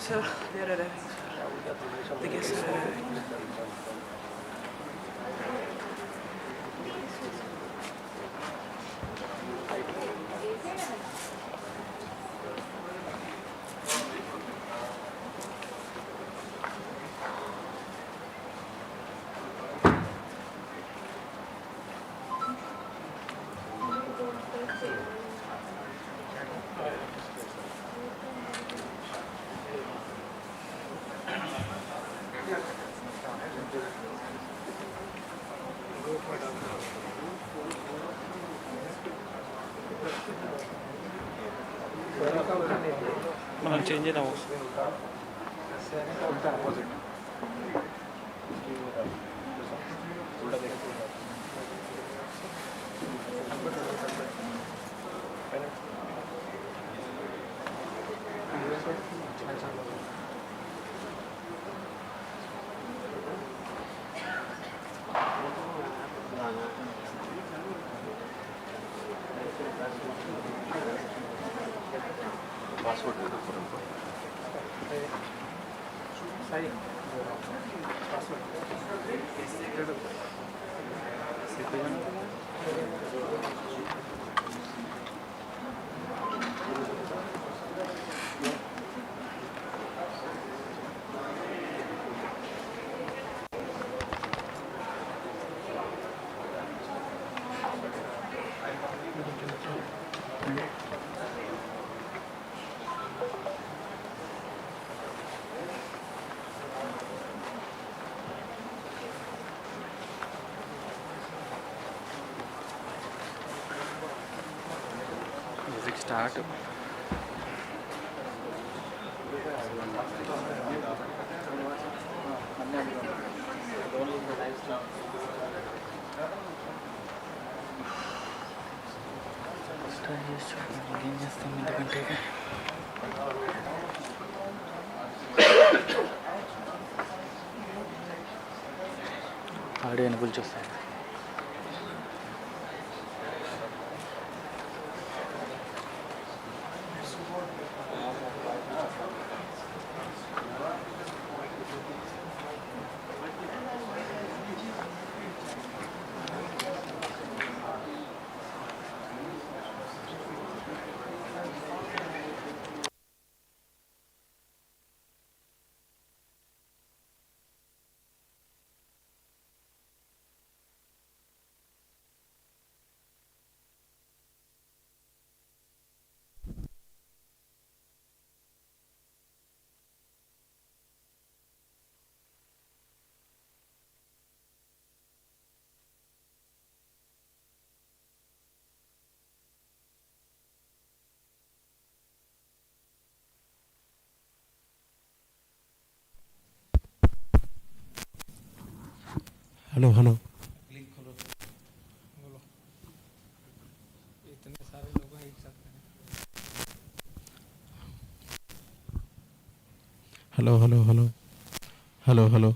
Så det är det. Det guess మనం change చేద్దాం password दे दो सही म्यूजिक स्टार्ट ఏం చేస్తాం ఎందుకంటే ఆడియో ఎనుకలు చూస్తాయి हेलो हेलो लिंक खोलो बोलो इतने सारे लोग हैं एक साथ में hello hello hello hello hello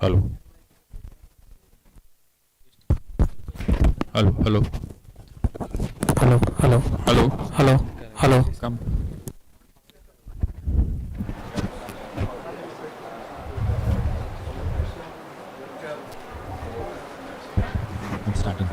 Hello. Hello. Hello. Hello, hello, Hello. hello, hello. Come. Starting.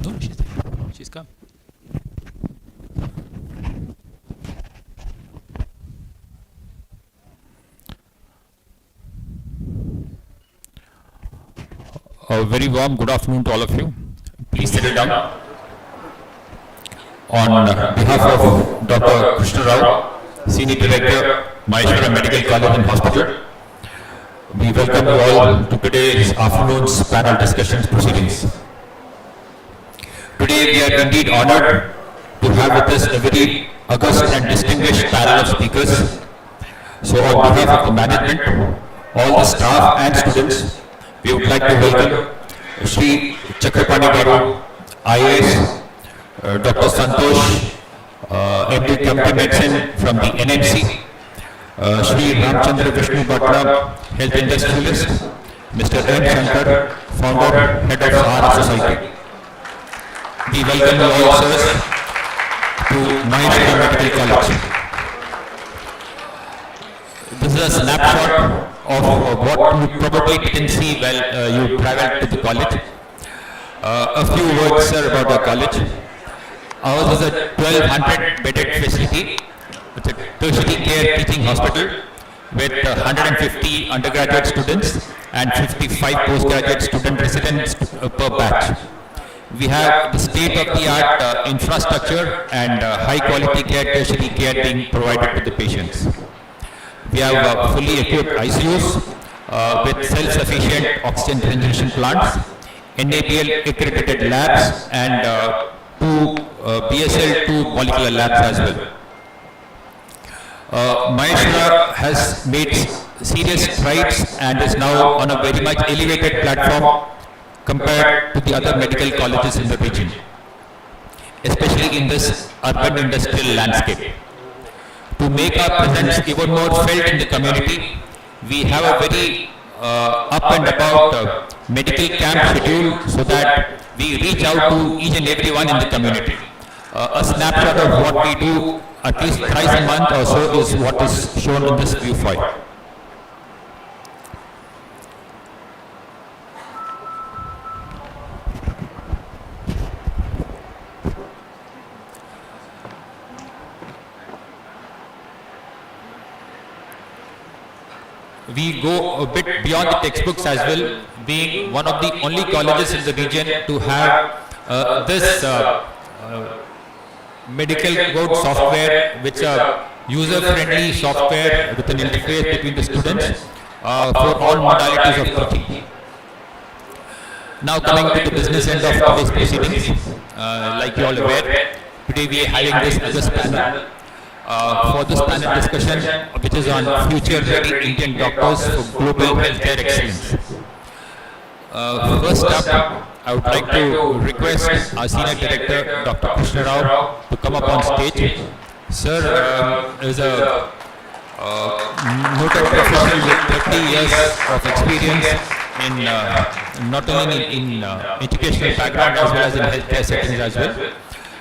No, she's there. She's come. A very warm good afternoon to all of you. Please sit down. On behalf of Dr. Krishna Rao, Senior Director, Maheshwara Medical College and Hospital, we welcome you all to today's afternoon's panel discussions proceedings. Today we are indeed honored to have with us a very august and distinguished panel of speakers. So on behalf of the management, all the staff and students, we would like to welcome Shri Chakrapani Garu, IAS, Dr. Santosh, MD Telemedicine from the NMC, Shri Ramchandra Vishnu Bhatta, Health Industrialist, Mr. M. Shankar, Founder, Head of Sahara Society. We welcome you all, sirs, to Maheshwara Medical College. This is a snapshot of what you probably didn't see while you traveled to the college. A few words, sir, about the college. Ours is a 1200 bedded facility. It's a tertiary care teaching hospital with 150 undergraduate students and 55 postgraduate student residents per batch. We have the state-of-the-art infrastructure and high-quality care, tertiary care being provided to the patients. We have fully equipped ICUs with self-sufficient oxygen generation plants, NABL accredited labs, and two BSL-2 molecular labs as well. Maheshwara has made serious strides and is now on a very much elevated platform compared to the other medical colleges in the region, especially in this urban industrial landscape. To make our presence even more felt in the community, we have a very up and about medical camp schedule so that we reach out to each and everyone in the community. A snapshot of what we do at least thrice a month or so is what is shown in this view file. We go a bit beyond the textbooks as well, being one of the only colleges in the region to have this medical code software, which is a user-friendly software with an interface between the students for all modalities of teaching. Now coming to the business end of today's proceedings, like you all aware, today we are having this as a panel. For this panel discussion, which is on future-ready Indian doctors for global healthcare excellence. First up, I would like to request our Senior Director, Dr. Krishna Rao, to come up on stage. Sir is a noted professional with 30 years of experience in not only in educational background as well as in healthcare settings as well.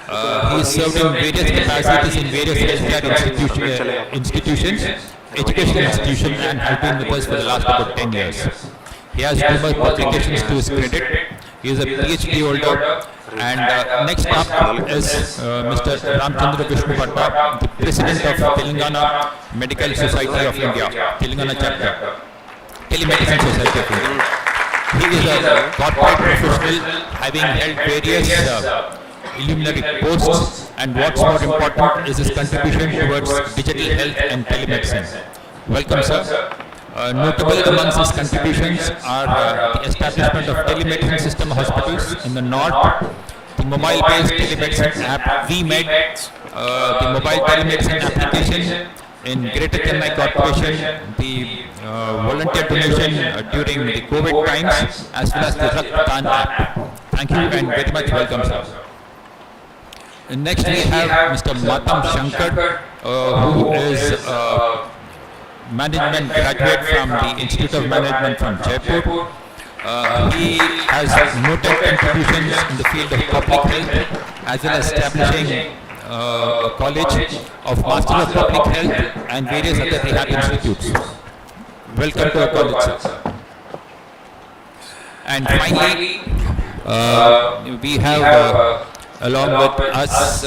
He is served in various capacities in various healthcare institutions, educational institutions, and has been with us for the last about 10 years. He has numerous publications to his credit. He is a PhD holder. And next up is Mr. Ramchandra Vishnu Bhatta, the President of Telangana Medical Society of India, Telangana chapter, Telemedicine Society of India. He is a corporate professional, having held various illuminary posts, and what's more important is his contribution towards digital health and telemedicine. Welcome, sir. Notable amongst his contributions are the establishment of telemedicine system hospitals in the north, the mobile-based telemedicine app VMed, the mobile telemedicine application in Greater Chennai Corporation, the volunteer donation during the COVID times, as well as the Raktan app. Thank you and very much welcome, sir. Next we have Mr. Matam Shankar, who is management graduate from the Institute of Management from Jaipur. He has noted contributions in the field of public health as well as establishing a college of Master of Public Health and various other rehab institutes. Welcome to our college, sir. And finally, we have along with us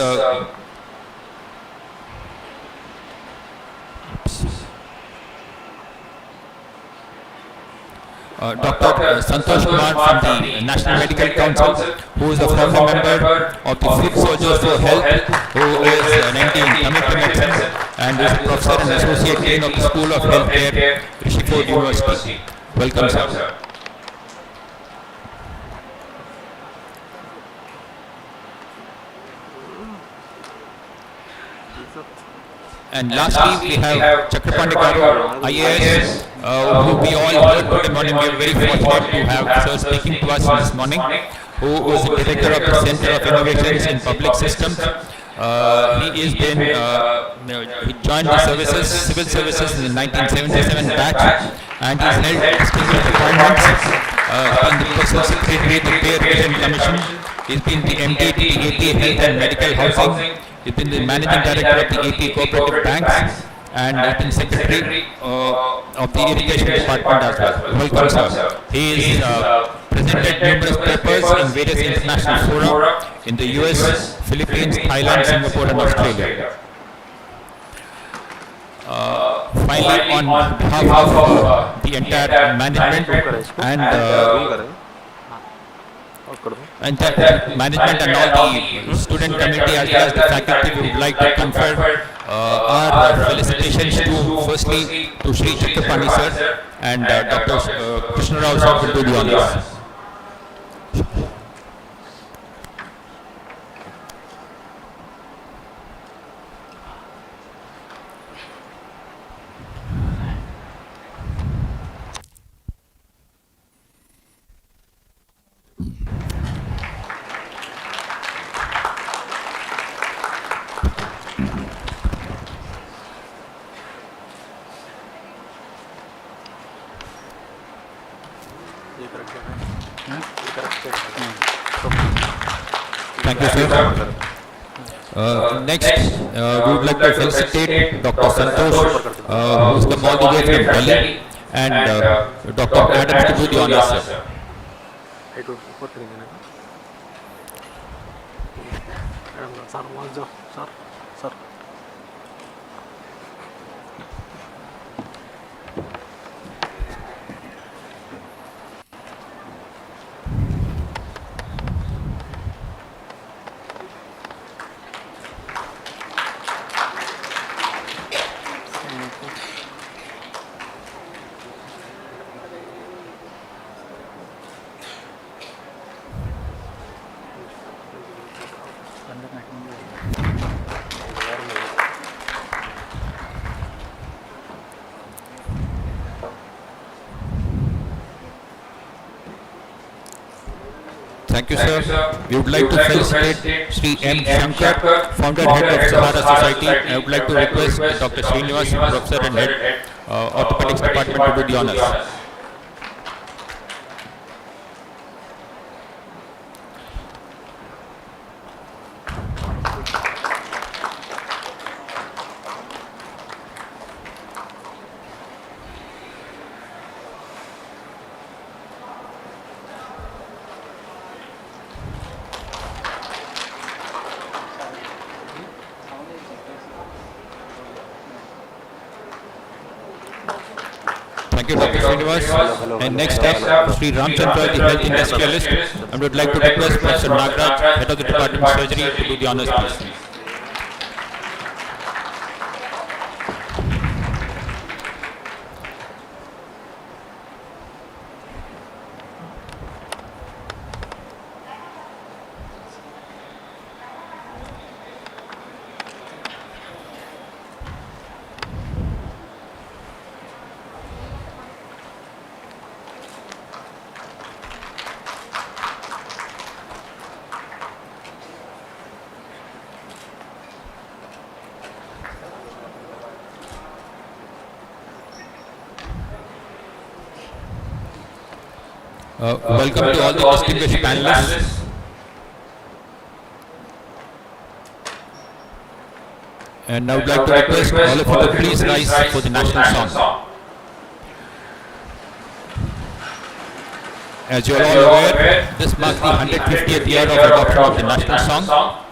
Dr. Santosh Kumar from the National Medical Council, who is a founding member of the Foot Soldiers for Health, who is an MD in Community Medicine and is a professor and associate dean of the School of Healthcare, Rishikesh University. Welcome, sir. And lastly, we have Chakrapandi Garu, IAS, who we all heard good morning. We are very fortunate to have sir speaking to us this morning, who is the director of the Center of Innovations in Public Systems. He joined the services, civil services in the 1977 batch, and he's held distinguished appointments. He's been the personal secretary to the Pay Revision Commission. He's been the MD to the AP Health and Medical Housing. He's been the managing director of the AP Cooperative Banks, and he's been secretary of the Irrigation Department as well. Welcome, sir. He is presented numerous papers in various international fora in the US, Philippines, Thailand, Singapore, and Australia. Finally, on behalf of the entire management and all the student community as well as the faculty, we would like to confer our felicitations to firstly to Sri Chakrapandi sir and Dr. Krishna Rao sir will do the honors. Thank you, sir. Next, we would like to felicitate Dr. Santosh, who has come all the way from Delhi, and Dr. Adams to do the honors, sir. Sir. Thank you, sir. We would like to felicitate Sri M. Shankar, founder and head of Sahara Society. I would like to request Dr. Srinivas, professor and head orthopedics department to do the honors. Thank you, Dr. Srinivas. And next up, Sri Ramchandra, the health industrialist, and would like to request Professor Nagraj, head of the Department of Surgery, to do the honors, please. Welcome to all the distinguished panelists. And I would like to request all of you to please rise for the national song. As you are all aware, this marks the 150th year of adoption of the national song.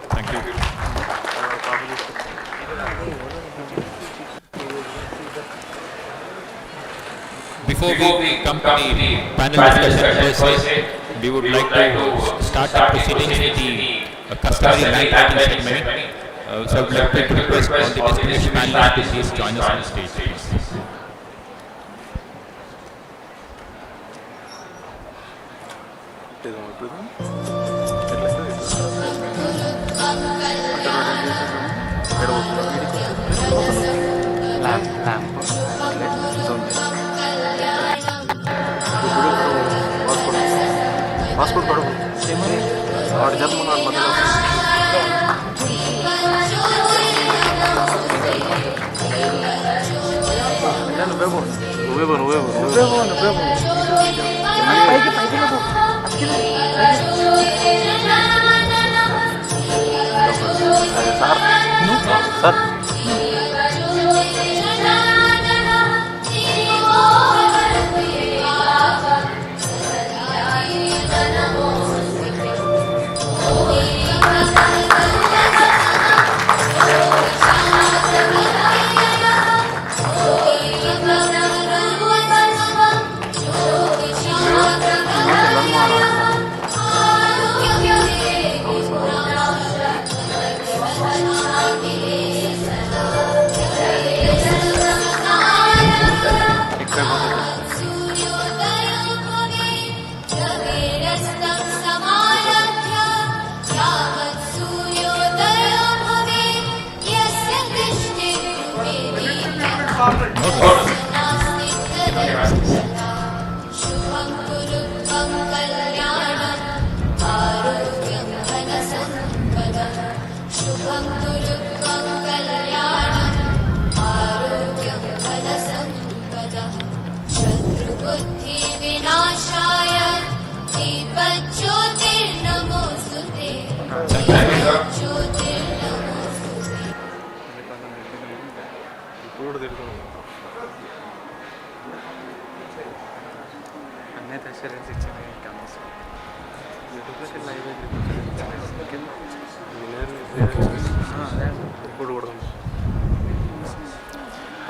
Thank you. Before we come to the panel discussion per se, we would like to start the proceedings with the customary line writing ceremony. So I would like to request all the distinguished panelists to please join us on stage. Please. Passport పడవు వాడు జన్మన్నాడు మధ్యలో నువ్వేమో sir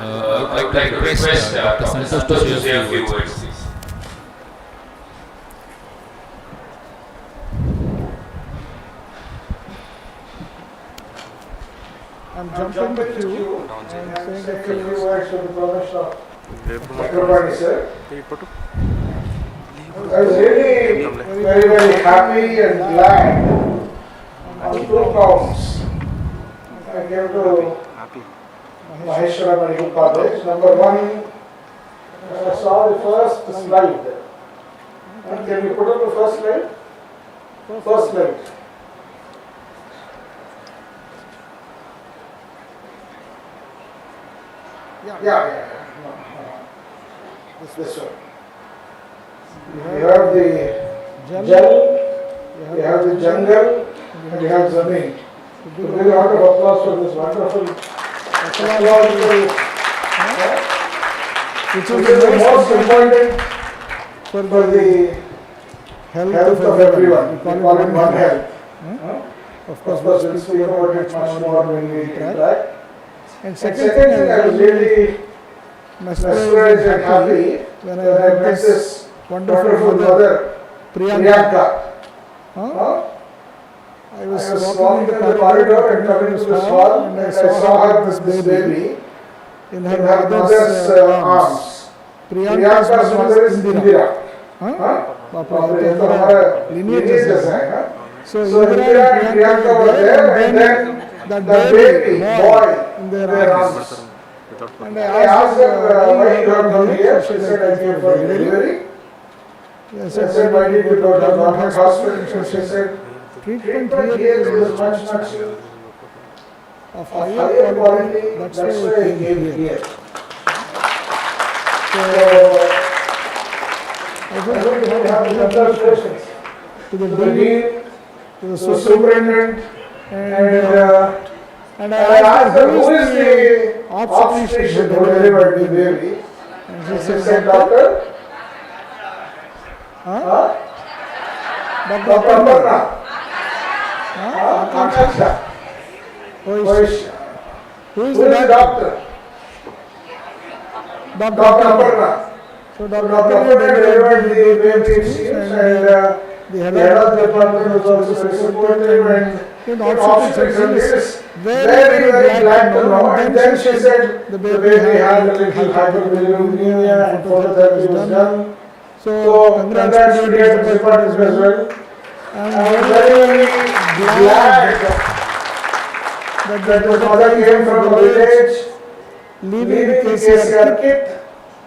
I would like to request Dr. Santosh to say a few words. I'm jumping the queue and saying a few words with the permission of everybody, sir. I was really very happy and glad on two counts. I came to Maheshwara Medical College. Number one, I saw the first slide. And can you put up the first slide? First slide. Yeah. No. This one. You have the gel, you have the jungle, and you have Zameen. To give a round of applause for this wonderful ecological, which is the most important for the health of everyone. We call it One Health. Of course, we'll speak about it much more when we interact. And second thing, I was really mesmerized and happy when I met this wonderful mother, Priyanka. I was walking in the corridor and coming to this hall, and I saw her with this baby in her mother's arms. Priyanka's mother is Indira. Lineage. So Indira and Priyanka were there, and then the baby boy in their arms. And I asked her why you have come here. She said I came for delivery. I said why did you go to government hospital? She said treatment here is much of higher quality. That's why I came here. So I don't have congratulations to the dean, to the superintendent, and I asked her who is the obstetrician who delivered the baby. And she said, Doctor? Dr. Aparna. Akansha. Who is the doctor? Dr. Aparna. So Dr. Aparna delivered the baby, it seems, and the head of the department was also very supportive, and the obstetrician is very glad to know. And then she said the baby had a little hyperbilirubinemia and phototherapy was done. So congrats to the department as well. I am very glad that the mother came from the village, leaving the KCR kit,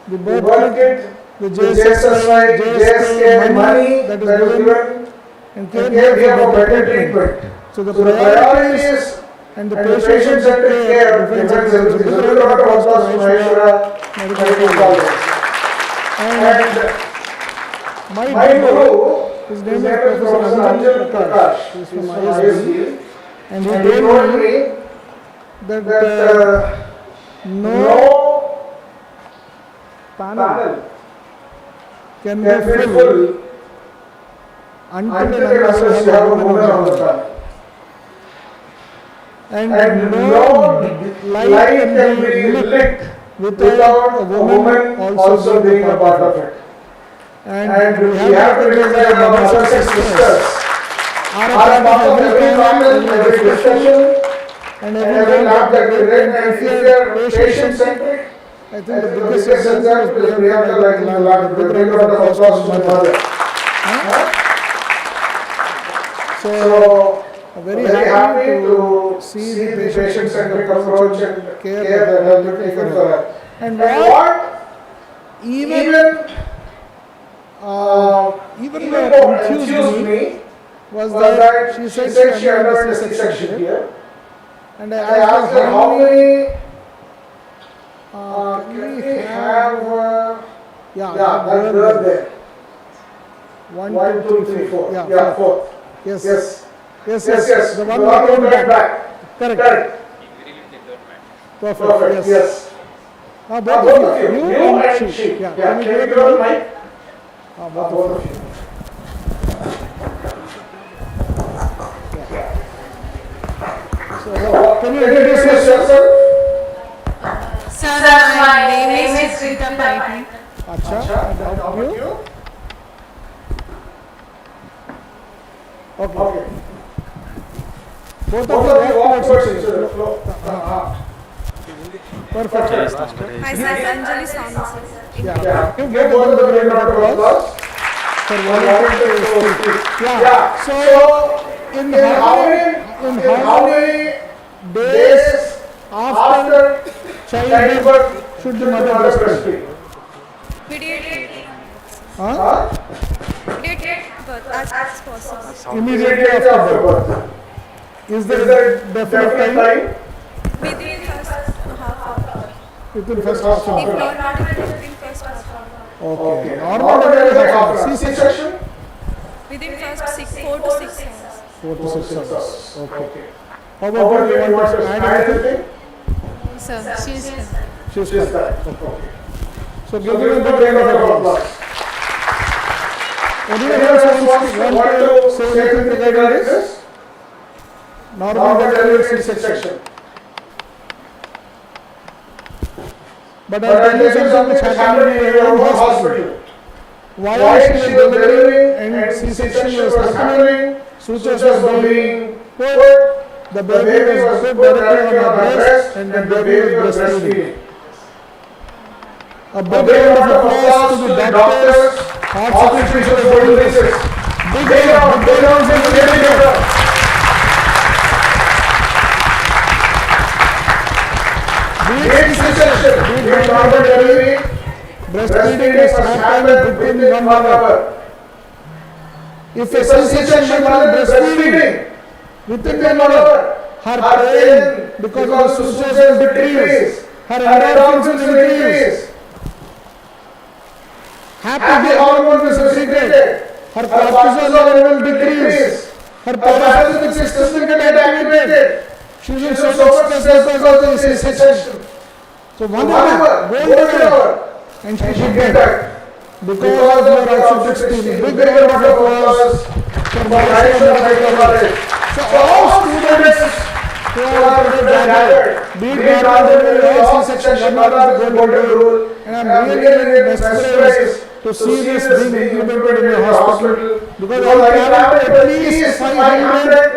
the birth kit, the JSK money that is given, and came here for better treatment. So the priorities and the patient-centered care defines everything. So a lot of applause to Maheshwara Medical College. And my guru, his name is Professor Anjali Prakash. He is from ISD. And he told me that no panel can be full until unless you have a woman on the panel. And no light can be lit without a woman also being a part of it. And we have to recognize our brothers and sisters are a part of every panel, every discussion, and every lab that we read. And if you are patient-centric, I think the biggest example is Priyanka, like in the lab. We bring a lot of applause to my mother. So, I'm very happy to see the patient-centric approach and care that has been taken for her. And what even more confused me was that she said she underwent a C-section here. And I asked her how many can we have, that girl there. 1, 2, 3, 4. Yeah, 4. Yes. The one who went back. Correct. Perfect. Yes. Both of you. You and she. Yeah. Can you give her the mic? Both of you. So, can you introduce yourself? Sir, my name is Rita Paiti. Acha, and how about you? Okay. Both of you walk towards each other. Perfect. Hi, sir. Anjali Swami. Yeah. You give both of them a round of applause for volunteering to speak. Yeah. So, in how many days after childbirth should the mother breastfeed? We did birth as possible. Immediately after birth. Is there a definite time? Within first half hour. Within first half If hour. not within first half hour. Okay. Normal delivery after C-section? Within first 4 to 6 hours. 4 to 6 hours. Okay. How about you? You want to add anything? Sir, she's She's correct. Okay. So give me a big round of applause. Anyone else want to say anything regarding this? Normal delivery C-section. But I'll tell you something which happened in your own hospital. While she was delivering and C-section was happening, sutures were being put, the baby was put directly on her breast and the baby was breastfeeding. A big round of applause to the doctors, obstetricians, and nurses. Big round of applause. be it C-section, be it normal delivery, breastfeeding must happen within 1 hour. If a C-section mother is breastfeeding within 1 hour, her pain because of the suture will decrease, her endorphins will increase, happy hormone is secreted, her cortisol level will decrease, her parasympathetic system will get activated, she will so much stress because of the C-section. So 1 hour, golden hour, and she should get that. Because of your obstetrics team, big round of applause for Malaysia Medical College. So all students who are gathered, be it normal delivery or C-section, one of the golden rule, and I am really mesmerized to see this being implemented in your hospital, because I traveled at least 500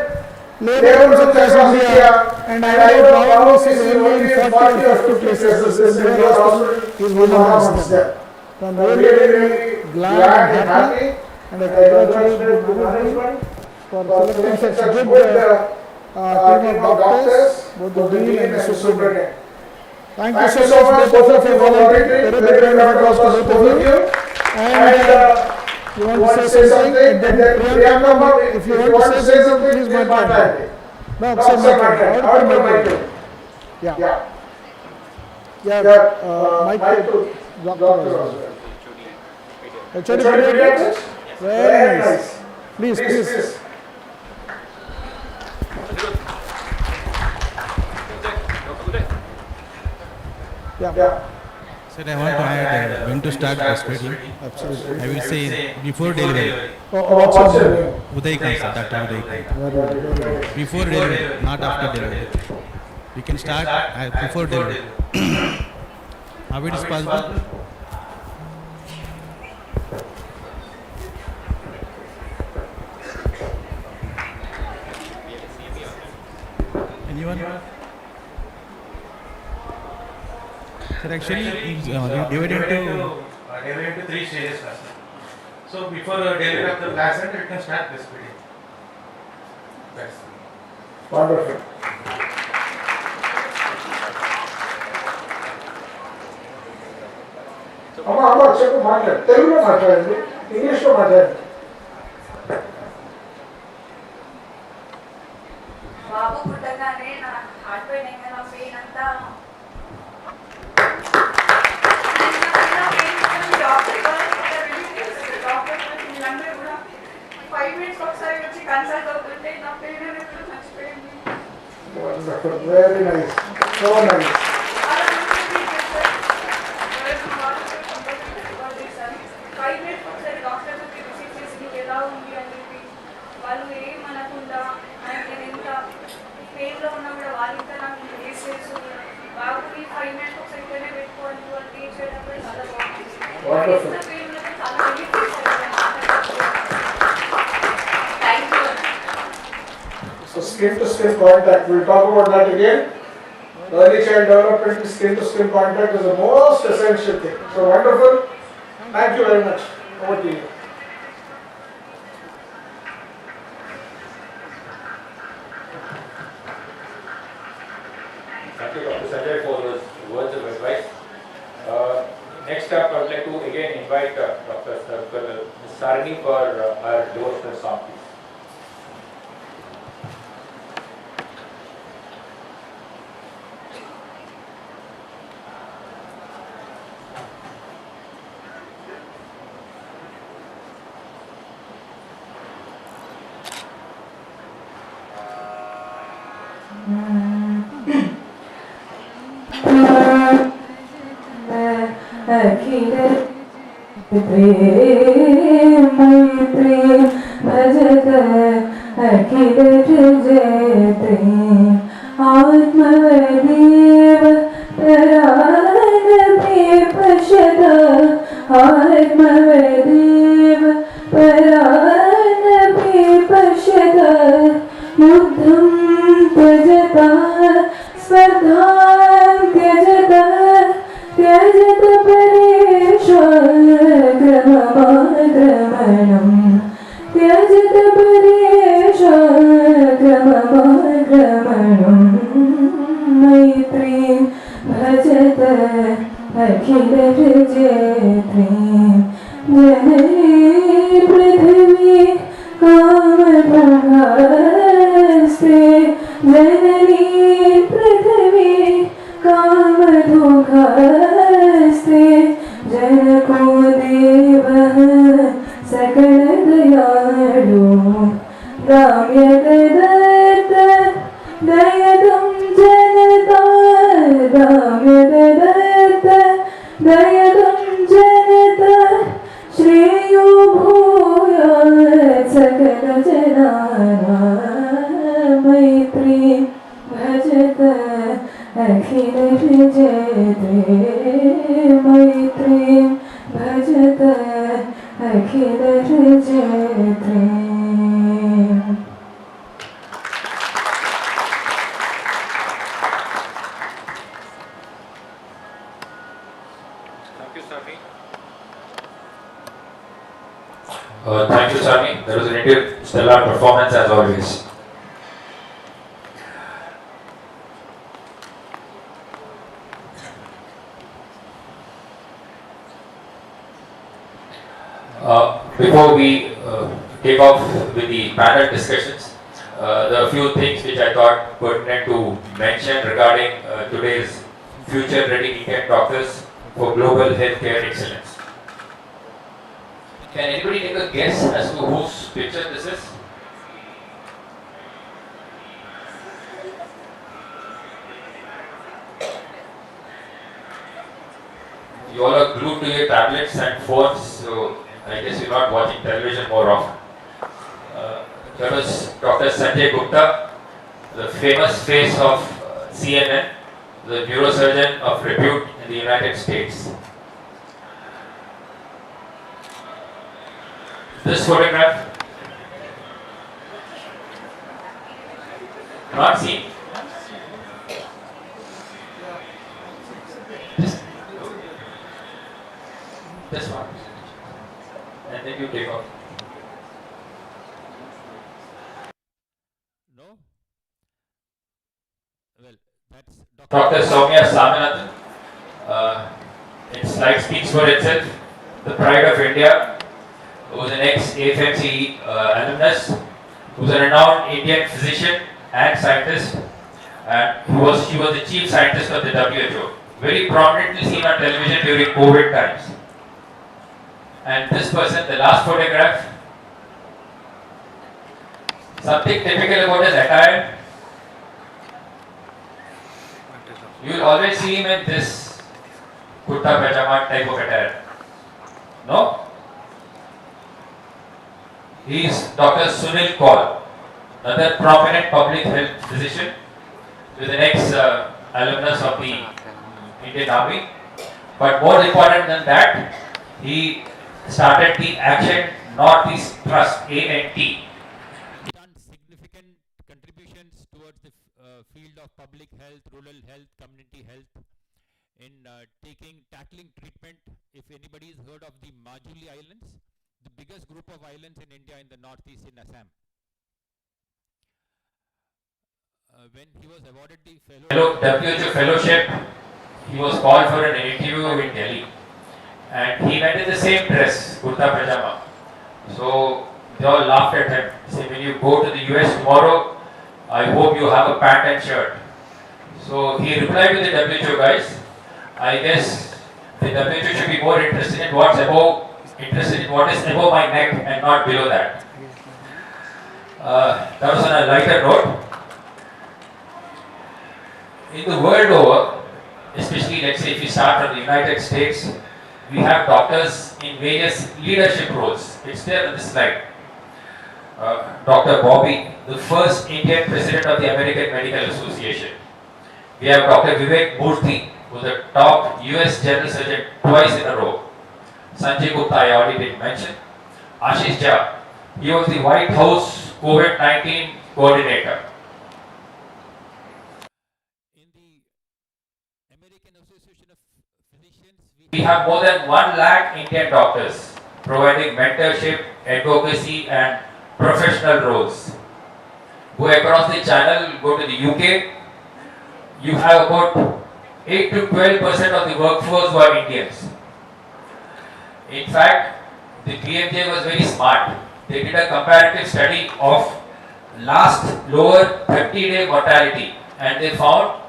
labor across India, and I know problems is only in 40 or 50 places in the hospital is one of them. So I am really glad and happy, and I congratulate the management for selecting such a good team of doctors, both the dean and the superintendent. Thank you so much, both of you, for volunteering. Very big round of applause to both of you. And you want to say something? And then Priyanka, if you want to say something, please my time. No, say my time. Out of my time. Yeah. Mic to doctor. HOD pediatrics? Very nice. Please. Yeah. Sir, I want to add when to start breastfeeding. Absolutely. I will say before delivery. What's your name? Udaykant, sir, Dr. Udaykant. Before delivery, not after delivery. We can start before delivery. How it is possible? Anyone? Sir, actually, divided into 3 stages. So before delivery of the placenta, it can start breastfeeding. That's Wonderful. అమ్మ చెప్పు మాట్లాడు తెలుగులో మాట్లాడండి ఇంగ్లీష్లో మాట్లాడండి బాబు పుట్టగానే నా heart pain ఇంకా నా పెయిన్ అంతా డాక్టర్ కూడా 5 minutes ఒకసారి వచ్చి కన్సల్ట్ అవుతుంటే నా పెయిన్ అనేది మర్చిపోయింది. Very nice so nice. So skin to skin contact, we'll talk about that again. Early child development, skin to skin contact is the most essential thing. So wonderful. Thank you very much. Over to you. Thank you, Dr. Sanjay, for those words of advice. Next up, I would like to again invite Dr. Sarani for our devotional song, please. मैत्री भजत अखिल जयते आत्मदेव परानपि पश्यत आत्मदेव परानपि पश्यत युद्धं त्यजता स्पर्धां त्यजता त्यजत परेशाग्रममाग्रमणम् त्यजत परेशाग्रममाग्रमणम् मैत्रीं जननी पृथ्वी कामधुघस्ते जननी पृथ्वी कामधुघस्ते जनको देवः सकल दयालु दाम्य ददत्त दयदं जनता दाम्य ददत्त दयदं जनता श्रेयो भूयात् सकल जनानां मैत्री भजत अखिल विजयते मैत्री भजत अखिल विजयते. Thank you, Sami. That was an stellar performance as always. Before we take off with the panel discussions, there are a few things which I thought pertinent to mention regarding today's future ready Indian doctors for global healthcare excellence. Can anybody take a guess as to whose picture this is? You all are glued to your tablets and phones, so I guess you're not watching television more often. That was Dr. Sanjay Gupta, the famous face of CNN, the neurosurgeon of repute in the United States. This photograph, not seen. This one, and then you take off. No? Well, that's Dr. Soumya Swaminathan. Its slide speaks for itself. The pride of India, who was an ex-AFMC alumnus, who was a renowned Indian physician and scientist, and she was the chief scientist of the WHO. Very prominently seen on television during COVID times. And this person, the last photograph, something typical about his attire. You will always see him in this kurta pajama type of attire. No? He is Dr. Sunil Kaul, another prominent public health physician with an ex-alumnus of the Indian Army. But more important than that, he started the Action Northeast Trust, ANT. done significant contributions towards the field of public health, rural health, community health, in tackling treatment. If anybody has heard of the Majuli Islands, the biggest group of islands in India in the northeast in Assam. When he was awarded the WHO fellowship, he was called for an interview in Delhi. And he went in the same dress, kurta pajama. So they all laughed at him. Say, when you go to the US tomorrow, I hope you have a pant and shirt. So he replied to the WHO guys, I guess the WHO should be more interested in what is above my neck and not below that. That was on a lighter note. In the world over, especially let's say if you start from the United States, we have doctors in various leadership roles. It's there on the slide. Dr. Bobby, the first Indian president of the American Medical Association. We have Dr. Vivek Murthy, who is the top US general surgeon twice in a row. Sanjay Gupta, I already did mention. Ashish Jha, he was the White House COVID-19 coordinator. in the American Association of Physicians, We have more than 1 lakh Indian doctors providing mentorship, advocacy and professional roles. Go across the channel, go to the UK, you have about 8 to 12% of the workforce who are Indians. In fact, the PMJ was very smart. They did a comparative study of last lower 30-day mortality, and they found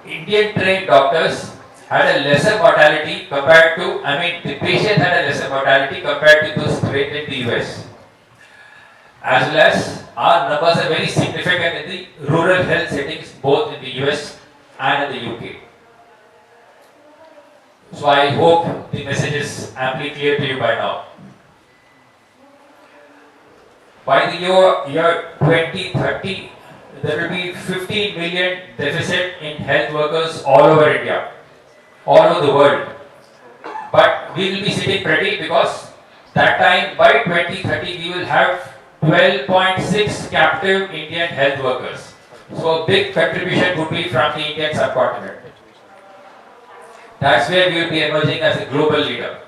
Indian trained doctors had a lesser mortality compared to, the patient had a lesser mortality compared to those trained in the US. As well as our numbers are very significant in the rural health settings, both in the US and in the UK. So I hope the message is amply clear to you by now. By the year 2030, there will be 15 million deficit in health workers all over India, all over the world. But we will be sitting pretty because that time by 2030 we will have 12.6 captive Indian health workers. So a big contribution would be from the Indian subcontinent. That's where we will be emerging as a global leader.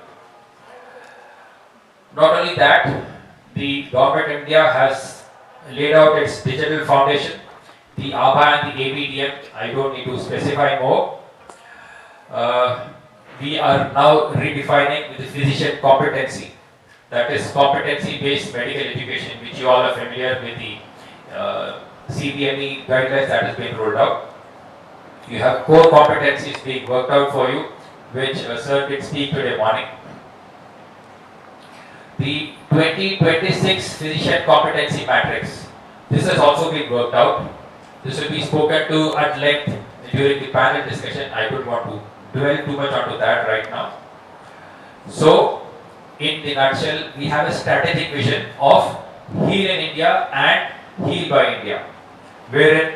Not only that, the government of India has laid out its digital foundation, the ABHA and the ABDM. I don't need to specify more. We are now redefining the physician competency. That is competency-based medical education, which you all are familiar with the CBME guidelines that has been rolled out. You have core competencies being worked out for you, which Sir did speak today morning. The 2026 Physician Competency Matrix. This has also been worked out. This will be spoken to at length during the panel discussion. I don't want to dwell too much onto that right now. So, in the nutshell, we have a strategic vision of Heal in India and Heal by India, wherein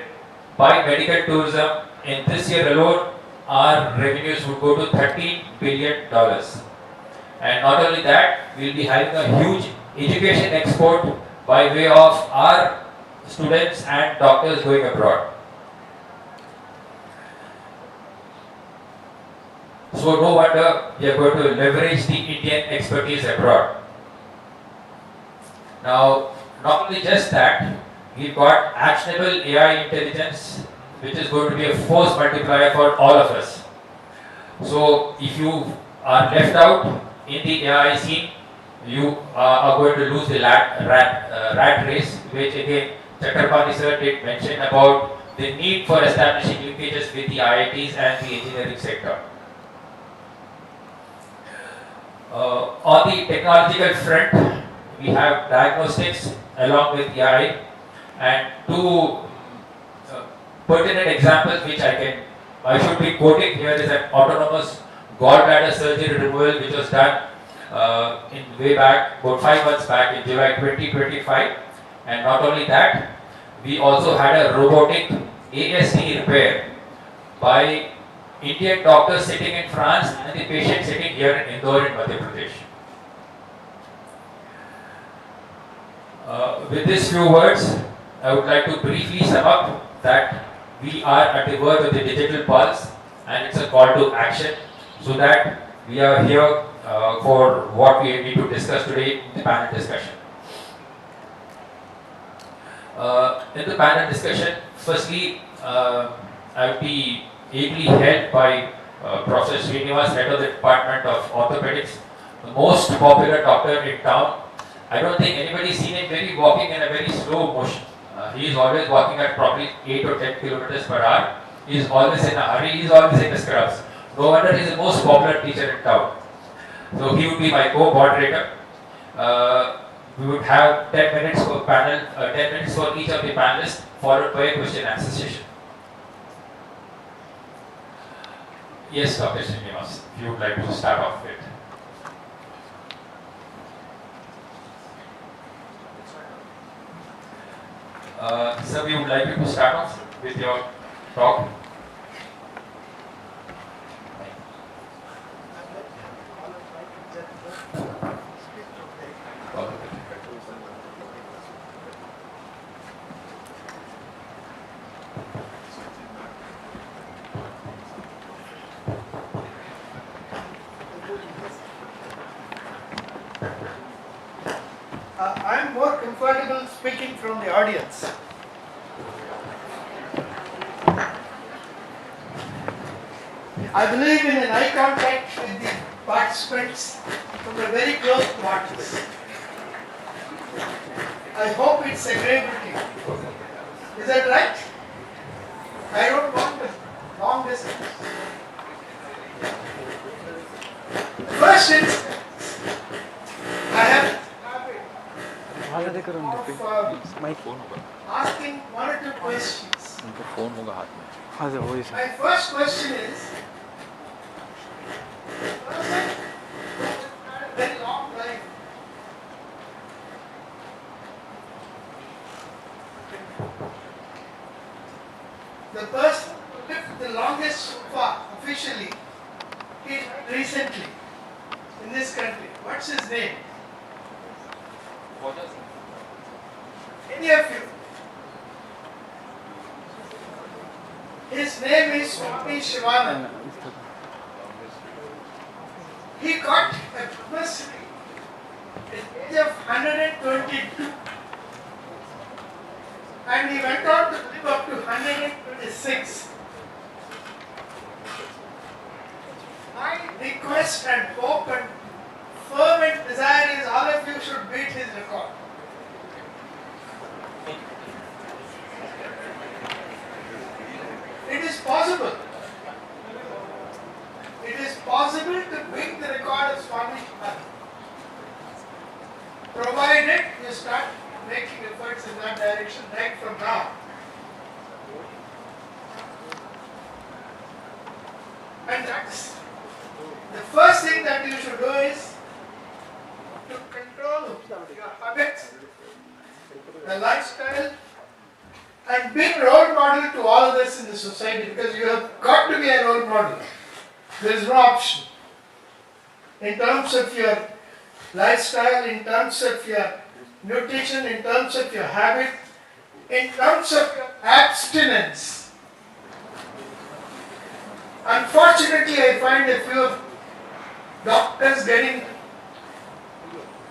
by medical tourism in this year alone, our revenues would go to $13 billion. And not only that, we will be having a huge education export by way of our students and doctors going abroad. So no wonder we are going to leverage the Indian expertise abroad. Now, not only just that, we've got actionable AI intelligence, which is going to be a force multiplier for all of us. So if you are left out in the AI scene, you are going to lose the rat race, which again Chakrabarti sir did mention about the need for establishing linkages with the IITs and the engineering sector. On the technological front, we have diagnostics along with AI, and two pertinent examples which I should be quoting here is an autonomous gallbladder surgery removal which was done in way back, about 5 months back in July 2025. And not only that, we also had a robotic ASD repair by Indian doctors sitting in France and the patient sitting here in Indore in Madhya Pradesh. With these few words, I would like to briefly sum up that we are at the verge of the digital pulse, and it's a call to action, so that we are here for what we need to discuss today in the panel discussion. In the panel discussion, firstly, I will be ably held by Professor Srinivas, head of the Department of Orthopedics, the most popular doctor in town. I don't think anybody's seen him walking in a very slow motion. He is always walking at probably 8 or 10 kilometers per hour. He is always in a hurry. He is always in the scrubs. No wonder he is the most popular teacher in town. So he would be my co-moderator. We would have 10 minutes for panel, 10 minutes for each of the panelists, followed by a question and answer session. Yes, Dr. Srinivas, if you would like to start off with. Sir, we would like you to start off with your talk. I'm more comfortable speaking from the audience. I believe in an eye contact with the participants from the very close quarters. I hope it's agreeable to you. Is that right? I don't want a long distance. First instance, I have asking one or two questions. My first question is, person who had a very long life, the person who lived the longest so far officially is recently in this country. What's his name? Any of you? His name is Swami Shivananda. He got a bursary at the age of 122 and he went on to live up to 126. My request and hope and fervent desire is all of you should beat his record. It is possible. It is possible to beat the record of Swami Shivananda, provided you start making efforts in that direction right from now. And that's the first thing that you should do is to control your habits, the lifestyle, and be a role model to all of us in the society, because you have got to be a role model. There is no option. In terms of your lifestyle, in terms of your nutrition, in terms of your habit, in terms of your abstinence. Unfortunately, I find a few of doctors getting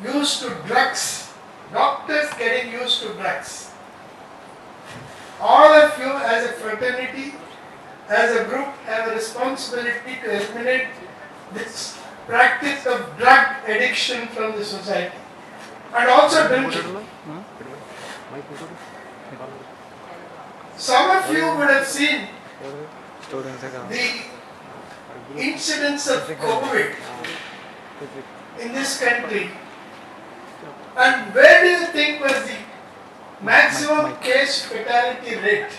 used to drugs. Doctors getting used to drugs. All of you as a fraternity, as a group, have a responsibility to eliminate this practice of drug addiction from the society. And also drinking. Some of you would have seen the incidence of COVID in this country. And where do you think was the maximum case fatality rate?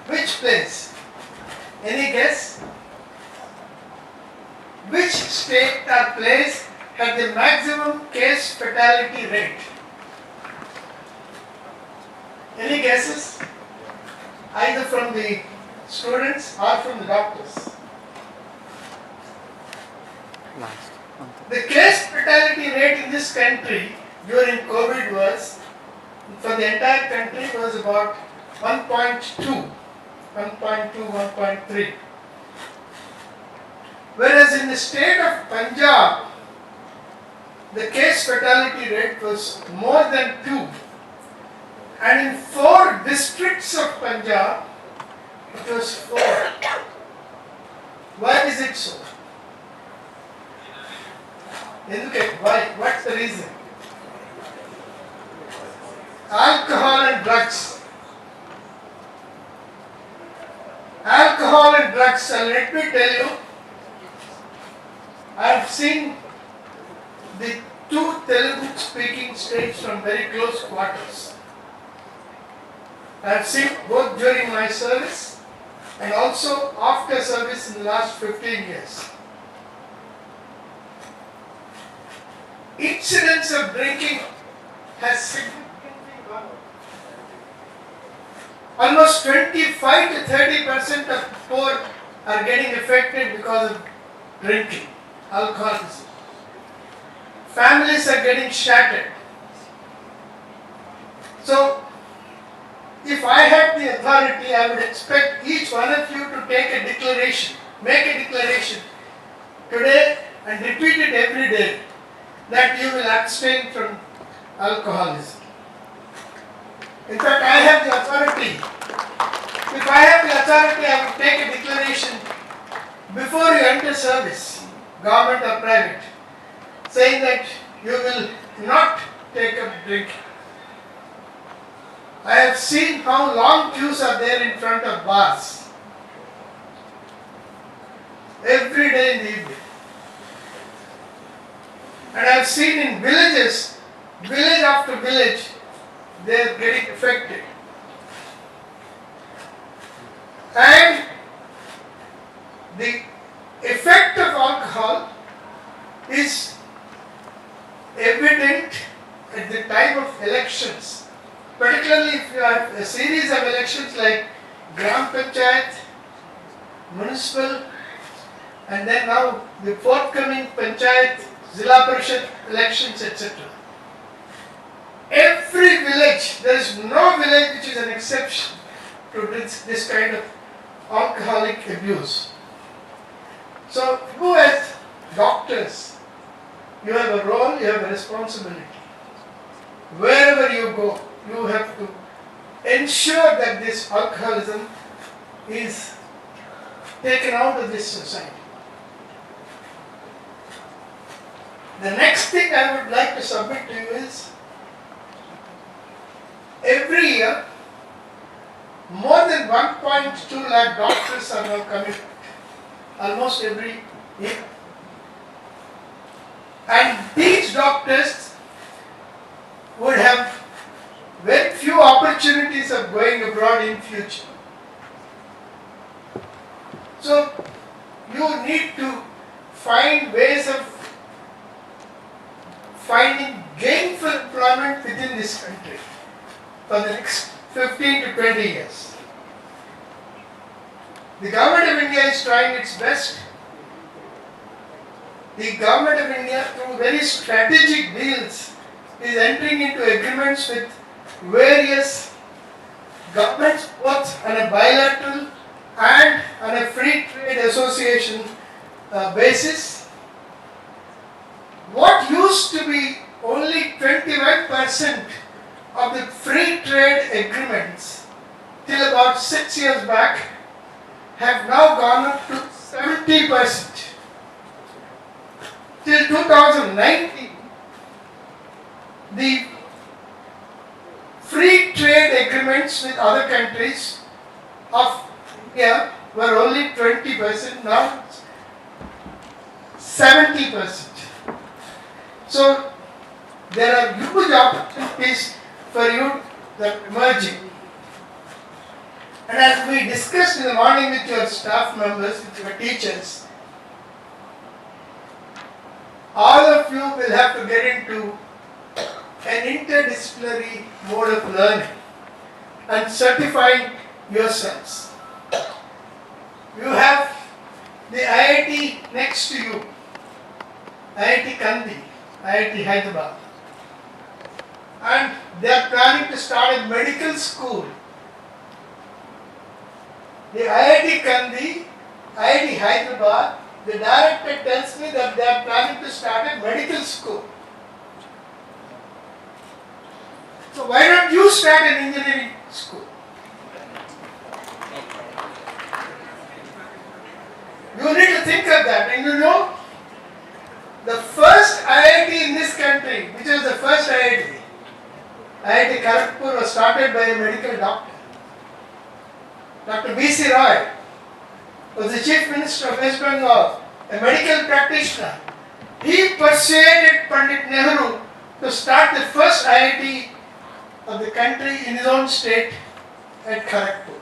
Which place? Any guess? Which state or place had the maximum case fatality rate? Any guesses? Either from the students or from the doctors? The case fatality rate in this country during COVID was, for the entire country, was about 1.2, 1.3. Whereas in the state of Punjab, the case fatality rate was more than 2. And in 4 districts of Punjab, it was 4. Why is it so? Why? What's the reason? Alcohol and drugs. Alcohol and drugs, and let me tell you, I have seen the 2 Telugu speaking states from very close quarters. I have seen both during my service and also after service in the last 15 years. Incidence of drinking has significantly gone up. Almost 25 to 30% of poor are getting affected because of drinking, alcoholism. Families are getting shattered. So, if I had the authority, I would expect each one of you to take a declaration, make a declaration today and repeat it every day, that you will abstain from alcoholism. In fact, I have the authority. If I have the authority, I would take a declaration before you enter service. government or private, saying that you will not take up drink. I have seen how long queues are there in front of bars every day in the evening. And I have seen in villages, village after village, they are getting affected. And the effect of alcohol is evident at the time of elections. Particularly if you have a series of elections like Gram Panchayat, municipal, and then now the forthcoming Panchayat, Zilla Parishad elections, etc. Every village, there is no village which is an exception to this kind of alcoholic abuse. So you as doctors, you have a role, you have a responsibility. Wherever you go, you have to ensure that this alcoholism is taken out of this society. The next thing I would like to submit to you is, every year, more than 1.2 lakh doctors are now coming, almost every year. And these doctors would have very few opportunities of going abroad in future. So you need to find ways of finding gainful employment within this country for the next 15 to 20 years. The government of India is trying its best. The government of India, through very strategic deals, is entering into agreements with various governments, both on a bilateral and on a free trade association basis. What used to be only 21% of the free trade agreements till about 6 years back have now gone up to 70%. Till 2019, the free trade agreements with other countries of India were only 20%, now it's 70%. So there are huge opportunities for you that are emerging. And as we discussed in the morning with your staff members, with your teachers, all of you will have to get into an interdisciplinary mode of learning and certifying yourselves. You have the IIT next to you, IIT Kandi, IIT Hyderabad, and they are planning to start a medical school. The IIT Kandi, IIT Hyderabad, the director tells me that they are planning to start a medical school. So why don't you start an engineering school? You need to think of that. And you know, the first IIT in this country, which was the first IIT, IIT Kharagpur, was started by a medical doctor. Dr. B.C. Roy was the Chief Minister of West Bengal, a medical practitioner. He persuaded Pandit Nehru to start the first IIT of the country in his own state at Kharagpur.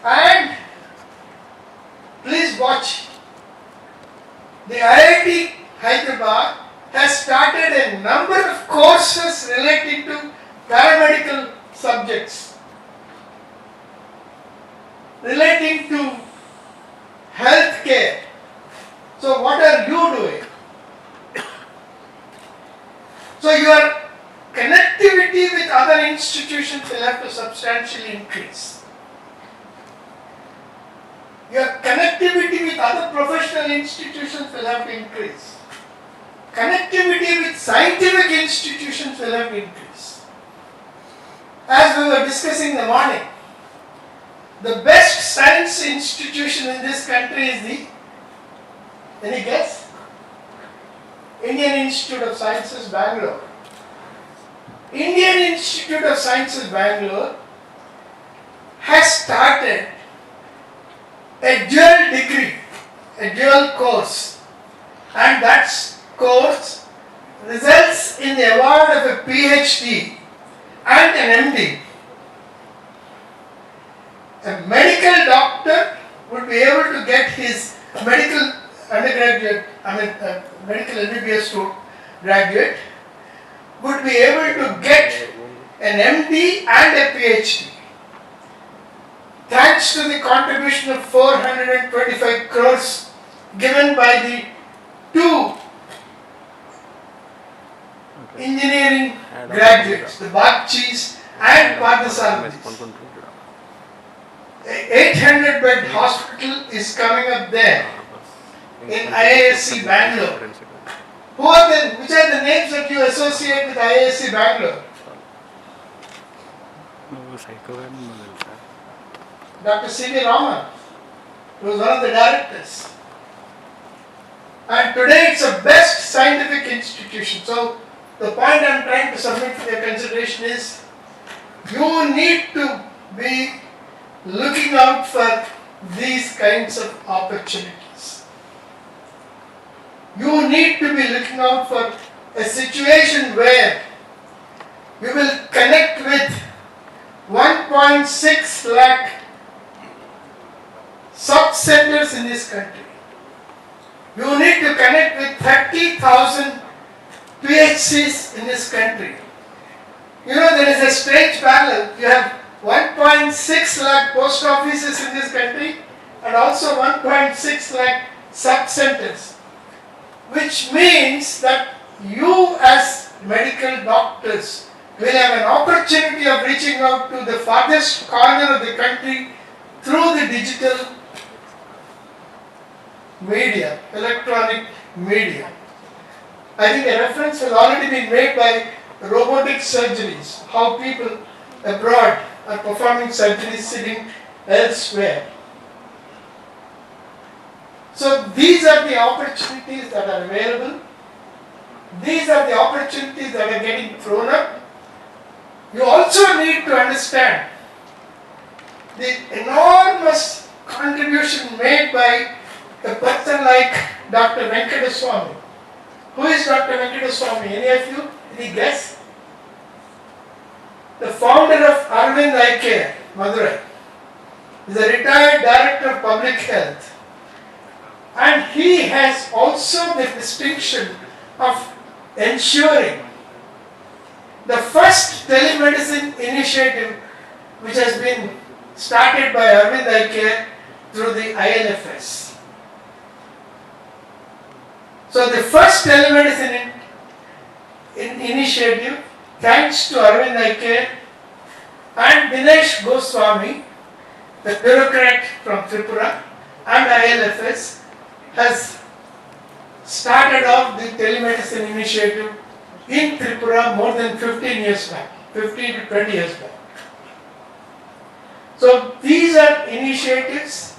And please watch. The IIT Hyderabad has started a number of courses relating to paramedical subjects, relating to healthcare. So what are you doing? So your connectivity with other institutions will have to substantially increase. Your connectivity with other professional institutions will have to increase. Connectivity with scientific institutions will have to increase. As we were discussing in the morning, the best science institution in this country is the Any guess? Indian Institute of Sciences, Bangalore. Indian Institute of Sciences, Bangalore has started a dual degree, a dual course, and that course results in the award of a PhD and an MD. A medical doctor would be able to get his medical undergraduate, medical MBBS graduate, would be able to get an MD and a PhD. Thanks to the contribution of 425 crores given by the two engineering graduates, the Bagchis and Parthasarathis. A 800-bed hospital is coming up there in IISc Bangalore. Which are the names that you associate with IISc Bangalore? Dr. C.V. Raman, who was one of the directors. And today it's a best scientific institution. So the point I'm trying to submit for your consideration is, you need to be looking out for these kinds of opportunities. You need to be looking out for a situation where you will connect with 1.6 lakh sub-centers in this country. You need to connect with 30,000 PHCs in this country. You know, there is a strange parallel. You have 1.6 lakh post offices in this country and also 1.6 lakh sub-centers, which means that you as medical doctors will have an opportunity of reaching out to the farthest corner of the country through the digital media, electronic media. I think a reference has already been made by robotic surgeries, how people abroad are performing surgeries sitting elsewhere. So these are the opportunities that are available. These are the opportunities that are getting thrown up. You also need to understand the enormous contribution made by a person like Dr. Venkateswamy. Who is Dr. Venkateswamy? Any of you? Any guess? The founder of Arvind Eye Care, Madurai. He is a retired director of public health. And he has also the distinction of ensuring the first telemedicine initiative which has been started by Arvind Eye Care through the ILFS. So the first telemedicine initiative, thanks to Arvind Eye Care and Dinesh Goswami, the bureaucrat from Tripura, and ILFS, has started off the telemedicine initiative in Tripura more than 15 years back, 15 to 20 years back. So these are initiatives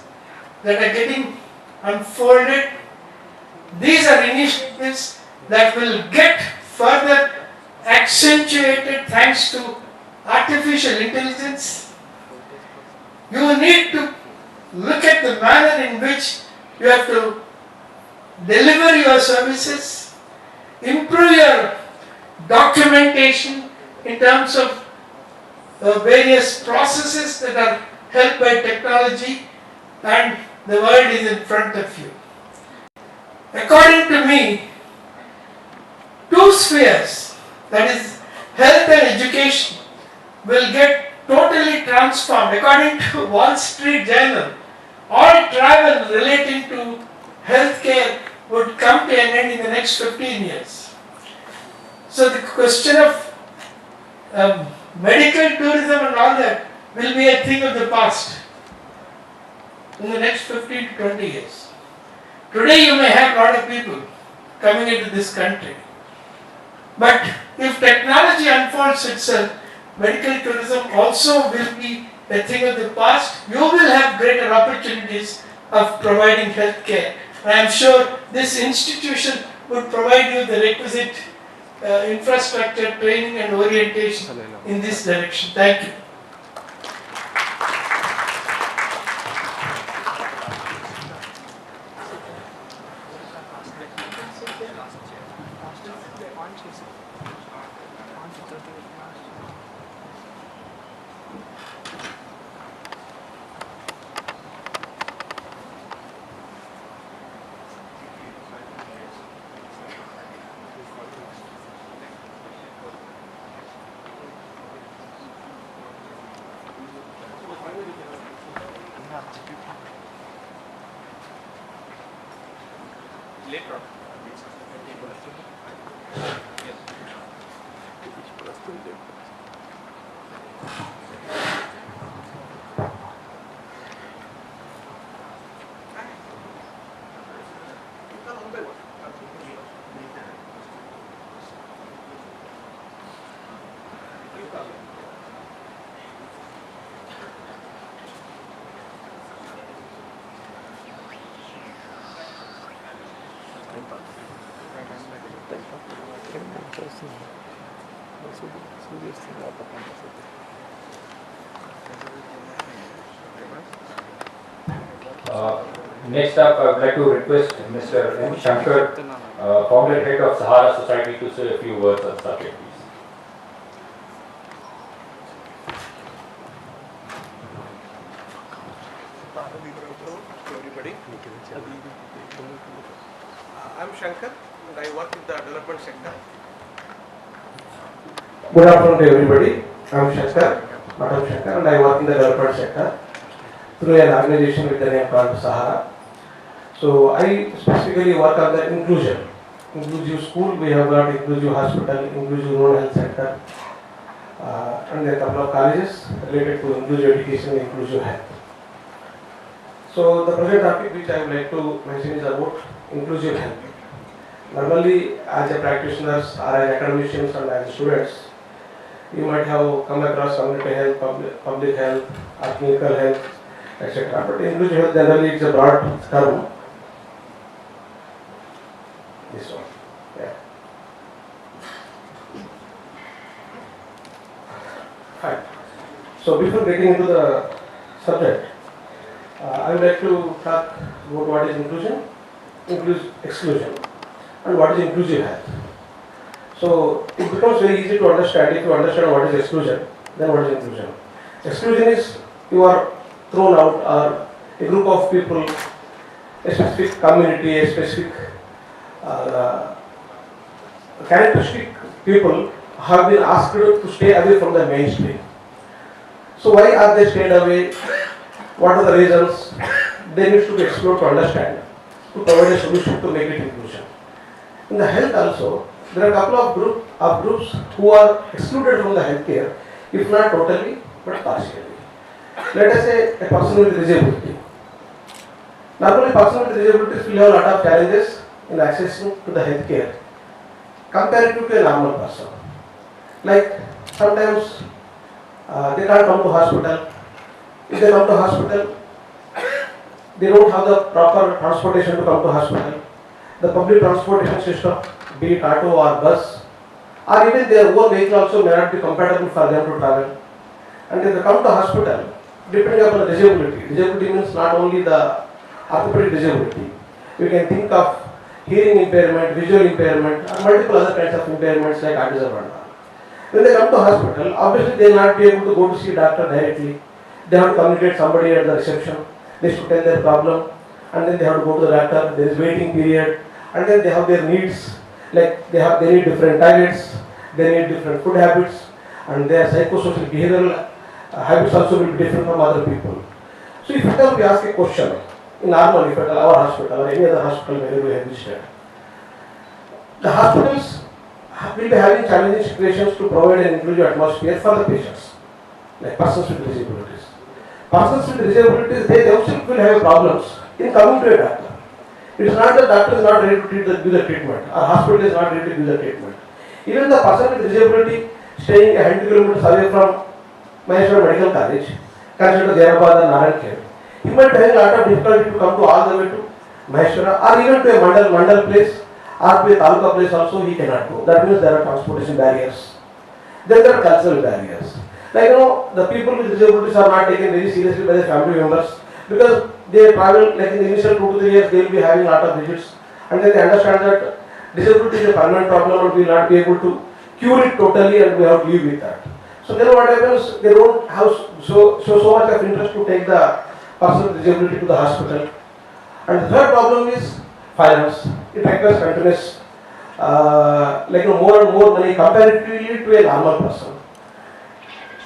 that are getting unfolded. These are initiatives that will get further accentuated thanks to artificial intelligence. You need to look at the manner in which you have to deliver your services, improve your documentation in terms of various processes that are helped by technology, and the world is in front of you. According to me, two spheres, that is health and education, will get totally transformed. According to Wall Street Journal, all travel relating to healthcare would come to an end in the next 15 years. So the question of medical tourism and all that will be a thing of the past in the next 15 to 20 years. Today you may have a lot of people coming into this country, but if technology unfolds itself, medical tourism also will be a thing of the past. You will have greater opportunities of providing health care I am sure this institution would provide you the requisite infrastructure, training and orientation in this direction. Thank you. Next up, I would like to request Mr. M. Shankar, founder head of Sahara Society, to say a few words on the subject, please. Everybody. I'm Shankar and I work in the development sector. Good afternoon to everybody. I'm Shankar, Madam Shankar, and I work in the development sector through an organization with the name called Sahara. So I specifically work on the inclusion. Inclusive school, we have got inclusive hospital, inclusive rural health center, and a couple of colleges related to inclusive education and inclusive health. So the present topic which I would like to mention is about inclusive health. Normally, as a practitioners or as academicians and as students, you might have come across community health, public health, or clinical health, etc. But inclusive health generally it's a broad term. This one, yeah. Fine. So before getting into the subject, I would like to talk about what is inclusion, exclusion, and what is inclusive health. So it becomes very easy to understand if you understand what is exclusion, then what is inclusion. Exclusion is you are thrown out, or a group of people, a specific community, a specific characteristic people have been asked to stay away from the mainstream. So why are they stayed away? What are the reasons? They need to be explored to understand, to provide a solution to make it inclusion. In the health also, there are a couple of groups who are excluded from the healthcare, if not totally, but partially. Let us say a person with disability. Normally, person with disabilities will have a lot of challenges in accessing to the healthcare comparative to a normal person. Like sometimes they can't come to hospital. If they come to hospital, they don't have the proper transportation to come to hospital. The public transportation system, be it auto or bus, or even their own vehicle also may not be compatible for them to travel. And if they come to hospital, depending upon the disability means not only the orthopedic disability. We can think of hearing impairment, visual impairment, and multiple other kinds of impairments like autism and all. When they come to hospital, obviously they will not be able to go to see doctor directly. They have to communicate somebody at the reception. They should tell their problem, and then they have to go to the doctor. There is waiting period, and then they have their needs. Like they need different toilets, they need different food habits, and their psychosocial behavioral habits also will be different from other people. So if we ask a question in normal, if at our hospital or any other hospital where we have visited, the hospitals will be having challenging situations to provide an inclusive atmosphere for the patients, like persons with disabilities. Persons with disabilities, they themselves will have problems in coming to a doctor. It is not that doctor is not ready to give the treatment, or hospital is not ready to give the treatment. Even the person with disability staying 100 kilometers away from Maheshwar Medical College, considered Jayabad and Narayan, he might have a lot of difficulty to come to all the way to Maheshwara, or even to a mandal place, or to a taluka place also he cannot go. That means there are transportation barriers. Then there are cultural barriers. Like the people with disabilities are not taken very seriously by the family members because they travel like in the initial 2 to 3 years they will be having a lot of visits and then they understand that disability is a permanent problem and we will not be able to cure it totally and we have to live with that. So then what happens, they don't have so much of interest to take the person with disability to the hospital. And the third problem is finance. It requires continuous more and more money comparatively to a normal person.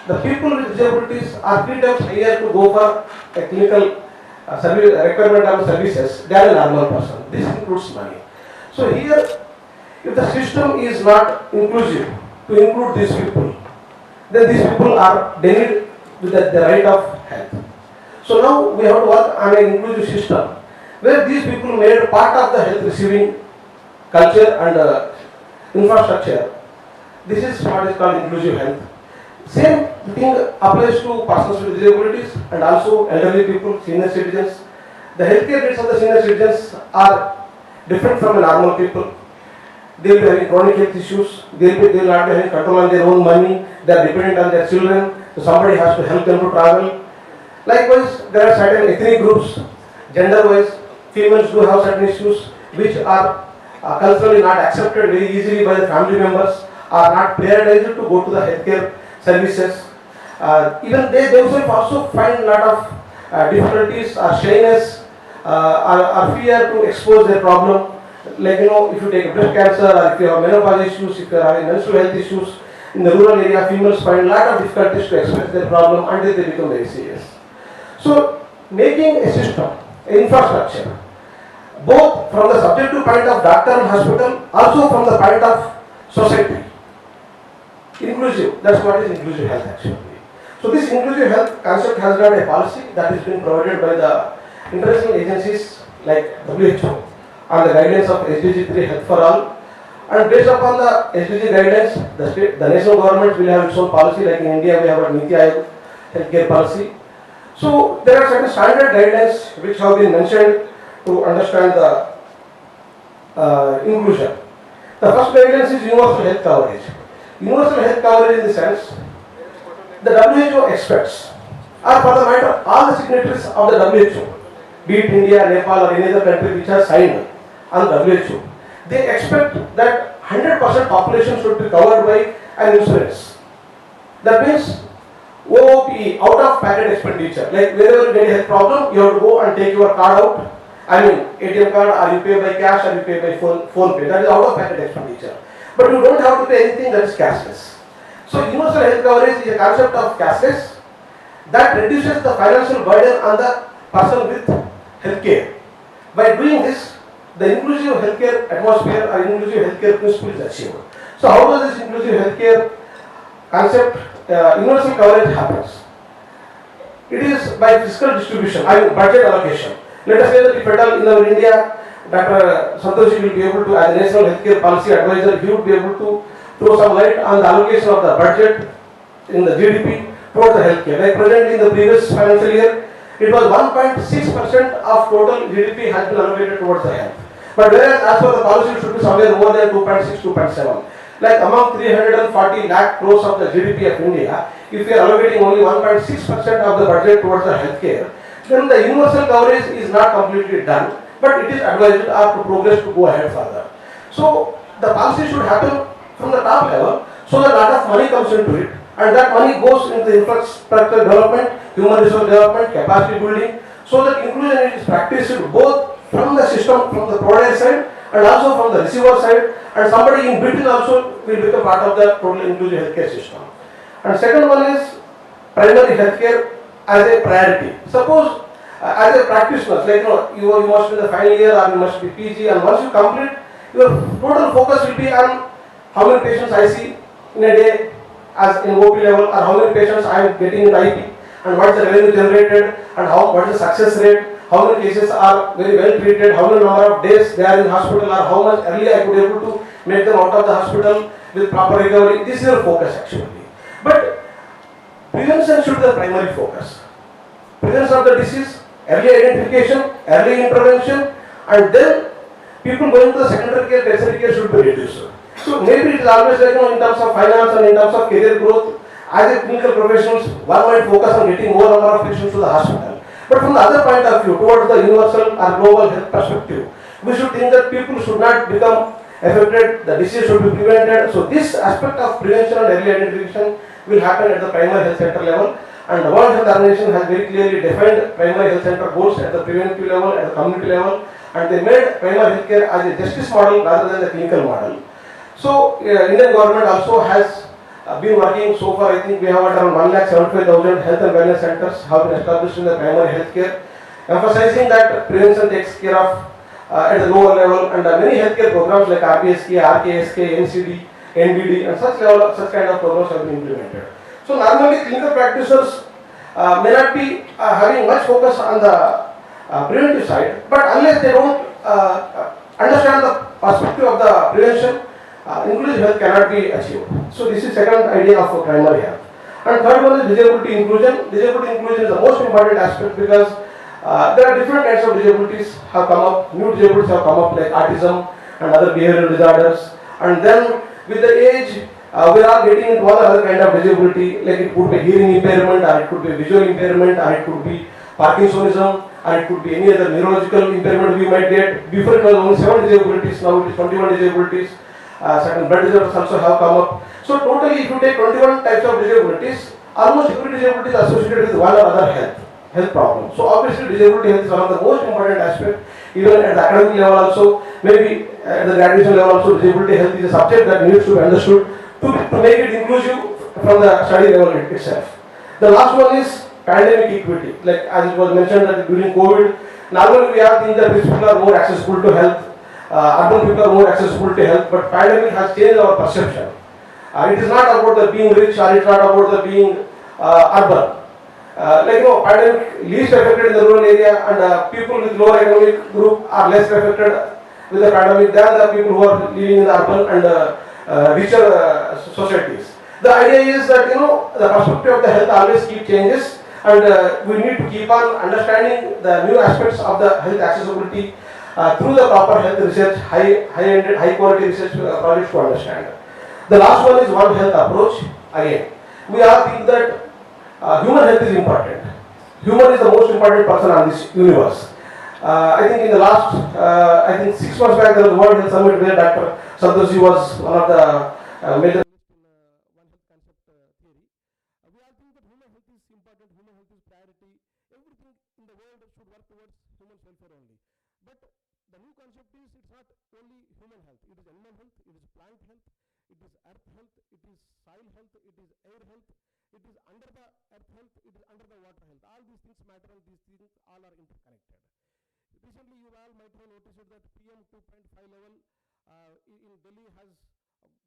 The people with disabilities are 3 times higher to go for a clinical requirement of services than a normal person. This includes money. So here, if the system is not inclusive to include these people, then these people are denied with the right of health. So now we have to work on an inclusive system where these people made part of the health receiving culture and infrastructure. This is what is called inclusive health. Same thing applies to persons with disabilities and also elderly people, senior citizens. The healthcare needs of the senior citizens are different from the normal people. They will be having chronic health issues. They will not be having control on their own money. They are dependent on their children. So somebody has to help them to travel. Likewise, there are certain ethnic groups, gender-wise, females do have certain issues which are culturally not accepted very easily by the family members, are not prioritized to go to the healthcare services. Even they themselves also find a lot of difficulties or shyness or fear to expose their problem. Like if you take breast cancer or if you have menopause issues, if you are having menstrual health issues, in the rural area females find a lot of difficulties to express their problem until they become very serious. So making a system, infrastructure, both from the subjective point of doctor and hospital, also from the point of society. Inclusive, that's what is inclusive health actually. So this inclusive health concept has got a policy that is being provided by the international agencies like WHO on the guidelines of SDG 3 Health for All. And based upon the SDG guidelines, the national government will have its own policy. Like in India we have a Niti Aayog healthcare policy. So there are certain standard guidelines which have been mentioned to understand the inclusion. The first guidelines is universal health coverage. Universal health coverage in the sense, the WHO expects, or for the matter, all the signatories of the WHO, be it India, Nepal or any other country which has signed on the WHO, they expect that 100% population should be covered by an insurance. That means OOP, out of pocket expenditure. Like wherever you get a health problem, you have to go and take your card out. I mean ATM card, or you pay by cash or you pay by phone pay. That is out of pocket expenditure. But you don't have to pay anything that is cashless. So universal health coverage is a concept of cashless that reduces the financial burden on the person with healthcare. By doing this, the inclusive healthcare atmosphere or inclusive healthcare principle is achieved. So how does this inclusive healthcare concept, universal coverage happens? It is by fiscal distribution, I mean budget allocation. Let us say that if at all in our India, Dr. Santoshi will be able to, as a national healthcare policy advisor, he would be able to throw some light on the allocation of the budget in the GDP towards the healthcare. Like presently in the previous financial year, it was 1.6% of total GDP has been allocated towards the health. But whereas as per the policy it should be somewhere more than 2.6, 2.7. Like among 340 lakh crores of the GDP of India, if we are allocating only 1.6% of the budget towards the healthcare, then the universal coverage is not completely done, but it is advised to progress to go ahead further. So the policy should happen from the top level, so that a lot of money comes into it, and that money goes into infrastructure development, human resource development, capacity building, so that inclusion is practiced both from the system, from the provider side, and also from the receiver side, and somebody in between also will become part of the total inclusive healthcare system. And second one is primary healthcare as a priority. Suppose as a practitioner, like you must be in the final year or you must be PG, and once you complete, your total focus will be on how many patients I see in a day as in OP level, or how many patients I am getting in IP, and what is the revenue generated, and what is the success rate, how many cases are very well treated, how many number of days they are in hospital, or how much early I could be able to make them out of the hospital with proper recovery. This is your focus actually. But prevention should be the primary focus. Prevention of the disease, early identification, early intervention, and then people going to the secondary care, tertiary care should be reduced. So maybe it is always like, in terms of finance and in terms of career growth, as a clinical professionals, one might focus on getting more number of patients to the hospital. But from the other point of view, towards the universal or global health perspective, we should think that people should not become affected, the disease should be prevented. So this aspect of prevention and early identification will happen at the primary health center level. And the World Health Organization has very clearly defined primary health center goals at the preventive level, at the community level, and they made primary health care as a justice model rather than the clinical model. So Indian government also has been working so far. I think we have around 1,75,000 health and wellness centers have been established in the primary health care, emphasizing that prevention takes care of at the lower level, and many healthcare programs like RBSK, RKSK, NCD, NDD, and such kind of programs have been implemented. So normally clinical practitioners may not be having much focus on the preventive side, but unless they don't understand the perspective of the prevention, inclusive health cannot be achieved. So this is second idea of primary health. And third one is disability inclusion. Disability inclusion is the most important aspect because there are different kinds of disabilities have come up. New disabilities have come up like autism and other behavioral disorders. And then with the age, we are getting into one other kind of disability, like it could be hearing impairment, or it could be visual impairment, or it could be Parkinsonism, or it could be any other neurological impairment we might get. Before it was only 7 disabilities, now it is 21 disabilities. Certain blood disorders also have come up. So totally, if you take 21 types of disabilities, almost every disability is associated with one or other health problem. So obviously, disability health is one of the most important aspects. Even at the academic level also, maybe at the graduation level also, disability health is a subject that needs to be understood to make it inclusive from the study level itself. The last one is pandemic equity. Like as it was mentioned that during COVID, normally we have things that rich people are more accessible to health, urban people are more accessible to health, but pandemic has changed our perception. It is not about the being rich, or it is not about the being urban. Pandemic least affected in the rural area, and people with lower economic group are less affected with the pandemic than the people who are living in the urban and richer societies. The idea is that the perspective of the health always keep changes, and we need to keep on understanding the new aspects of the health accessibility through the proper health research, high-ended, high-quality research projects to understand. The last one is One Health approach. Again, we all think that human health is important. Human is the most important person on this universe. I think in the last, 6 months back, there was a World Health Summit where Dr. Santoshi was one of the major. One health concept theory. We all think that human health is important, human health is priority. Everything in the world should work towards human welfare only. But the new concept is it's not only human health. It is animal health, it is plant health, it is earth health, it is soil health, it is air health. It is under the earth health, it is under the water health. All these things matter, and these things all are interconnected. Recently, you all might have noticed that PM 2.5 level in Delhi has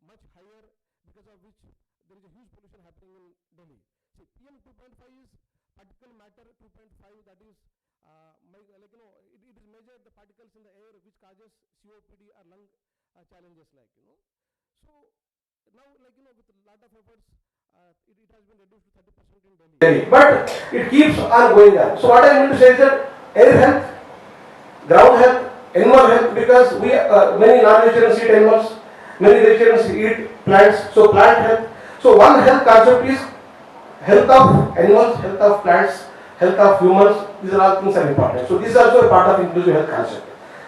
much higher, because of which there is a huge pollution happening in Delhi. See, PM 2.5 is particle matter 2.5, that is, it is measured the particles in the air which causes COPD or lung challenges So, now with a lot of efforts, it has been reduced to 30% in Delhi. But it keeps on going on. So what I mean to say is that air health, ground health, animal health, because we many non-vegetarians eat animals, many vegetarians eat plants. So plant health. So one health concept is health of animals, health of plants, health of humans. These are all things are important. So this is also a part of inclusive health concept.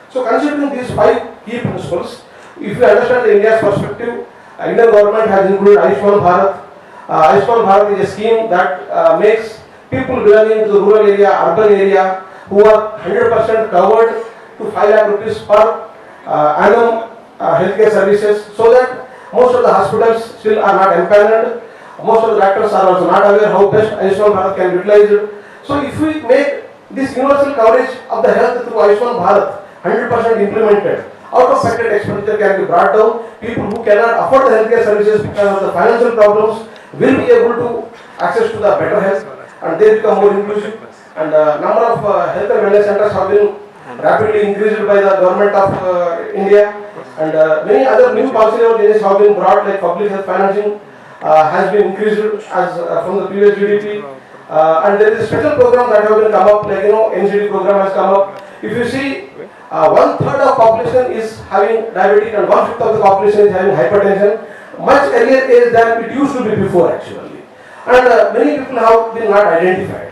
So considering these 5 key principles, if you understand the India's perspective, Indian government has included Ayushman Bharat. Ayushman Bharat is a scheme that makes people belonging to the rural area, urban area, who are 100% covered to 5 lakh rupees per annum healthcare services, so that most of the hospitals still are not empaneled. Most of the doctors are also not aware how best Ayushman Bharat can utilize it. So if we make this universal coverage of the health through Ayushman Bharat 100% implemented, out of pocket expenditure can be brought down. People who cannot afford the healthcare services because of the financial problems will be able to access to the better health, and they become more inclusive. And number of health and wellness centers have been rapidly increased by the government of India, and many other new policy changes have been brought, like public health financing has been increased as from the previous GDP, and there is a special program that have been come up, like NCD program has come up. If you see 1/3 of population is having diabetes and 1/5 of the population is having hypertension much earlier age than it used to be before actually. And many people have been not identified.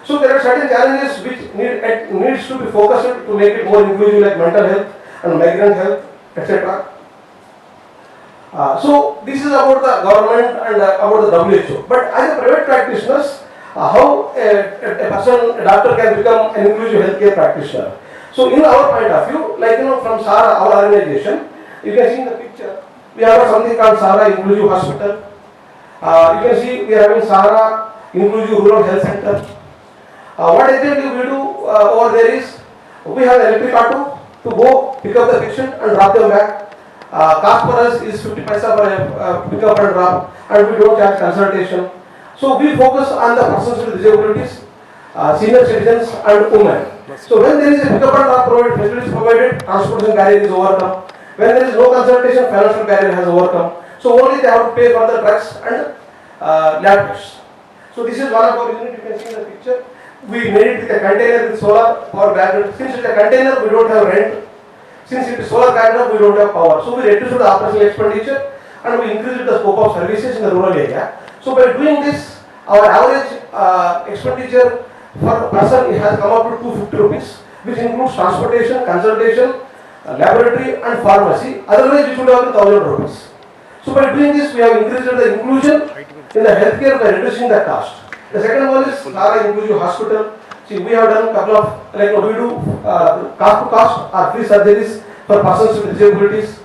So there are certain challenges which needs to be focused to make it more inclusive, like mental health and migrant health, etc. So this is about the government and about the WHO. But as a private practitioners, how a doctor can become an inclusive healthcare practitioner. So in our point of view, like from SARA, our organization, you can see in the picture, we have something called SARA Inclusive Hospital. You can see we are having SARA Inclusive Rural Health Center. What exactly we do over there is, we have an electric auto to go pick up the patient and drop them back. Cost for us is 50 paisa for a pick up and drop, and we don't charge consultation. So we focus on the persons with disabilities, senior citizens and women. So when there is a pick up and drop provided, facilities provided, transportation barrier is overcome. When there is no consultation, financial barrier has overcome. So only they have to pay for the drugs and lab tests. So this is one of our unit, you can see in the picture. We made it with a container with solar power background. Since it's a container, we don't have rent. Since it is solar background, we don't have power. So we reduced the operational expenditure and we increased the scope of services in the rural area. So by doing this, our average expenditure per person has come up to 250 rupees, which includes transportation, consultation, laboratory and pharmacy. Otherwise, it should have been 1000 rupees. So by doing this, we have increased the inclusion in the healthcare by reducing the cost. The second one is SARA Inclusive Hospital. See, we have done a couple of, we do cost to cost or free surgeries for persons with disabilities,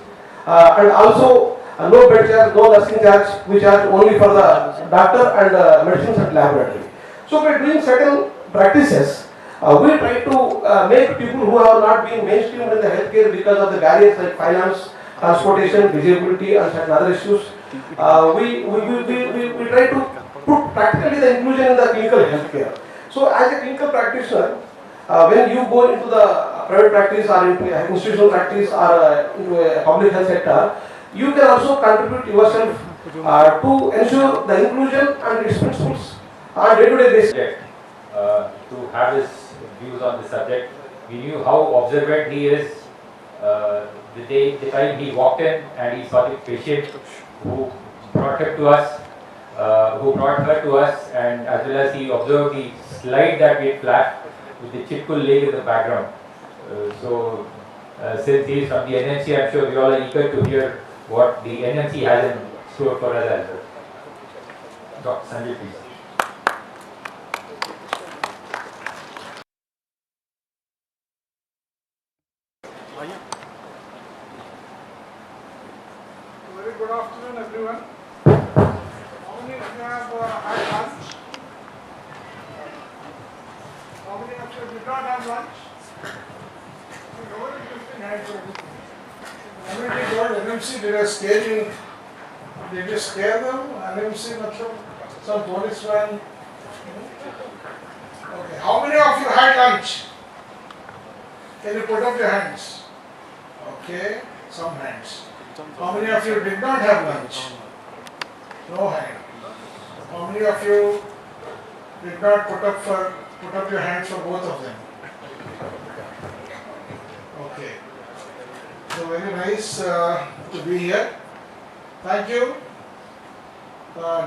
and also no bed charge, no nursing charge. We charge only for the doctor and medicines and laboratory. So by doing certain practices, we try to make people who have not been mainstreamed in the healthcare because of the barriers like finance, transportation, disability and certain other issues. We try to put practically the inclusion in the clinical healthcare. So as a clinical practitioner, when you go into the private practice or into an institutional practice or into a public health sector, you can also contribute yourself to ensure the inclusion and its principles on day-to-day basis. To have his views on the subject, we knew how observant he is. The time he walked in and he saw the patient who brought him to us, who brought her to us, and as well as he observed the slide that we had flashed with the Chitkul lake in the background. Since he is from the NMC, I am sure we all are eager to hear what the NMC has in store for us as well. Dr. Sanjay, please. Very good afternoon, everyone. How many of you have had lunch? How many of you did not have lunch? Nobody lifting hands or anything. Community told NMC, did I scare you? Did you scare them? NMC, some policeman. Okay, how many of you had lunch? Can you put up your hands? Okay, some hands. How many of you did not have lunch? No hand. How many of you did not put up your hands for both of them? Okay. So very nice to be here. Thank you.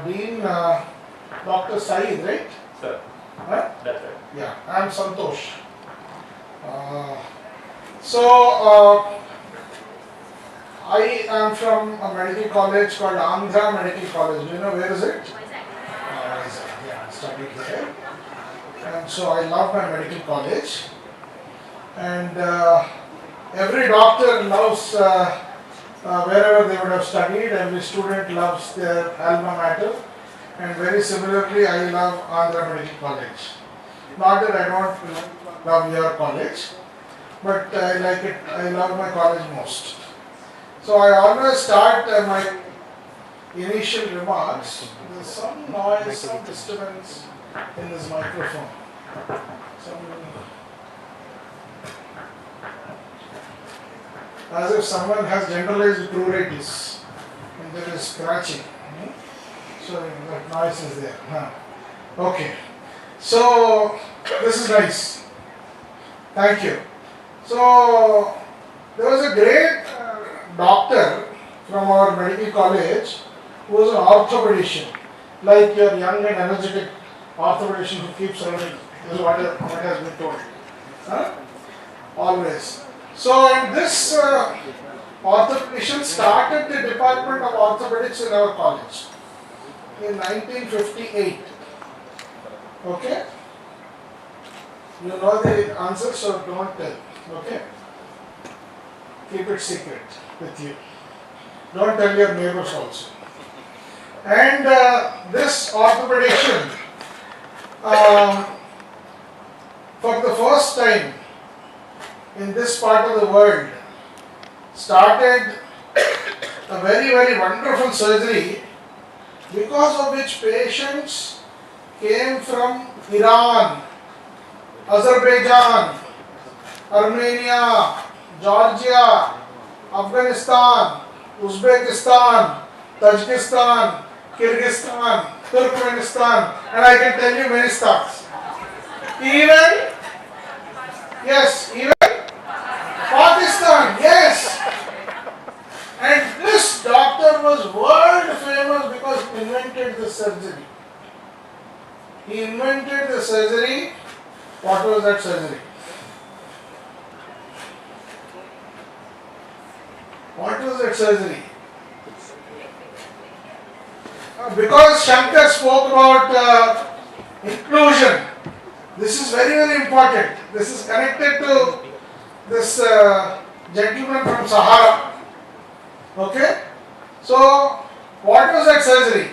Dean Dr. Saeed, right? Sir. Huh? That's right. Yeah, I am Santosh. So I am from a medical college called Andhra Medical College. Do you know where is it? Yeah, I studied there. And so I love my medical college. And every doctor loves wherever they would have studied. Every student loves their alma mater. And very similarly, I love Andhra Medical College. Not that I don't love your college, but I like it. I love my college most. So I always start my initial remarks. There's some noise, some disturbance in this microphone. As if someone has generalized pruritus and there is scratching. So that noise is there. Okay. So this is nice. Thank you. So there was a great doctor from our medical college who was an orthopedician, like your young and energetic orthopedician who keeps running. This is what has been told. Huh? Always. So and this orthopedician started the department of orthopedics in our college in 1958. Okay? You know the answer, so don't tell. Okay? Keep it secret with you. Don't tell your neighbors also. And this orthopedician, for the first time in this part of the world, started a very, very wonderful surgery because of which patients came from Iran, Azerbaijan, Armenia, Georgia, Afghanistan, Uzbekistan, Tajikistan, Kyrgyzstan, Turkmenistan, and I can tell you many stars. Even Pakistan, yes. And this doctor was world famous because he invented the surgery. He invented the surgery. What was that surgery? What was that surgery? Because Shankar spoke about inclusion, this is very, very important. This is connected to this gentleman from Sahara. Okay? So, what was that surgery?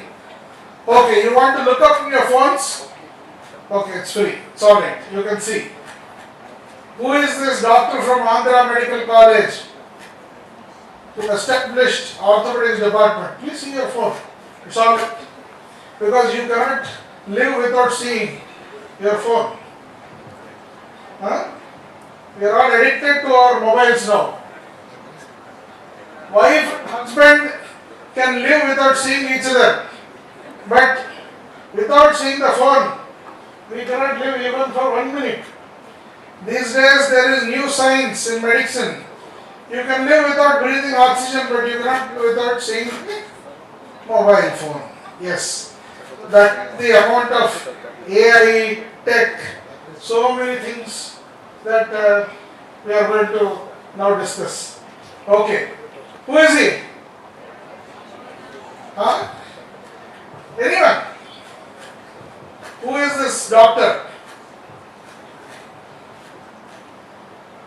Okay, you want to look up in your phones? Okay, it's free. It's alright. You can see. Who is this doctor from Andhra Medical College? To established orthopedics department. Please see your phone. It's alright. Because you cannot live without seeing your phone. Huh? We are all addicted to our mobiles now. Wife and husband can live without seeing each other. But without seeing the phone, we cannot live even for 1 minute. These days there is new science in medicine. You can live without breathing oxygen, but you cannot live without seeing mobile phone. Yes. That the amount of AI, tech, so many things that we are going to now discuss. Okay. Who is he? Huh? Anyone? Who is this doctor?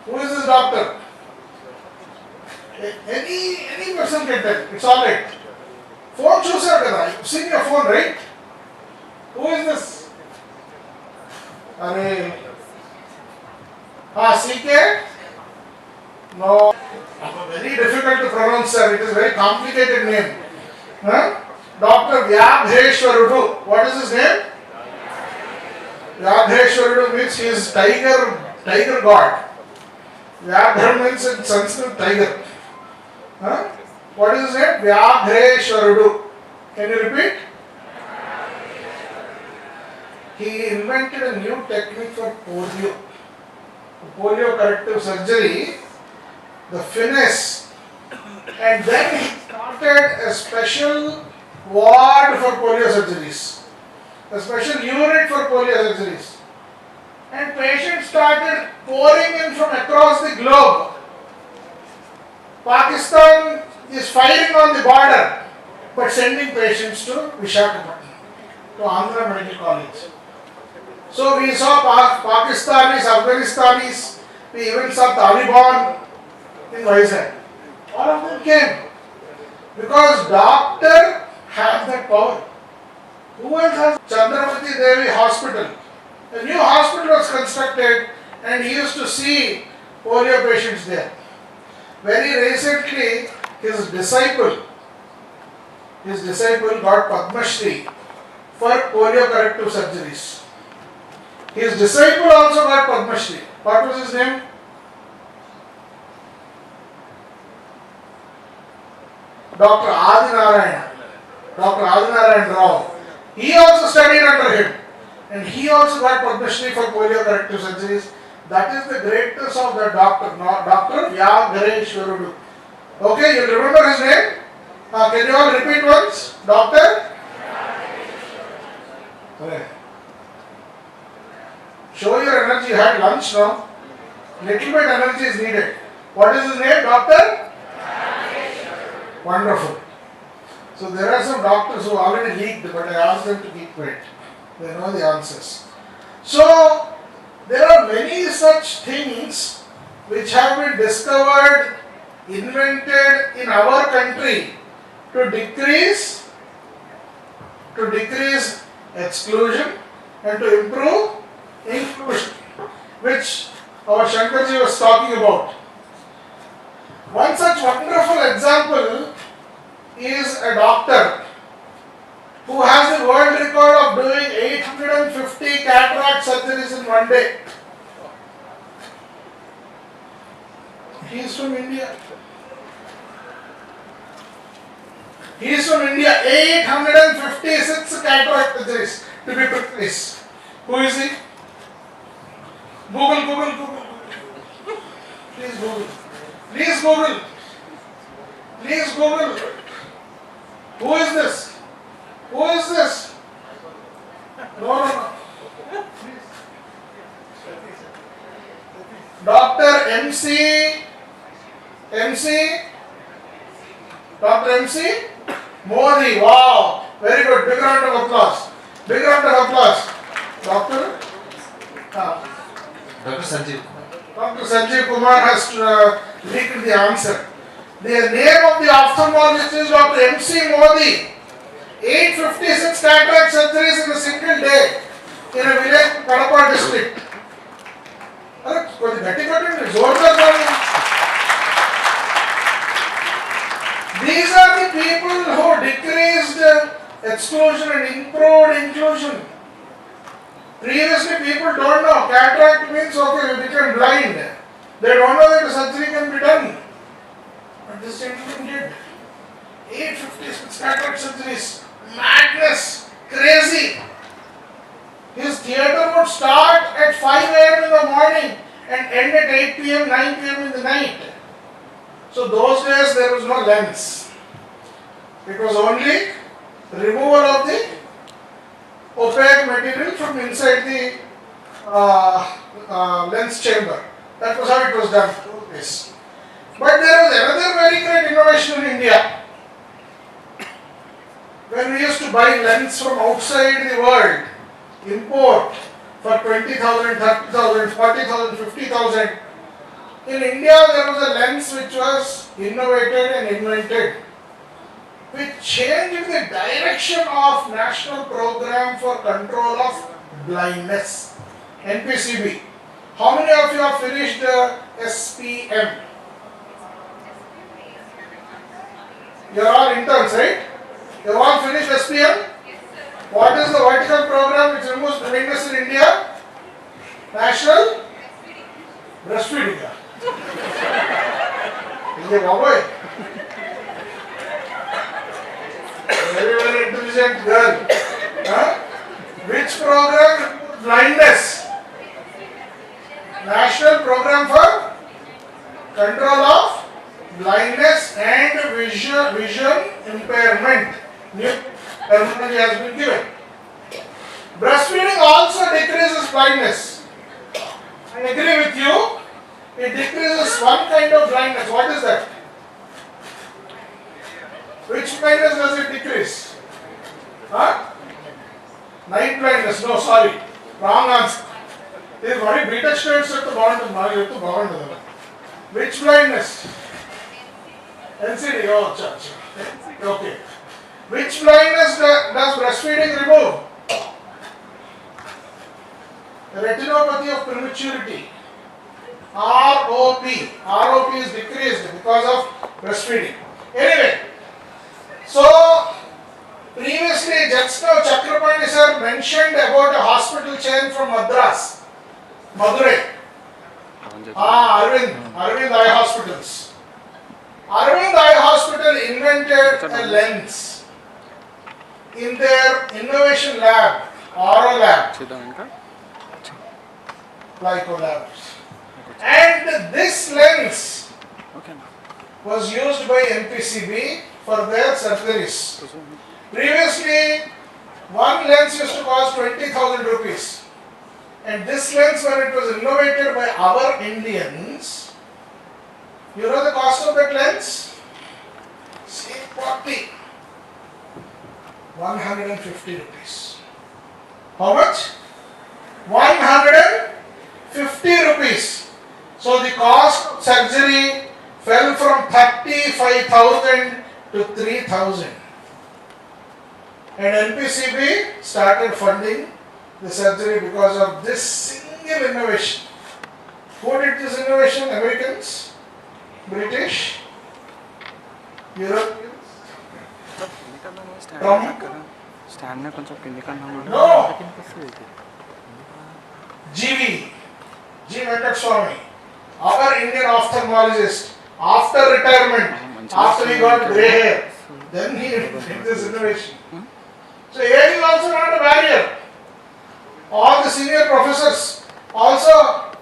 Who is this doctor? Any person can tell. It's alright. Phone chooser kada. You've seen your phone, right? Who is this? CK? No. Very difficult to pronounce, sir. It is a very complicated name. Huh? Dr. Vyabheshwarudu. What is his name? Vyabheshwarudu means he is tiger god. Vyabhra means in Sanskrit tiger. Huh? What is his name? Vyabheshwarudu. Can you repeat? He invented a new technique for polio. Polio corrective surgery. The finesse. And then he started a special ward for polio surgeries. A special unit for polio surgeries. And patients started pouring in from across the globe. Pakistan is firing on the border, but sending patients to Visakhapatnam, to Andhra Medical College. So we saw Pakistanis, Afghanistanis, we even saw Taliban in Vizag. All of them came because doctor has that power. Who else has? Chandramati Devi Hospital. A new hospital was constructed and he used to see polio patients there. Very recently, his disciple got Padma Shri for polio corrective surgeries. His disciple also got Padma Shri. What was his name? Dr. Adinarayan Rao. He also studied under him. And he also got Padma Shri for polio corrective surgeries. That is the greatness of the doctor, Dr. Vyagareshwarudu. Okay, you remember his name? Can you all repeat once? Doctor? Okay. Show your energy. You had lunch now. Little bit energy is needed. What is his name? Doctor? Wonderful. So there are some doctors who already leaked, but I asked them to keep quiet. They know the answers. So there are many such things which have been discovered, invented in our country to decrease exclusion and to improve inclusion, which our Shankarji was talking about. One such wonderful example is a doctor who has the world record of doing 850 cataract surgeries in one day. He is from India. He is from India. 856 cataract surgeries to be precise. Who is he? Google. Please Google. Please Google. Please Google. Who is this? Who is this? No. Dr. Dr. MC Modi. Wow. Very good. Big round of applause. Big round of applause. Dr. Dr. Sanjeev Kumar has leaked the answer. The name of the ophthalmologist is Dr. MC Modi. 856 cataract surgeries in a single day in a village in Kadapa district. These are the people who decreased exclusion and improved inclusion. Previously people don't know. Cataract means okay, we became blind. They don't know that the surgery can be done. But this gentleman did. 856 cataract surgeries. Madness. Crazy. His theatre would start at 5 a.m. in the morning and end at 8 p.m., 9 p.m. in the night. So those days there was no lens. It was only removal of the opaque material from inside the lens chamber. That was how it was done. Yes. But there was another very great innovation in India. When we used to buy lens from outside the world, import for 20,000, 30,000, 40,000, 50,000. In India there was a lens which was innovated and invented, which changed the direction of National Program for Control of Blindness, NPCB. How many of you have finished SPM? You are all interns, right? You have all finished SPM? What is the vertical program which removes blindness in India? National Breastfeeding. Very intelligent girl. Which program removes blindness? National Program for Control of Blindness and Vision Impairment. New terminology has been given. Breastfeeding also decreases blindness. I agree with you. It decreases one kind of blindness. What is that? Which blindness does it decrease? Night blindness. No, sorry. Wrong answer. This is very B.Tech students at the bond. Which blindness? NCD. Oh, church. Okay. Which blindness does breastfeeding remove? Retinopathy of prematurity. ROP. ROP is decreased because of breastfeeding. Anyway, so previously just now Chakrapani sir mentioned about a hospital chain from Madras, Madurai. Arvind Eye Hospitals. Arvind Eye Hospital invented a lens in their innovation lab, Auro lab, Lyco labs. And this lens was used by NPCB for their surgeries. Previously, one lens used to cost 20,000 rupees. And this lens, when it was innovated by our Indians, you know the cost of that lens? Say 150 rupees. How much? 150 rupees. So the cost of surgery fell from 35,000 to 3,000. And NPCB started funding the surgery because of this single innovation. Who did this innovation? Americans? British? Europeans? Trump? No! GV, G. Venkateswamy, our Indian ophthalmologist, after retirement, after he got grey hair, then he did this innovation. So age is also not a barrier. All the senior professors also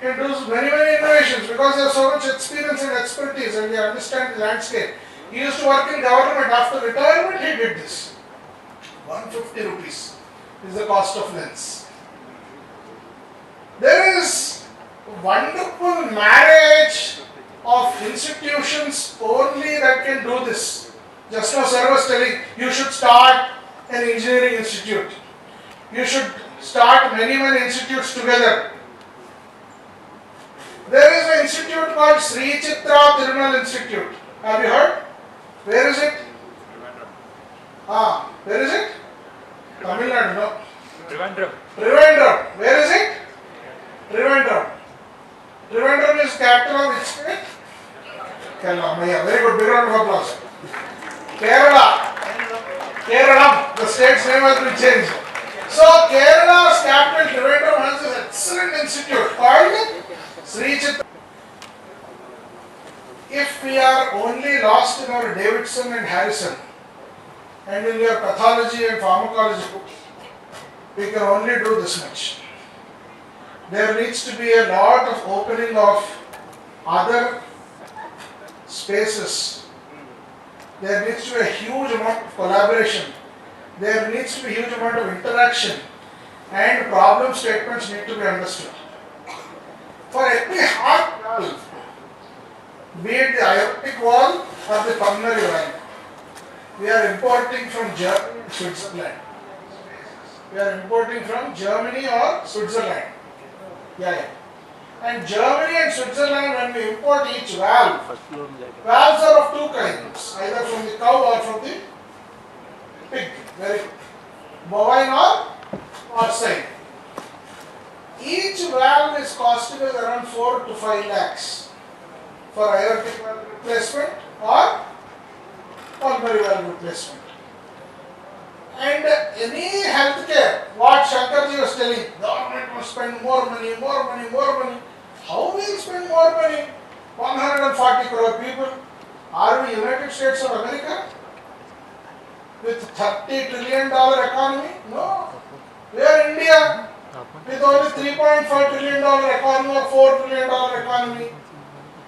can do many innovations because they have so much experience and expertise and they understand the landscape. He used to work in government. After retirement, he did this. 150 rupees is the cost of lens. There is wonderful marriage of institutions only that can do this. Just now sir was telling, you should start an engineering institute. You should start many institutes together. There is an institute called Sri Chitra Tirunal Institute. Have you heard? Where is it? Where is it? Tamil Nadu, no? Trivandrum. Where is it? Trivandrum. Trivandrum is capital of which state? Kerala. Very good. Big round of applause. Kerala. The state's name has been changed. So Kerala's capital Trivandrum has this excellent institute called Sri Chitra. If we are only lost in our Davidson and Harrison and in your pathology and pharmacology books, we can only do this much. There needs to be a lot of opening of other spaces. There needs to be a huge amount of collaboration. There needs to be a huge amount of interaction and problem statements need to be understood. For every heart valve, be it the aortic valve or the pulmonary valve, we are importing from Germany and Switzerland. or Switzerland. And Germany and Switzerland, when we import each valve, valves are of two kinds, either from the cow or from the pig. Very good. Bovine or porcine. Each valve is costing us around 4 to 5 lakhs for aortic valve replacement or pulmonary valve replacement. And any healthcare, what Shankarji was telling, government must spend more money. How will spend more money? 140 crore people. Are we United States of America? With $30 trillion economy? No. We are India with only $3.5 trillion economy or $4 trillion economy.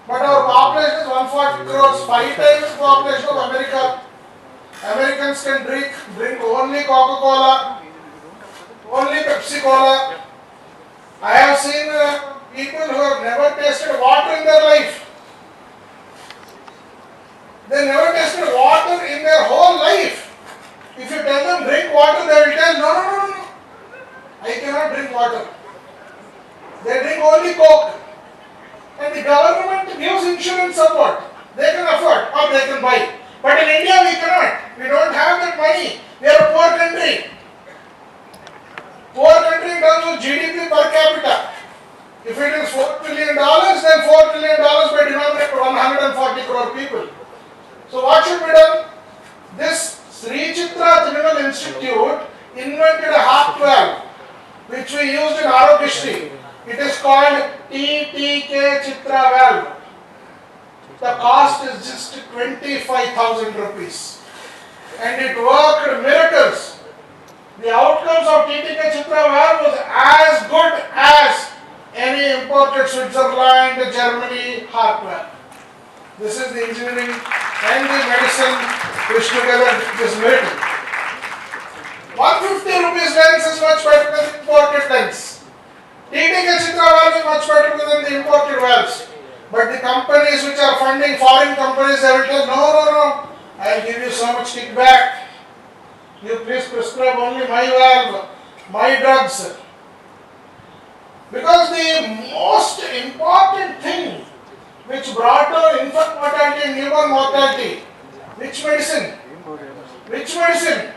But our population is 140 crores, 5 times the population of America. Americans can drink only Coca-Cola, only Pepsi-Cola. I have seen people who have never tasted water in their life. They never tasted water in their whole life. If you tell them drink water, they will tell, no. I cannot drink water. They drink only Coke. And the government gives insurance support. They can afford or they can buy. But in India we cannot. We don't have that money. We are a poor country. Poor country in terms of GDP per capita. If it is $4 trillion, then $4 trillion by denominator 140 crore people. So what should be done? This Sri Chitra Tirunal Institute invented a heart valve which we used in Arogyashri. It is called TTK Chitra valve. The cost is just 25,000 rupees. And it worked miracles. The outcomes of TTK Chitra valve was as good as any imported Switzerland, Germany, hardware. This is the engineering and the medicine which together is miracle. 150 rupees lens is much better than the imported lens. TTK Chitra valve is much better than the imported valves. But the companies which are funding foreign companies, they will tell, no, I will give you so much kickback. You please prescribe only my valve, my drugs. Because the most important thing which brought down infant mortality and newborn mortality, which medicine? Which medicine?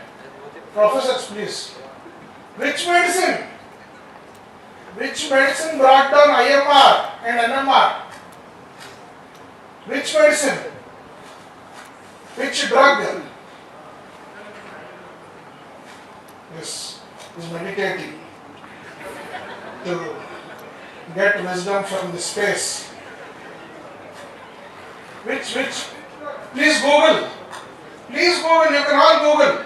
Professors, please. Which medicine? Which medicine brought down IMR and NMR? Which medicine? Which drug? Yes, is meditating to get wisdom from the space. Which? Please Google. Please Google, you can all Google.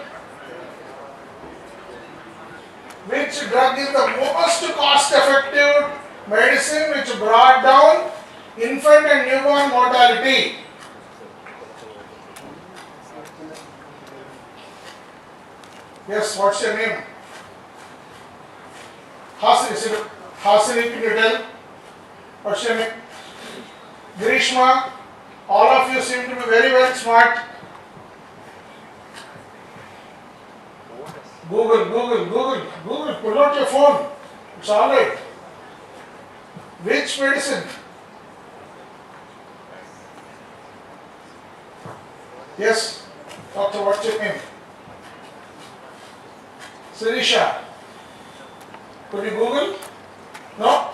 Which drug is the most cost effective medicine which brought down infant and newborn mortality? Yes, what's your name? Hasini, can you tell? What's your name? Grishma, all of you seem to be very, very smart. Google, pull out your phone. It's alright. Which medicine? Yes, doctor, what's your name? Sirisha. Could you Google? No?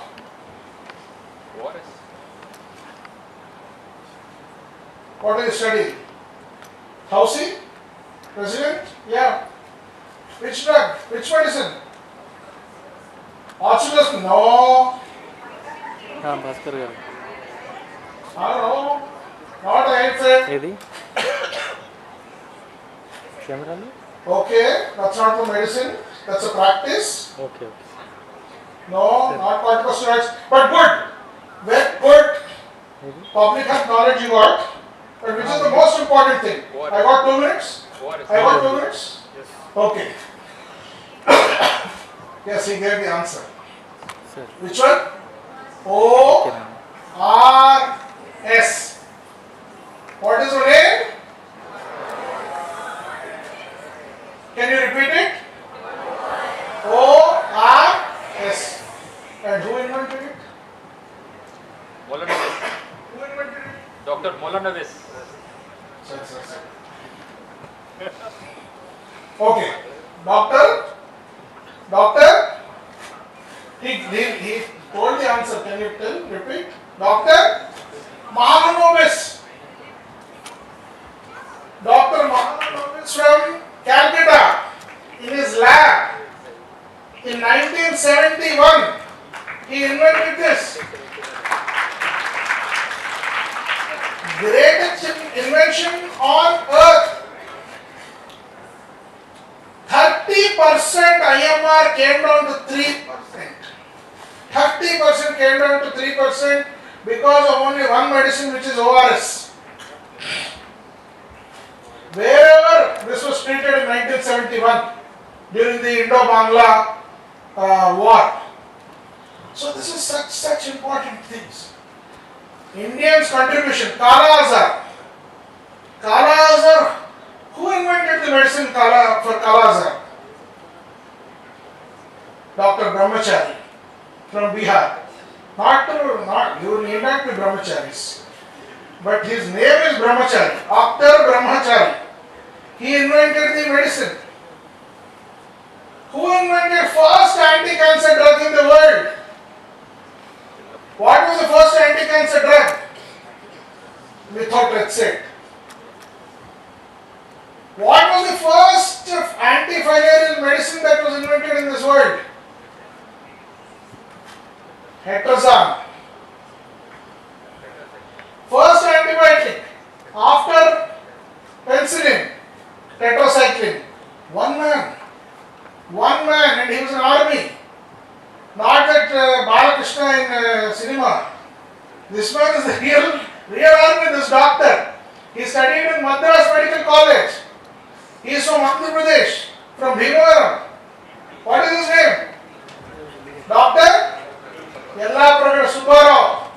What do you study? Housing? President? Yeah. Which drug? Which medicine? Oculus? No. Bhaskar garu. No. Not IFA. Edi? Camera? Okay, that's not the medicine. That's a practice. Okay. No, not corticosteroids. But good. Very good. Public health knowledge you got. But which is the most important thing? I got 2 minutes? I got 2 minutes? Yes. Okay. Yes, he gave the answer. Sir. Which one? O-R-S. What is your name? Can you repeat it? O-R-S. And who invented it? Who invented it? Dr. Molanavis. Sir. Okay. Doctor? He told the answer. Can you repeat? Doctor? Molanavis. Dr. Molanavis from Calcutta, in his lab, in 1971, he invented this. Greatest invention on earth. 30% IMR came down to 3%. 30% came down to 3% because of only one medicine, which is ORS. Wherever this was treated in 1971 during the Indo-Bangla war. So this is such important things. Indians' contribution, Kala Azar. Who invented the medicine for Kala Azar? Dr. Brahmachari from Bihar. You need not be Brahmacharis. But his name is Brahmachari, Dr. Brahmachari. He invented the medicine. Who invented first anti-cancer drug in the world? What was the first anti-cancer drug? Methotrexate. What was the first antimalarial medicine that was invented in this world? Hetrazan. First antibiotic after penicillin, tetracycline. One man, and he was in army. Not that Balakrishna in cinema. This man is the real army, this doctor. He studied in Madras Medical College. He is from Andhra Pradesh, from Bhimavaram. What is his name? Dr. Yellapragada Subbarao.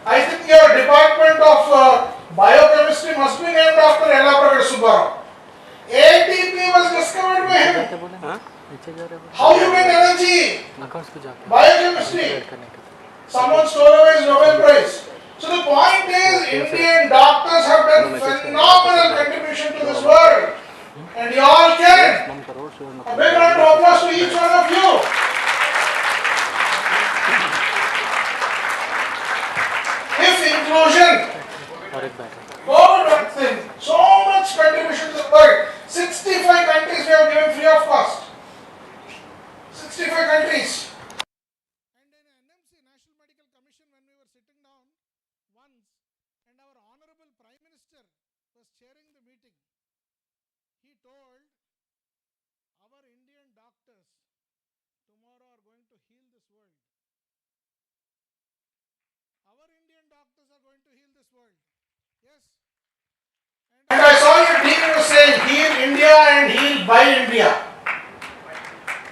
I think your department of biochemistry must be named after Yellapragada Subbarao. ATP was discovered by him. How you get energy? Biochemistry. Someone stole away his Nobel Prize. So the point is, Indian doctors have done phenomenal contribution to this world. And you all can. A big round of applause to each one of you. If inclusion, COVID vaccine, so much contribution to the world. 65 countries we have given free of cost. 65 countries. And in NMC, National Medical Commission, when we were sitting down once, and our Honorable Prime Minister was chairing the meeting, he told our Indian doctors tomorrow are going to heal this world. Our Indian doctors are going to heal this world. Yes. And I saw your team was saying, heal India and heal by India.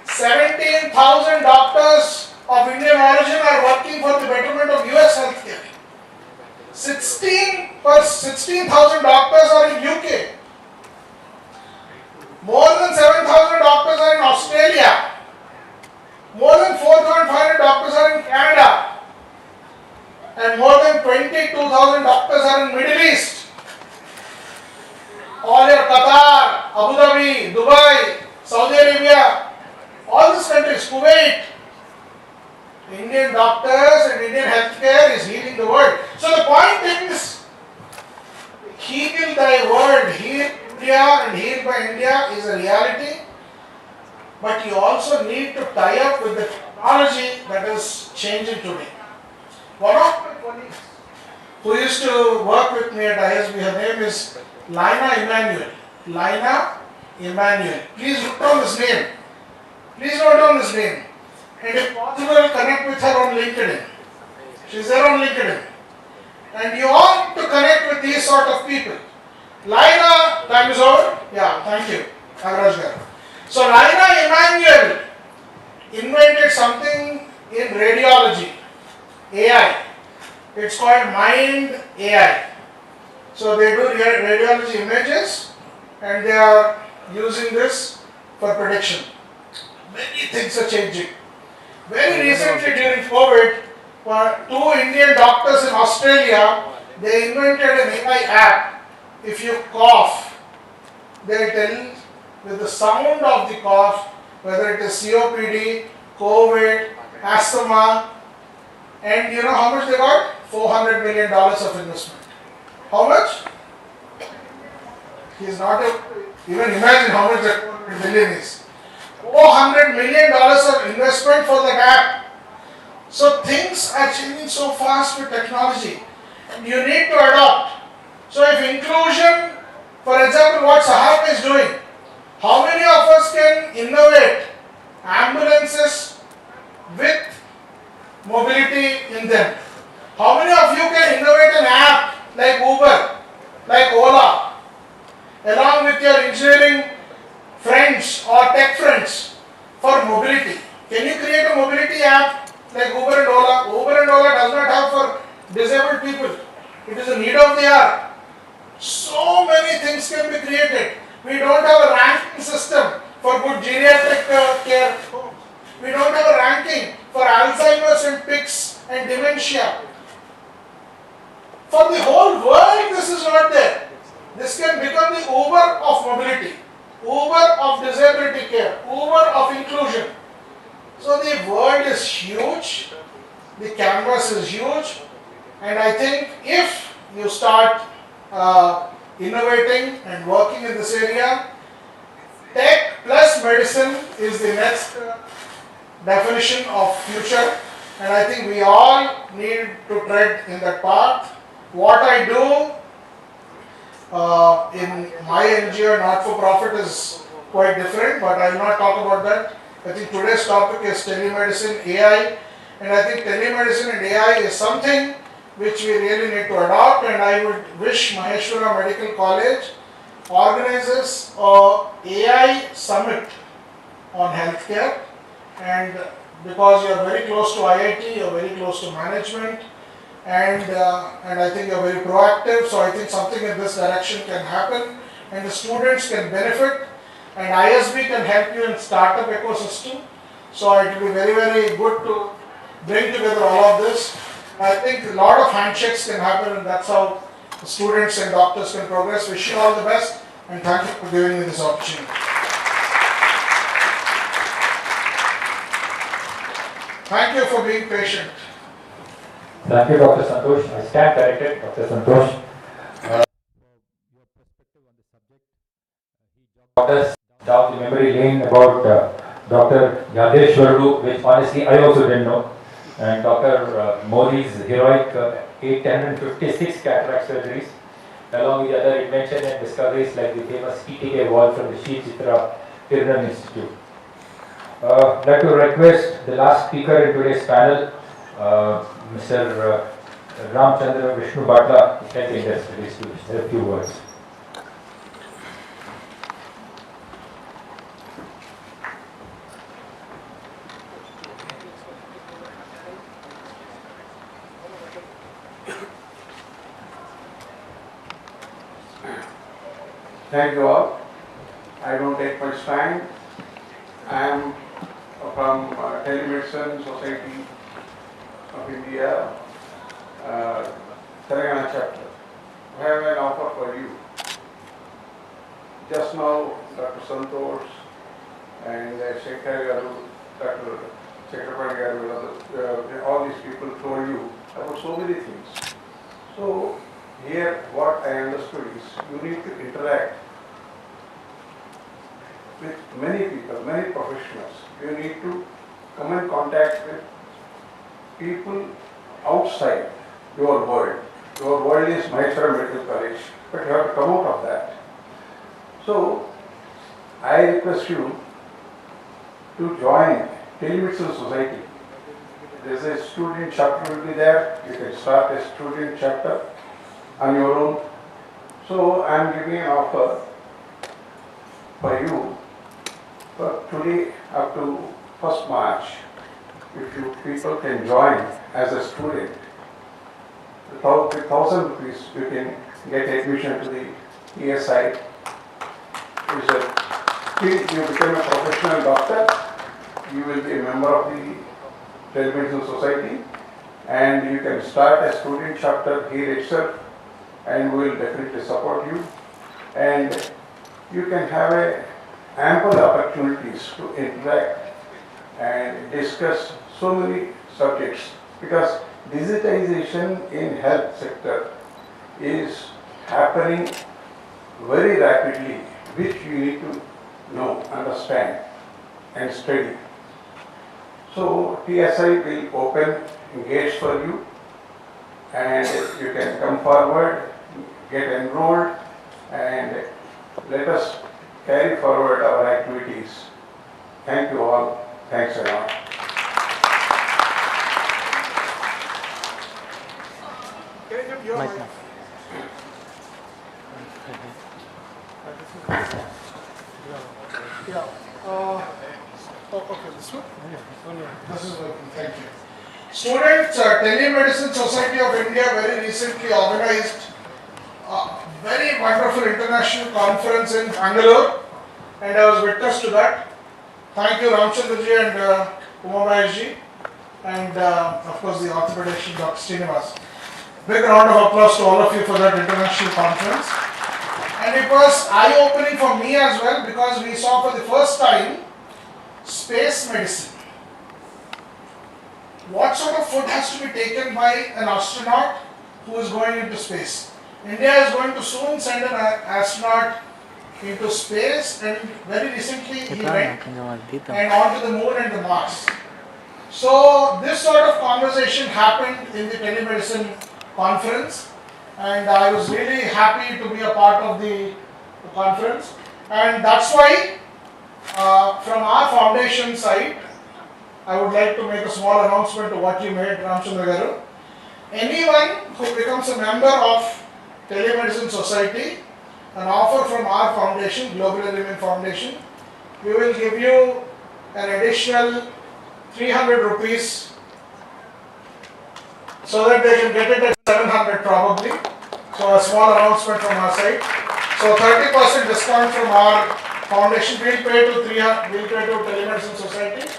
17,000 doctors of Indian origin are working for the betterment of US healthcare. 16,000 doctors are in UK. More than 7,000 doctors are in Australia. More than 4,500 doctors are in Canada. And more than 22,000 doctors are in Middle East. All your Qatar, Abu Dhabi, Dubai, Saudi Arabia, all these countries, Kuwait. Indian doctors and Indian healthcare is healing the world. So the point is, heal thy world, heal India and heal by India is a reality. But you also need to tie up with the technology that is changing today. One of my colleagues who used to work with me at ISB, her name is Laina Emmanuel. Laina Emmanuel. Please note down his name. Please note down his name. And if possible, connect with her on LinkedIn. She's there on LinkedIn. And you ought to connect with these sort of people. Laina, time is over? Yeah, thank you. Nagaraj garu. So Laina Emmanuel invented something in radiology. AI. It's called Mind AI. So they do radiology images and they are using this for prediction. Many things are changing. Very recently during COVID, two Indian doctors in Australia, they invented an AI app. If you cough, they tell with the sound of the cough, whether it is COPD, COVID, asthma, and you know how much they got? $400 million of investment. How much? He is not able to even imagine how much that $400 million is. $400 million of investment for that app. So things are changing so fast with technology. And you need to adopt. So if inclusion, for example, what Sahara is doing, how many of us can innovate ambulances with mobility in them? How many of you can innovate an app like Uber, like Ola, along with your engineering friends or tech friends for mobility? Can you create a mobility app like Uber and Ola? Uber and Ola does not have for disabled people. It is a need of the hour. So many things can be created. We don't have a ranking system for good geriatric care. We don't have a ranking for Alzheimer's and PICS and dementia. For the whole world, this is not there. This can become the Uber of mobility, Uber of disability care, Uber of inclusion. So the world is huge, the canvas is huge, and I think if you start innovating and working in this area, tech plus medicine is the next definition of future, and I think we all need to tread in that path. What I do in my NGO, not-for-profit, is quite different, but I will not talk about that. I think today's topic is telemedicine, AI, and I think telemedicine and AI is something which we really need to adopt, and I would wish Maheshwara Medical College organizes a AI summit on healthcare, and because you are very close to IIT, you are very close to management, and I think you are very proactive, so I think something in this direction can happen and the students can benefit, and ISB can help you in startup ecosystem. So it will be very, very good to bring together all of this. I think a lot of handshakes can happen, and that's how the students and doctors can progress. Wish you all the best, and thank you for giving me this opportunity. Thank you for being patient. Thank you, Dr. Santosh. I stand corrected, Dr. Santosh. Doctors down the memory lane about Dr. Yadeshwaru, which honestly I also didn't know, and Dr. Modi's heroic 856 cataract surgeries, along with the other inventions and discoveries like the famous PTK wall from the Shri Chitra Tirunam Institute. I'd like to request the last speaker in today's panel, Mr. Ramchandra Vishnu Bhatla, health industry, to say a few words. Thank you all. I don't take much time. I am from Telemedicine Society of India, Telangana chapter. I have an offer for you. Just now, Dr. Santosh and Shekhar Garu, Dr. Shekhar Garu, all these people told you about so many things. So, here what I understood is you need to interact with many people, many professionals. You need to come in contact with people outside your world. Your world is Maheshwara Medical College, but you have to come out of that. So, I request you to join Telemedicine Society. There is a student chapter will be there. You can start a student chapter on your own. So I am giving an offer for you for today up to 1st March. If you people can join as a student, with 1,000 rupees you can get admission to the ESI. Till you become a professional doctor, you will be a member of the Telemedicine Society, and you can start a student chapter here itself, and we will definitely support you, and you can have ample opportunities to interact and discuss so many subjects, because digitization in health sector is happening very rapidly, which you need to know, understand and study. So TSI will open gates for you, and you can come forward, get enrolled, and let us carry forward our activities. Thank you all. Thanks a lot. Can I give your mic? Yeah. Okay, this one? This is working, thank you. Students, Telemedicine Society of India very recently organized a very wonderful international conference in Bangalore, and I was witness to that. Thank you Ramchandraji and Umabaiji, and of course the orthopedician Dr. Srinivas. Big round of applause to all of you for that international conference. And it was eye-opening for me as well, because we saw for the first time space medicine. What sort of food has to be taken by an astronaut who is going into space? India is going to soon send an astronaut into space, and very recently he went and onto the moon and the Mars. So this sort of conversation happened in the telemedicine conference, and I was really happy to be a part of the conference, and that's why From our foundation side, I would like to make a small announcement to what you made, Ramchandra Garu. Anyone who becomes a member of Telemedicine Society, an offer from our foundation, Global Living Foundation, we will give you an additional 300 rupees so that they can get it at 700 probably. So a small announcement from our side. So 30% discount from our foundation will pay to Telemedicine Society.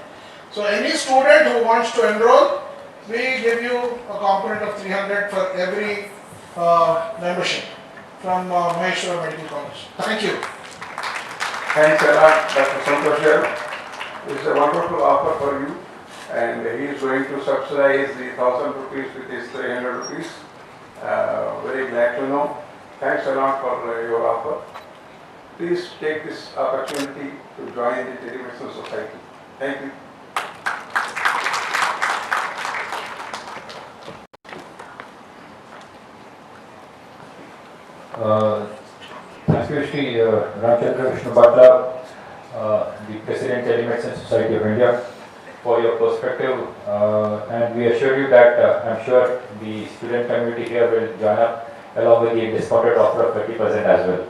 So any student who wants to enroll, we give you a component of 300 for every membership from Maheshwara Medical College. Thank you. Thanks a lot, Dr. Santosh. It's a wonderful offer for you, and he is going to subsidize the 1,000 rupees with his 300 rupees. Very glad to know. Thanks a lot for your offer. Please take this opportunity to join the Telemedicine Society. Thank you. Thank you, Shri Ramchandra Vishnu Bhatla, the President Telemedicine Society of India, for your perspective, and we assure you that I'm sure the student community here will join up along with the discounted offer of 30% as well.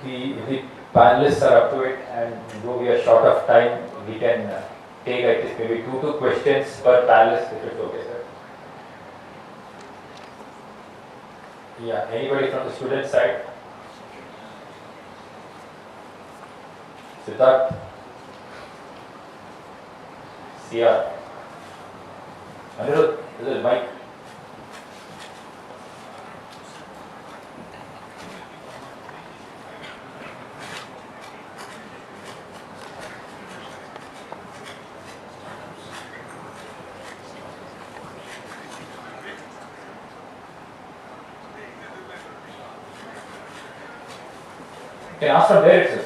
The panelists are up to it, and though we are short of time, we can take at least maybe two questions per panelist, if it's okay, sir. Yeah, anybody from the student side? Siddharth? CR? Anirudh, this is Mike. You can ask from there itself.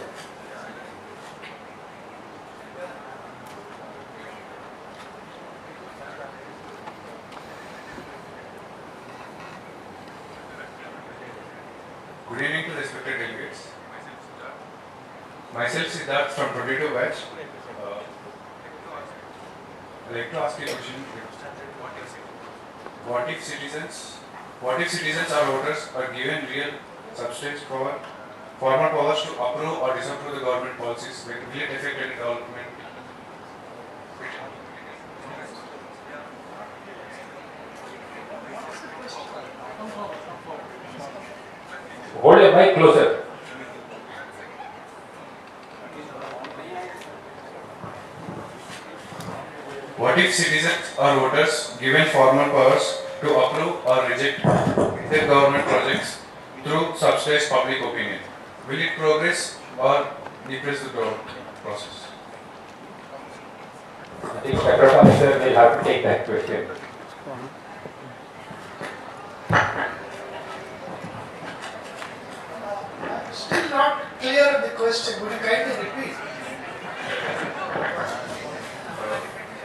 Good evening to respected delegates. Myself Siddharth from 22 batch. I'd like to ask you a question. What if citizens or voters are given real substance power, formal powers to approve or disapprove the government policies? Will it affect any development? Hold your mic closer. What if citizens or voters given formal powers to approve or reject their government projects through subsidized public opinion? Will it progress or depress the government process? I think Dr. Sir will have to take that question. Still not clear of the question. Would you kindly repeat?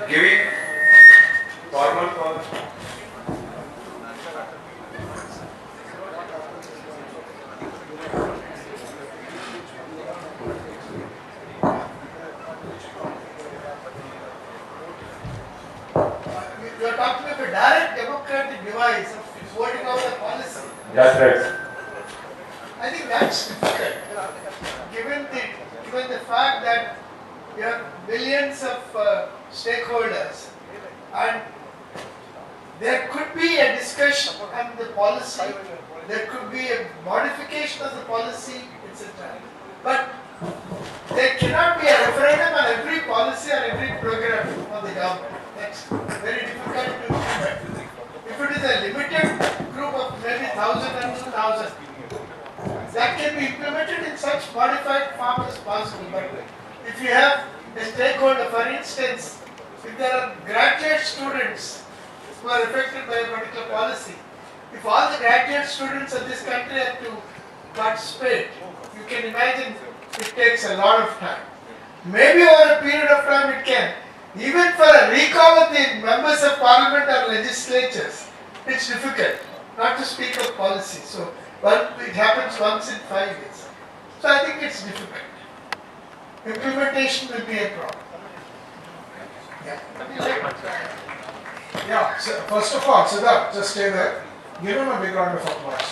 Giving formal powers. You are talking of a direct democratic device of voting out the policy. That's right. I think that's difficult, given the fact that you have millions of stakeholders, and there could be a discussion on the policy, there could be a modification of the policy, etc. But there cannot be a referendum on every policy or every program of the government. That's very difficult to implement. If it is a limited group of maybe 1,000 and 2,000, that can be implemented in such modified form as possible. But if you have a stakeholder, for instance, if there are graduate students who are affected by a particular policy, if all the graduate students of this country have to participate, you can imagine it takes a lot of time. Maybe over a period of time it can. Even for a recall of the members of parliament or legislatures, it's difficult, not to speak of policy. So It happens once in 5 years. So I think it's difficult. Implementation will be a problem. Yeah. Yeah, so first of all, Siddharth, just stay there. Give him a big round of applause.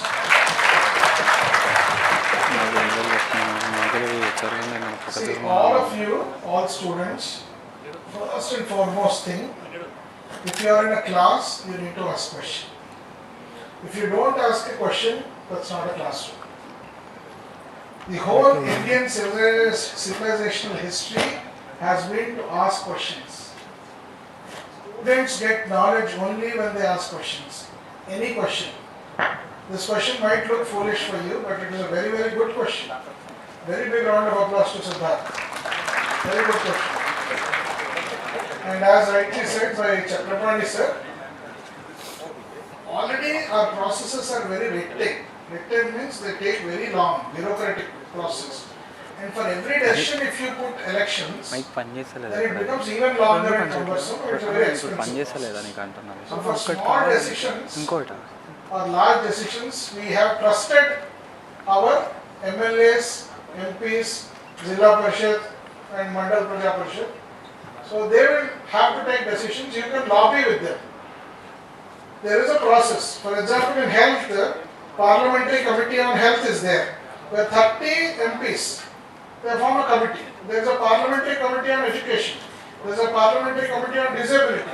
See, all of you, all students, first and foremost thing, if you are in a class, you need to ask a question. If you don't ask a question, that's not a classroom. The whole Indian civilizational history has been to ask questions. Students get knowledge only when they ask questions. Any question. This question might look foolish for you, but it is a very, very good question. Very big round of applause to Siddharth. Very good question. And as rightly said by Chakrapani sir, already our processes are very red tape. Red tape means they take very long, bureaucratic process. And for every decision, if you put elections, then it becomes even longer and cumbersome, and it's very expensive. So for small decisions or large decisions, we have trusted our MLAs, MPs, Zilla Parishad and Mandal Praja Parishad. So they will have to take decisions. You can lobby with them. There is a process. For example, in health, the Parliamentary Committee on Health is there. There are 30 MPs. They form a committee. There is a Parliamentary Committee on Education. There is a Parliamentary Committee on Disability.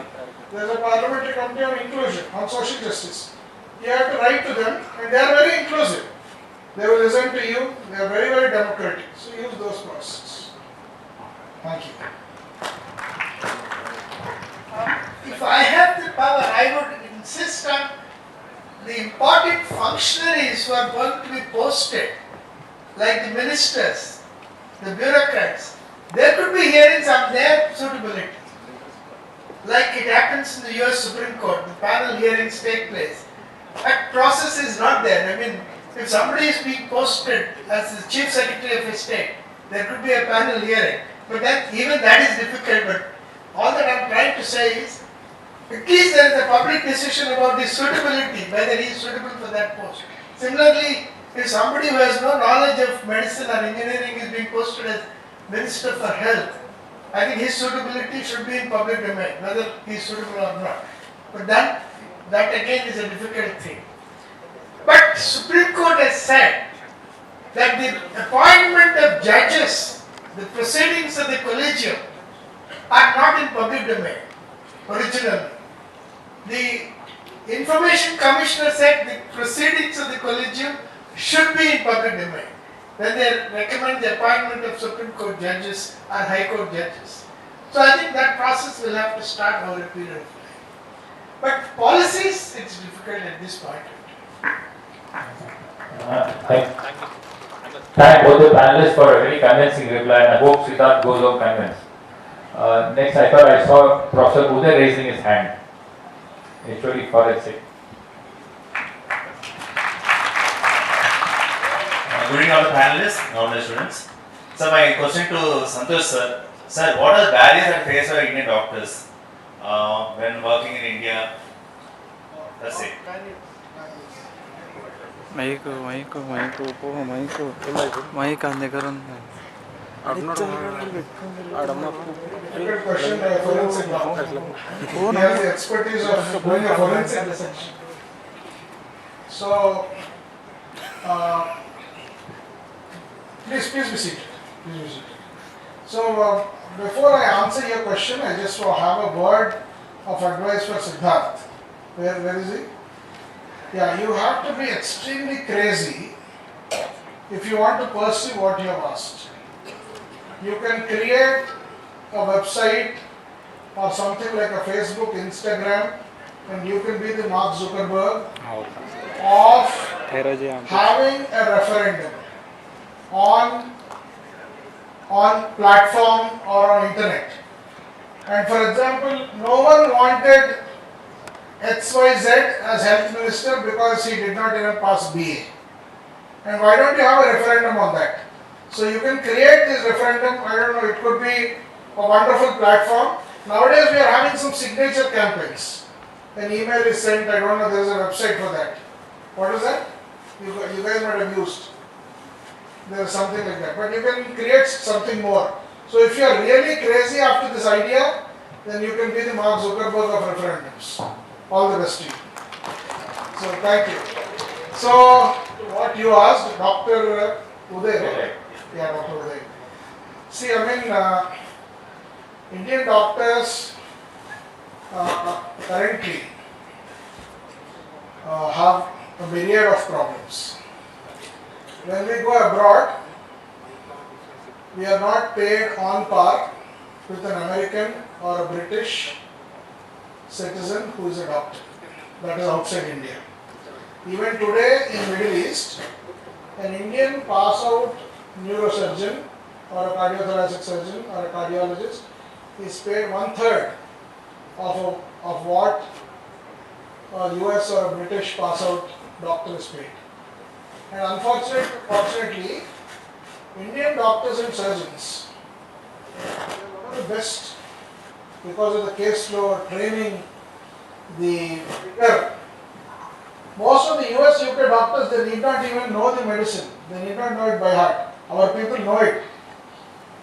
There is a Parliamentary Committee on Inclusion, on Social Justice. You have to write to them, and they are very inclusive. They will listen to you. They are very, very democratic. So use those processes. Thank you. If I have the power, I would insist on the important functionaries who are going to be posted, like the ministers, the bureaucrats. There could be hearings on their suitability. Like it happens in the US Supreme Court, the panel hearings take place. That process is not there. I mean, if somebody is being posted as the Chief Secretary of State, there could be a panel hearing. But then even that is difficult. But all that I am trying to say is, at least there is a public decision about the suitability, whether he is suitable for that post. Similarly, if somebody who has no knowledge of medicine or engineering is being posted as Minister for Health, I think his suitability should be in public domain, whether he is suitable or not. But that again is a difficult thing. But Supreme Court has said that the appointment of judges, the proceedings of the collegium, are not in public domain originally. The Information Commissioner said the proceedings of the collegium should be in public domain. Then they recommend the appointment of Supreme Court judges and High Court judges. So I think that process will have to start over a period of time. But policies, it's difficult at this point. Thank both the panelists for a very convincing reply, and I hope Siddharth goes home convinced. Next, I thought I saw Professor Uday raising his hand. Actually, for its sake. Good evening, all the panelists, all the students. So, my question to Santosh sir. Sir, what are the barriers that face our Indian doctors when working in India? That's it. Mike ఆయన దగ్గర ఉంది. Good question by a forensic doctor. He has the expertise of doing a forensic research. So, please be seated. Please be seated. So, before I answer your question, I just want to have a word of advice for Siddharth. Where is he? Yeah, you have to be extremely crazy if you want to pursue what you have asked. You can create a website or something like a Facebook, Instagram, and you can be the Mark Zuckerberg of having a referendum on platform or on internet. And for example, no one wanted XYZ as health minister because he did not even pass BA. And why don't you have a referendum on that? So you can create this referendum, I don't know, it could be a wonderful platform. Nowadays we are having some signature campaigns. An email is sent, I don't know, there is a website for that. What is that? you guys might have used. There is something like that. But you can create something more. So if you are really crazy after this idea, then you can be the Mark Zuckerberg of referendums. All the best to you. So thank you. So what you asked, Dr. Uday, right? Yeah, Dr. Uday. See, I mean, Indian doctors currently have a myriad of problems. When we go abroad, we are not paid on par with an American or a British citizen who is a doctor, that is outside India. Even today in Middle East, an Indian pass out neurosurgeon or a cardiothoracic surgeon or a cardiologist is paid 1/3 of what a US or a British pass out doctor is paid. And unfortunately, Indian doctors and surgeons are one of the best because of the caseload, training, the rigor. Most of the US, UK doctors, they need not even know the medicine. They need not know it by heart. Our people know it.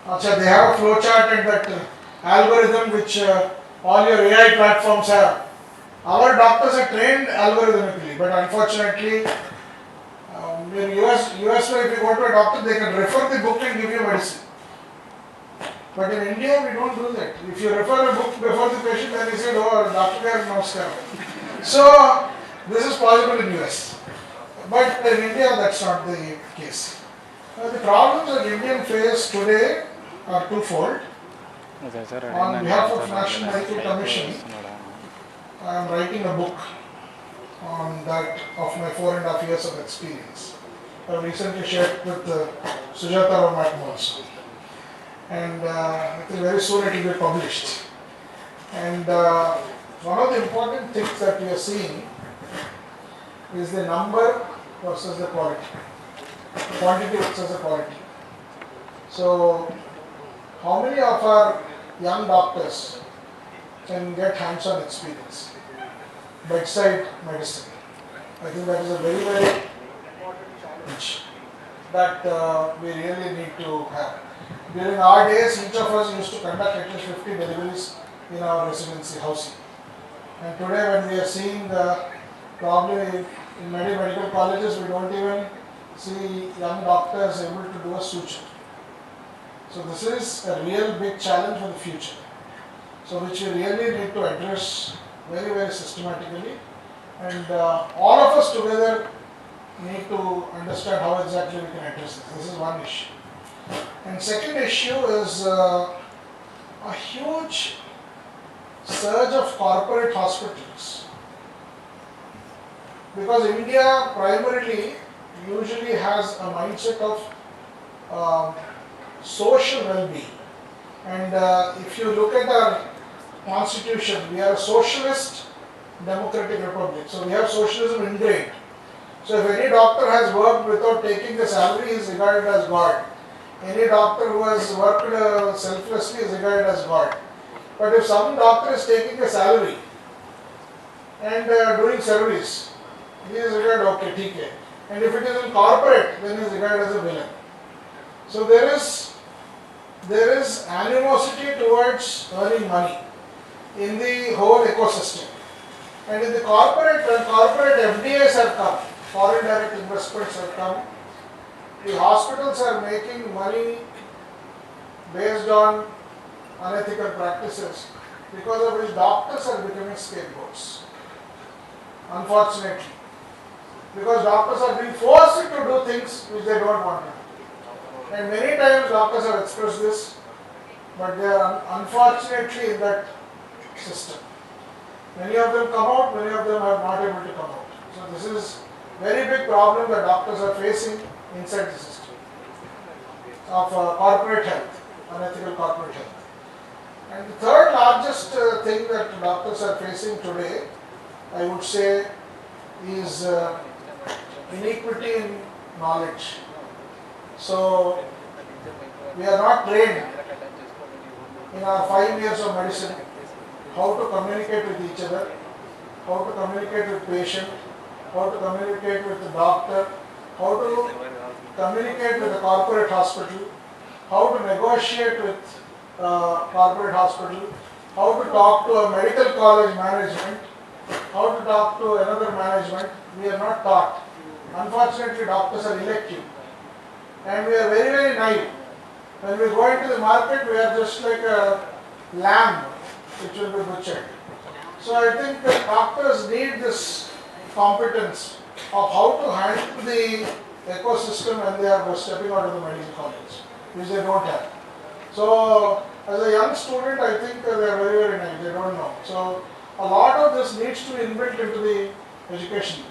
Achha, they have a flow chart and that algorithm which all your AI platforms have. Our doctors are trained algorithmically, but unfortunately, in US, if you go to a doctor, they can refer the book and give you medicine. But in India, we don't do that. If you refer a book before the patient, then he said, oh, doctor has namaskar. So, this is possible in US. But in India, that's not the case. The problems that Indians face today are twofold. On behalf of National Medical Commission, I am writing a book on that of my 4.5 years of experience. I recently shared with Sujata Rao Madam also. And I think very soon it will be published. And one of the important things that we are seeing is the number versus the quality. Quantity versus the quality. So, how many of our young doctors can get hands-on experience? Bedside medicine. I think that is a very, very important challenge that we really need to have. During our days, each of us used to conduct at least 50 deliveries in our residency housing. And today when we are seeing probably in many medical colleges, we don't even see young doctors able to do a suture. So this is a real big challenge for the future. So which we really need to address very, very systematically. And all of us together need to understand how exactly we can address this. This is one issue. And second issue is a huge surge of corporate hospitals. Because India primarily usually has a mindset of social well-being. And if you look at our constitution, we are a socialist democratic republic. So we have socialism ingrained. So if any doctor has worked without taking a salary, he is regarded as God. Any doctor who has worked selflessly is regarded as God. But if some doctor is taking a salary and doing service, he is regarded okay, TK. And if it is in corporate, then he is regarded as a villain. So there is animosity towards earning money in the whole ecosystem. And in the corporate, when corporate FDIs have come, foreign direct investments have come, the hospitals are making money based on unethical practices, because of which doctors are becoming scapegoats. Unfortunately. Because doctors are being forced to do things which they don't want to do. And many times doctors have expressed this, but they are unfortunately in that system. Many of them come out, many of them are not able to come out. So this is very big problem that doctors are facing inside the system of corporate health, unethical corporate health. And the third largest thing that doctors are facing today, I would say, is inequity in knowledge. So we are not trained in our 5 years of medicine how to communicate with each other, how to communicate with patient, how to communicate with the doctor, how to communicate with the corporate hospital, how to negotiate with corporate hospital, how to talk to a medical college management, how to talk to another management. We are not taught. Unfortunately, doctors are elective. And we are very, very naive. When we go into the market, we are just like a lamb which will be butchered. So I think that doctors need this competence of how to handle the ecosystem when they are stepping out of the medical college, which they don't have. So as a young student, I think they are very, very naive. They don't know. So a lot of this needs to be inbuilt into the education,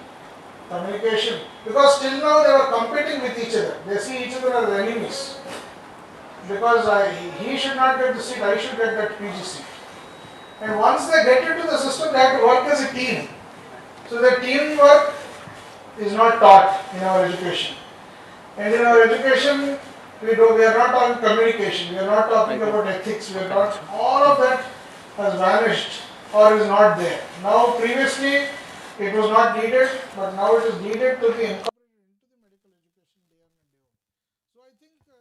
communication, because till now they were competing with each other. They see each other as enemies. Because he should not get the seat, I should get that PG seat. And once they get into the system, they have to work as a team. So the teamwork is not taught in our education. And in our education, we are not talking communication, we are not talking about ethics, we are not, all of that has vanished or is not there. Now previously it was not needed, but now it is needed to be incorporated into the medical education day in and day out. So I think the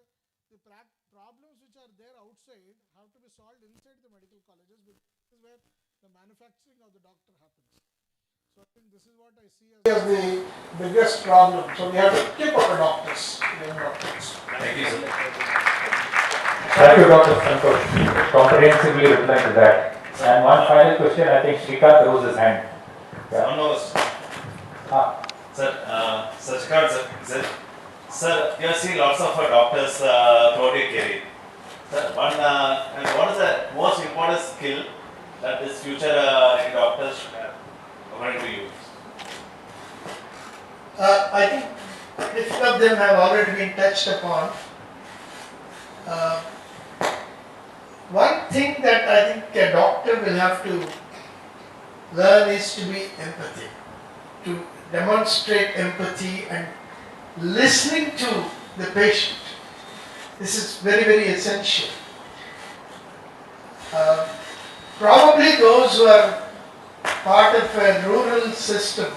problems which are there outside have to be solved inside the medical colleges, because this is where the manufacturing of the doctor happens. So I think this is what I see as the biggest problem. So we have to keep our doctors, young doctors. Thank you, sir. Thank you, Dr. Santosh. Comprehensively replying to that. And one final question, I think Shrikant rose his hand. Someone knows. Sir, Shrikant, sir, you have seen lots of doctors throughout your career. Sir, and what is the most important skill that this future doctors should have, according to you? I think a few of them have already been touched upon. One thing that I think a doctor will have to learn is to be empathy, to demonstrate empathy and listening to the patient. This is very, very essential. Probably those who are part of a rural system,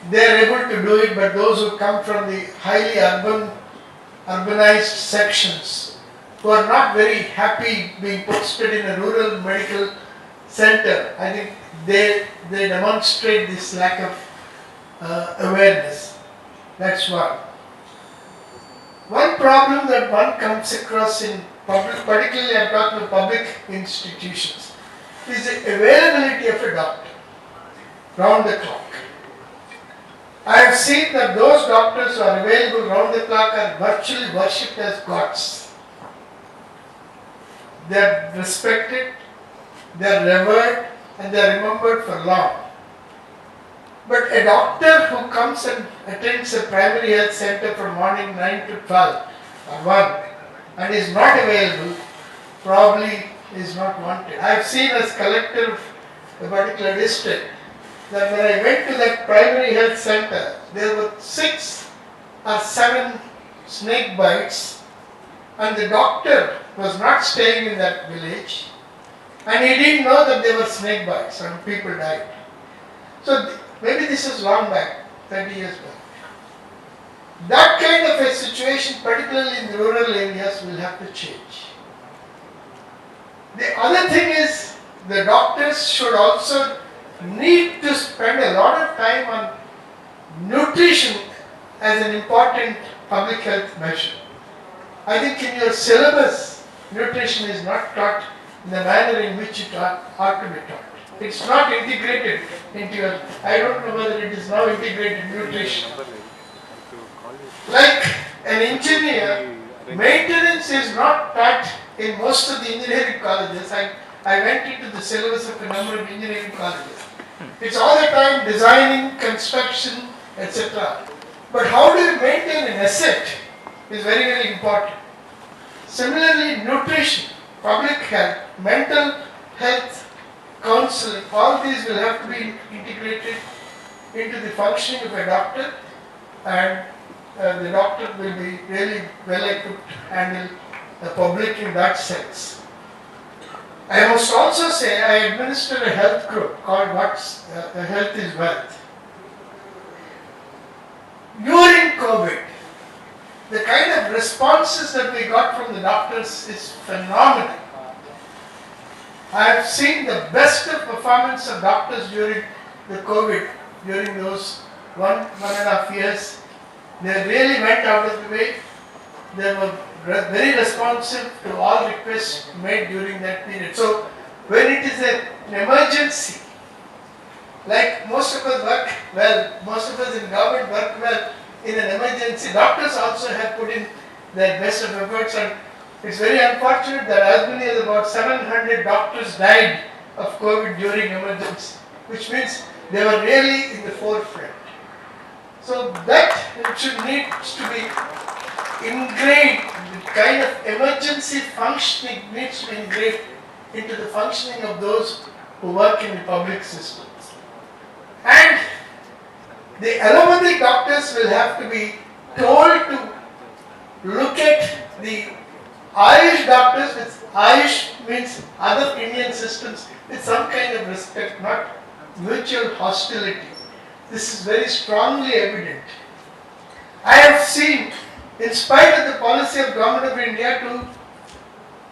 they are able to do it, but those who come from the highly urbanized sections, who are not very happy being posted in a rural medical center, I think they demonstrate this lack of awareness. That's one. One problem that one comes across in public, particularly I'm talking about public institutions, is the availability of a doctor round the clock. I have seen that those doctors who are available round the clock are virtually worshipped as gods. They are respected, they are revered, and they are remembered for long. But a doctor who comes and attends a primary health center from morning 9 to 12 or 1 and is not available probably is not wanted. I have seen as collector of a particular district that when I went to that primary health center, there were 6 or 7 snake bites, and the doctor was not staying in that village, and he didn't know that there were snake bites and people died. So maybe this is long back, 30 years back. That kind of a situation, particularly in the rural areas, will have to change. The other thing is, the doctors should also need to spend a lot of time on nutrition as an important public health measure. I think in your syllabus, nutrition is not taught in the manner in which it ought to be taught. It's not integrated into your, I don't know whether it is now integrated nutrition. Like an engineer, maintenance is not taught in most of the engineering colleges. I went into the syllabus of a number of engineering colleges. It's all the time designing, construction, etc. But how do you maintain an asset is very, very important. Similarly, nutrition, public health, mental health, counseling, all these will have to be integrated into the functioning of a doctor, and the doctor will be really well equipped to handle the public in that sense. I must also say I administer a health group called Health is Wealth. responses that we got from the doctors is phenomenal. I have seen the best of performance of doctors during the COVID, during those one and a half years. They really went out of the way. They were very responsive to all requests made during that period. So when it is an emergency, like most of us work well, most of us in government work well in an emergency, doctors also have put in their best of efforts, and it's very unfortunate that as many as about 700 doctors died of COVID during emergency, which means they were really in the forefront. So that needs to be ingrained, the kind of emergency functioning needs to be ingrained into the functioning of those who work in the public systems. And the allopathic doctors will have to be told to look at the Ayush doctors, with Ayush means other Indian systems, with some kind of respect, not mutual hostility. This is very strongly evident. I have seen, in spite of the policy of Government of India to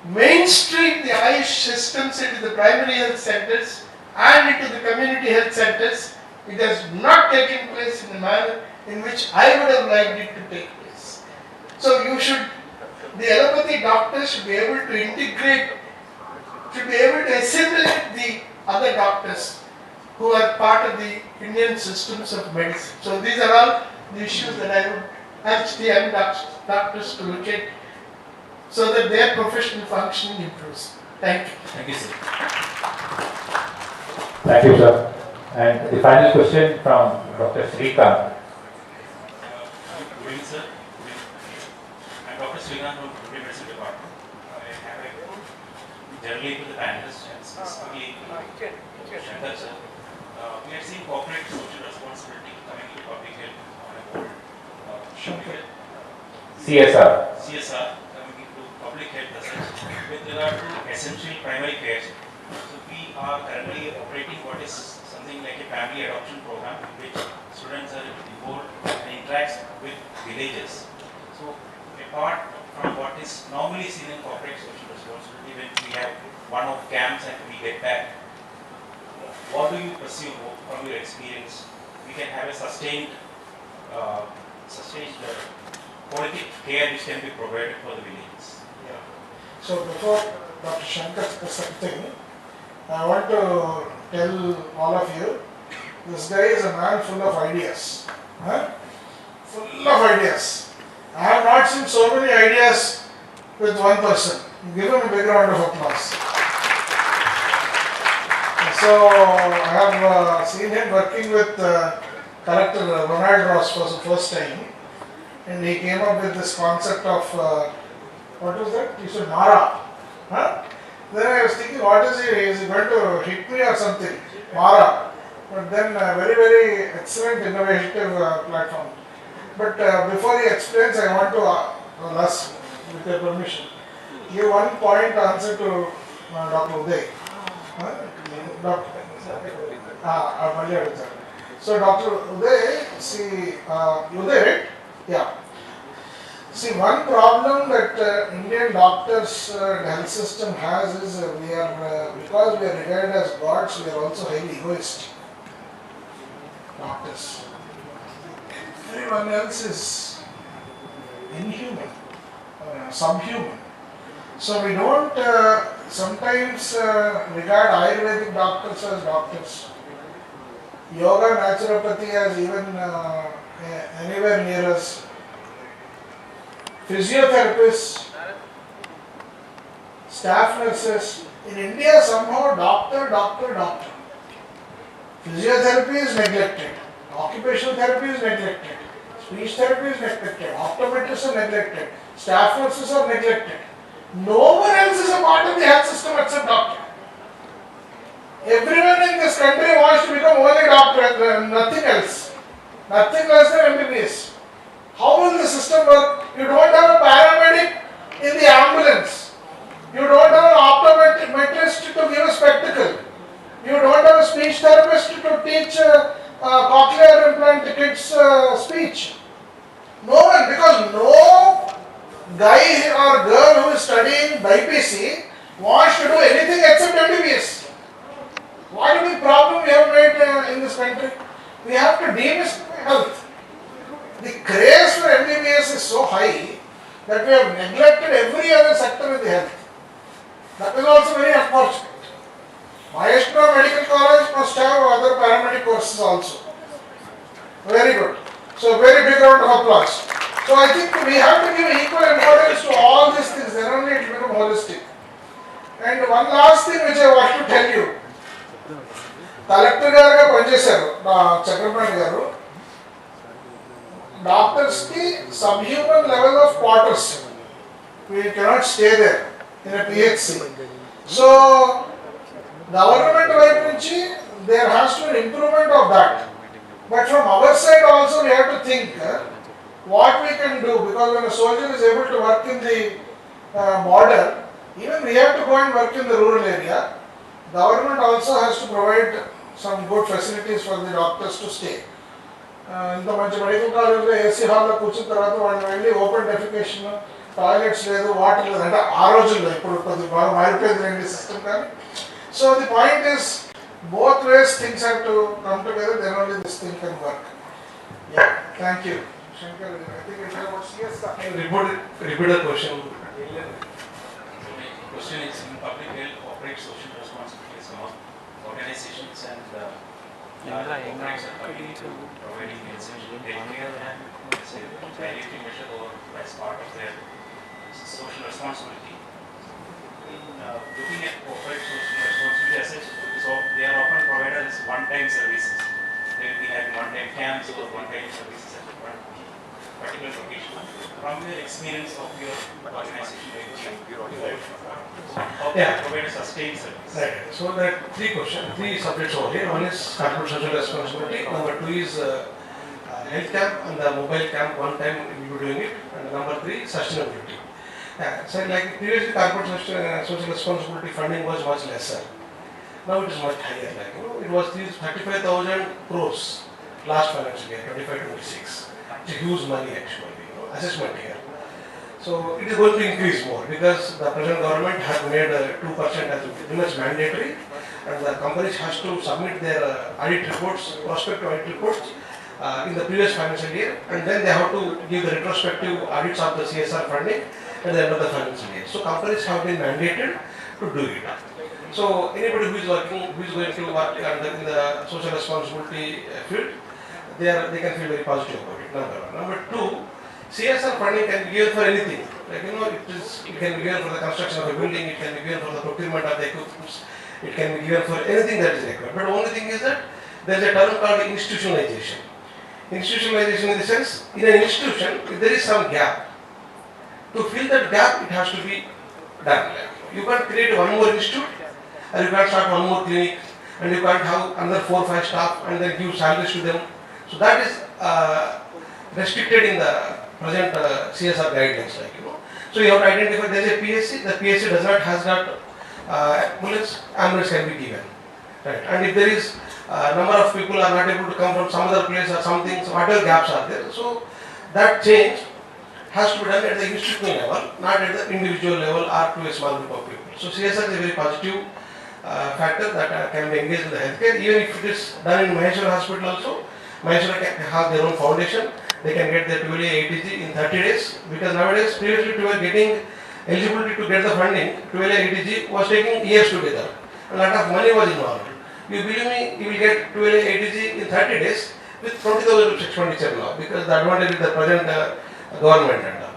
mainstream the Ayush systems into the primary health centers and into the community health centers, it has not taken place in the manner in which I would have liked it to take place. So the allopathy doctors should be able to integrate, should be able to assimilate the other doctors who are part of the Indian systems of medicine. So these are all the issues that I would urge the young doctors to look at so that their professional functioning improves. Thank you. Thank you, sir. Thank you, sir. And the final question from Dr. Srikanth. Good evening, sir. I'm Dr. Srikanth from the Medicine Department. I have a generally to the panelists and specifically Shankar, sir. We are seeing corporate social responsibility coming into public health on a board. CSR coming into public health assets with regard to essential primary care. So we are currently operating what is something like a family adoption program in which students are involved and interact with villages. So apart from what is normally seen in corporate social responsibility, when we have one-off camps and we get back, what do you pursue from your experience? We can have a sustained quality care which can be provided for the villages. Yeah. So before Dr. Shankar says something, I want to tell all of you, this guy is a man full of ideas. Full of ideas. I have not seen so many ideas with one person. Give him a big round of applause. So I have seen him working with Collector Ronald Ross for the first time, and he came up with this concept of what was that? He said Mara. Then I was thinking, what is he? Is he going to hit me or something? Mara. But then very, very excellent, innovative platform. But before he explains, I want to ask, with your permission, give one point answer to Dr. Uday. So Dr. Uday, see, Uday, right? Yeah. See, one problem that Indian doctors and health system has is we are, because we are regarded as gods, we are also highly egoist. Doctors. Everyone else is inhuman, subhuman. So we don't sometimes regard Ayurvedic doctors as doctors. Yoga, naturopathy as even anywhere near us. Physiotherapists, staff nurses. In India, somehow doctor. Physiotherapy is neglected. Occupational therapy is neglected. Speech therapy is neglected. Optometrists are neglected. Staff nurses are neglected. No one else is a part of the health system except doctor. Everyone in this country wants to become only doctor and nothing else. Nothing less than MBBS. How will the system work? You don't have a paramedic in the ambulance. You don't have an optometrist to give a spectacle. You don't have a speech therapist to teach cochlear implant kids speech. No one, because no guy or girl who is studying BPC wants to do anything except MBBS. What a big problem we have made in this country. We have to demystify health. The craze for MBBS is so high that we have neglected every other sector in the health. That is also very unfortunate. Maestro Medical College must have other paramedic courses also. Very good. So very big round of applause. So I think we have to give equal importance to all these things, then only it will become holistic. And one last thing which I want to tell you. Collector garu panchesaru Chakraparti garu. Doctors ki subhuman level of quarters. We cannot stay there in a PHC. So government వైపు నుంచి there has to be an improvement of that. But from our side also we have to think what we can do, because when a soldier is able to work in the border, even we have to go and work in the rural area. Government also has to provide some good facilities for the doctors to stay. ఇంత మంచి medical కాలేజ్లో AC హాల్లో కూర్చున్న తర్వాత వాళ్ళు వెళ్ళి open defecation, toilets లేదు, water లేదు అంటే ఆ రోజుల్లో, ఇప్పుడు కొద్దిగా బాగా మారిపోయింది రండి సిస్టమ్ కానీ. So the point is both ways things have to come together, then only this thing can work. Yeah, thank you. Shankar, I think it's about CSR. Repeat the question. The question is, in public health operates social responsibilities among organizations and corporates are providing essential healthcare and palliative measure or as part of their social responsibility. Looking at corporate social responsibility as such, so they are often provided as one-time services. They will be having one-time camps or one-time services at one particular location. From your experience of your organization, how can you provide a sustained service? Right. So there are three subjects over here. One is corporate social responsibility. Number two is health camp and the mobile camp. One time we will be doing it. And number three, sustainability. Yeah. So like previously, corporate social responsibility funding was much lesser. Now it is much higher. Like, it was 35,000 crores last financial year, 25-26. It's a huge money actually. Assessment here. So it is going to increase more because the present government has made 2% as pretty much mandatory, and the companies has to submit their audit reports, prospective audit reports in the previous financial year, and then they have to give the retrospective audits of the CSR funding at the end of the financial year. So companies have been mandated to do it. So anybody who is working, who is going to work in the social responsibility field, they can feel very positive about it. Number one. Number two, CSR funding can be given for anything. Like it can be given for the construction of a building, it can be given for the procurement of the equipment, it can be given for anything that is required. But the only thing is that there is a term called institutionalization. Institutionalization in the sense, in an institution, if there is some gap, to fill that gap, it has to be done. You can't create one more institute, and you can't start one more clinic, and you can't have another 4 or 5 staff and then give salaries to them. So that is restricted in the present CSR guidelines. So you have to identify there is a PSC. The PSC does not has got ambulance can be given, right? And if there is number of people are not able to come from some other place or something, so whatever gaps are there. So that change has to be done at the institutional level, not at the individual level or to a small group of people. So CSR is a very positive factor that can be engaged in the healthcare. Even if it is done in Maheshwara Hospital also, Maheshwara can have their own foundation. They can get their 12A ATG in 30 days, because nowadays previously to getting eligibility to get the funding, 12A ATG was taking years together. A lot of money was involved. You believe me, you will get 12A ATG in 30 days with 20,000 rupees expenditure now, because the advantage with the present government and all.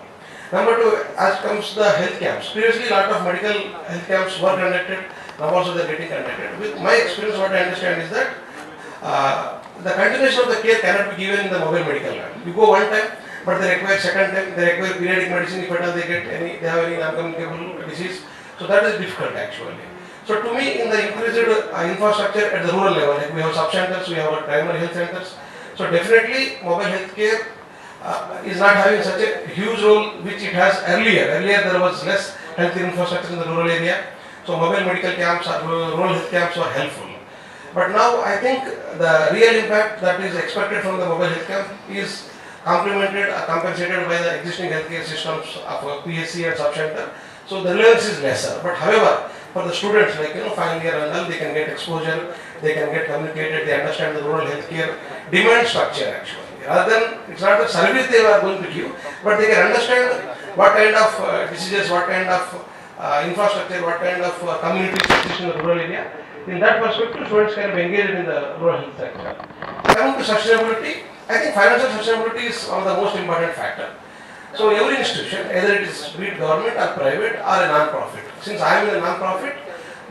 Number two, as comes the health camps. Previously, a lot of medical health camps were conducted. Now also they are getting conducted. With my experience, what I understand is that the continuation of the care cannot be given in the mobile medical lab. You go one time, but they require second time. They require periodic medicine if at all they have any non-communicable disease. So that is difficult actually. So to me, in the increased infrastructure at the rural level, like we have sub-centers, we have primary health centers. So definitely, mobile health care is not having such a huge role which it has earlier. Earlier there was less health infrastructure in the rural area, so mobile medical camps or rural health camps were helpful. But now I think the real impact that is expected from the mobile health camp is complemented or compensated by the existing healthcare systems of PSC and sub-center. So the relevance is lesser. But however, for the students like final year and all, they can get exposure, they can get communicated, they understand the rural healthcare demand structure actually. Rather than, it's not the service they are going to give, but they can understand what kind of diseases, what kind of infrastructure, what kind of communities exist in the rural area. In that perspective, students can be engaged in the rural health sector. Coming to sustainability, I think financial sustainability is one of the most important factor. So every institution, either it is be it government or private or a non-profit. Since I am in a non-profit,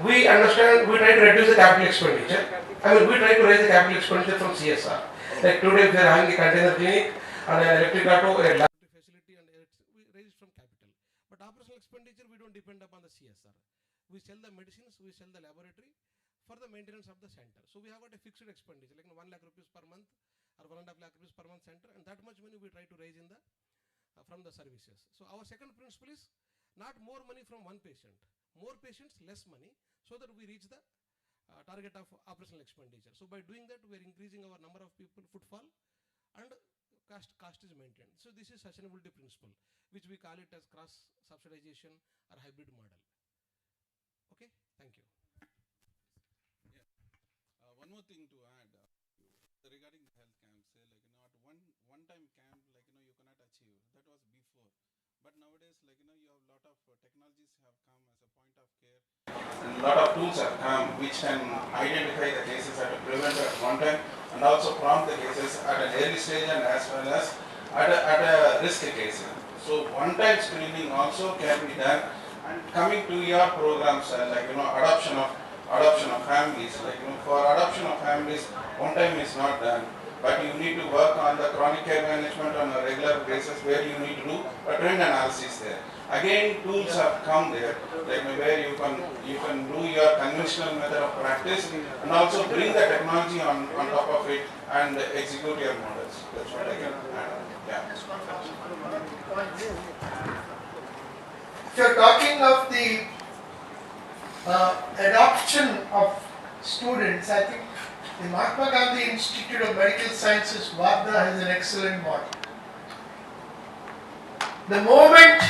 we understand, we try to reduce the capital expenditure. We try to raise the capital expenditure from CSR. Like today, we are having a container clinic and an electric auto, a laboratory facility, and we raise it from capital. But operational expenditure, we don't depend upon the CSR. We sell the medicines, we sell the laboratory for the maintenance of the center. So we have got a fixed expenditure, like 1 lakh rupees per month or 1.5 lakh rupees per month center, and that much money we try to raise in the from the services. So our second principle is not more money from one patient, more patients, less money, so that we reach the target of operational expenditure. So by doing that, we are increasing our number of people, footfall, and cost is maintained. So this is sustainability principle, which we call it as cross subsidization or hybrid model. Okay, thank you. One more thing to add regarding the health camps, not one-time camp, you cannot achieve. That was before, but nowadays, you have a lot of technologies have come as a point of care. And a lot of tools have come which can identify the cases at a preventive at one time and also prompt the cases at an early stage and as well as at a risk case. So one-time screening also can be done. And coming to your programs, adoption of families, for adoption of families, one time is not done, but you need to work on the chronic care management on a regular basis where you need to do a trend analysis there. Again, tools have come there, where you can do your conventional method of practice and also bring the technology on top of it and execute your models. That's what I can add. Yeah. If you're talking of the adoption of students, I think the Mahatma Gandhi Institute of Medical Sciences, Wardha, has an excellent model. The moment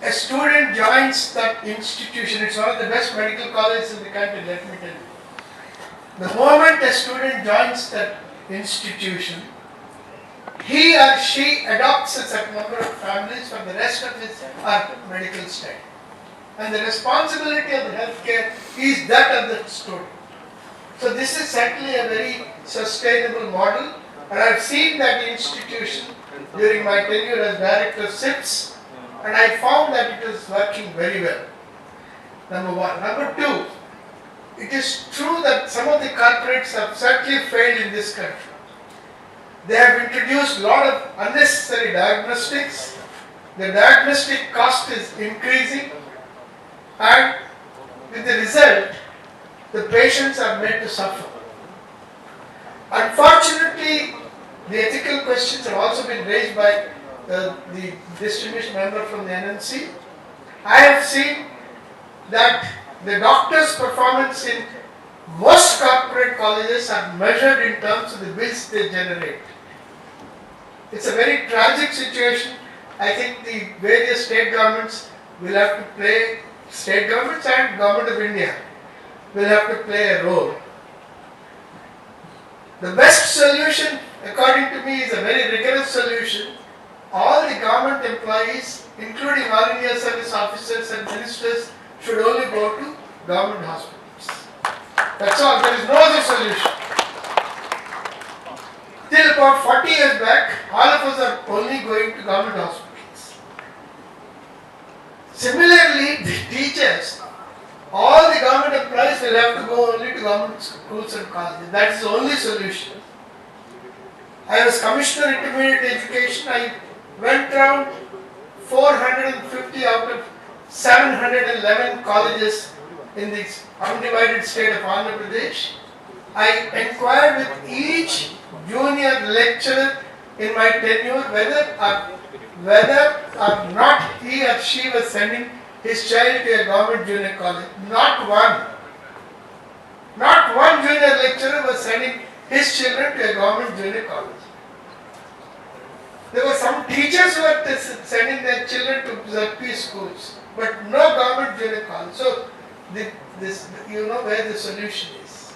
a student joins that institution, it's one of the best medical colleges in the country, let me tell you. The moment a student joins that institution, he or she adopts a certain number of families for the rest of his medical stay. And the responsibility of the healthcare is that of the student. So this is certainly a very sustainable model, and I have seen that institution during my tenure as director of SIPS, and I found that it was working very well. Number one. Number two, it is true that some of the corporates have certainly failed in this country. They have introduced a lot of unnecessary diagnostics. The diagnostic cost is increasing, and with the result, the patients are made to suffer. Unfortunately, the ethical questions have also been raised by the distinguished member from the NNC. I have seen that the doctor's performance in most corporate colleges are measured in terms of the bills they generate. It's a very tragic situation. I think the various state governments will have to play, state governments and Government of India will have to play a role. The best solution, according to me, is a very rigorous solution. All the government employees, including all India service officers and ministers, should only go to government hospitals. That's all. There is no other solution. Till about 40 years back, all of us are only going to government hospitals. Similarly, the teachers, all the government employees will have to go only to government schools and colleges. That is the only solution. I was Commissioner Intermediate Education. I went around 450 out of 711 colleges in the undivided state of Andhra Pradesh. I inquired with each junior lecturer in my tenure whether or not he or she was sending his child to a government junior college. Not one. Not one junior lecturer was sending his children to a government junior college. There were some teachers who were sending their children to ZP schools, but no government junior college. So, you know where the solution is.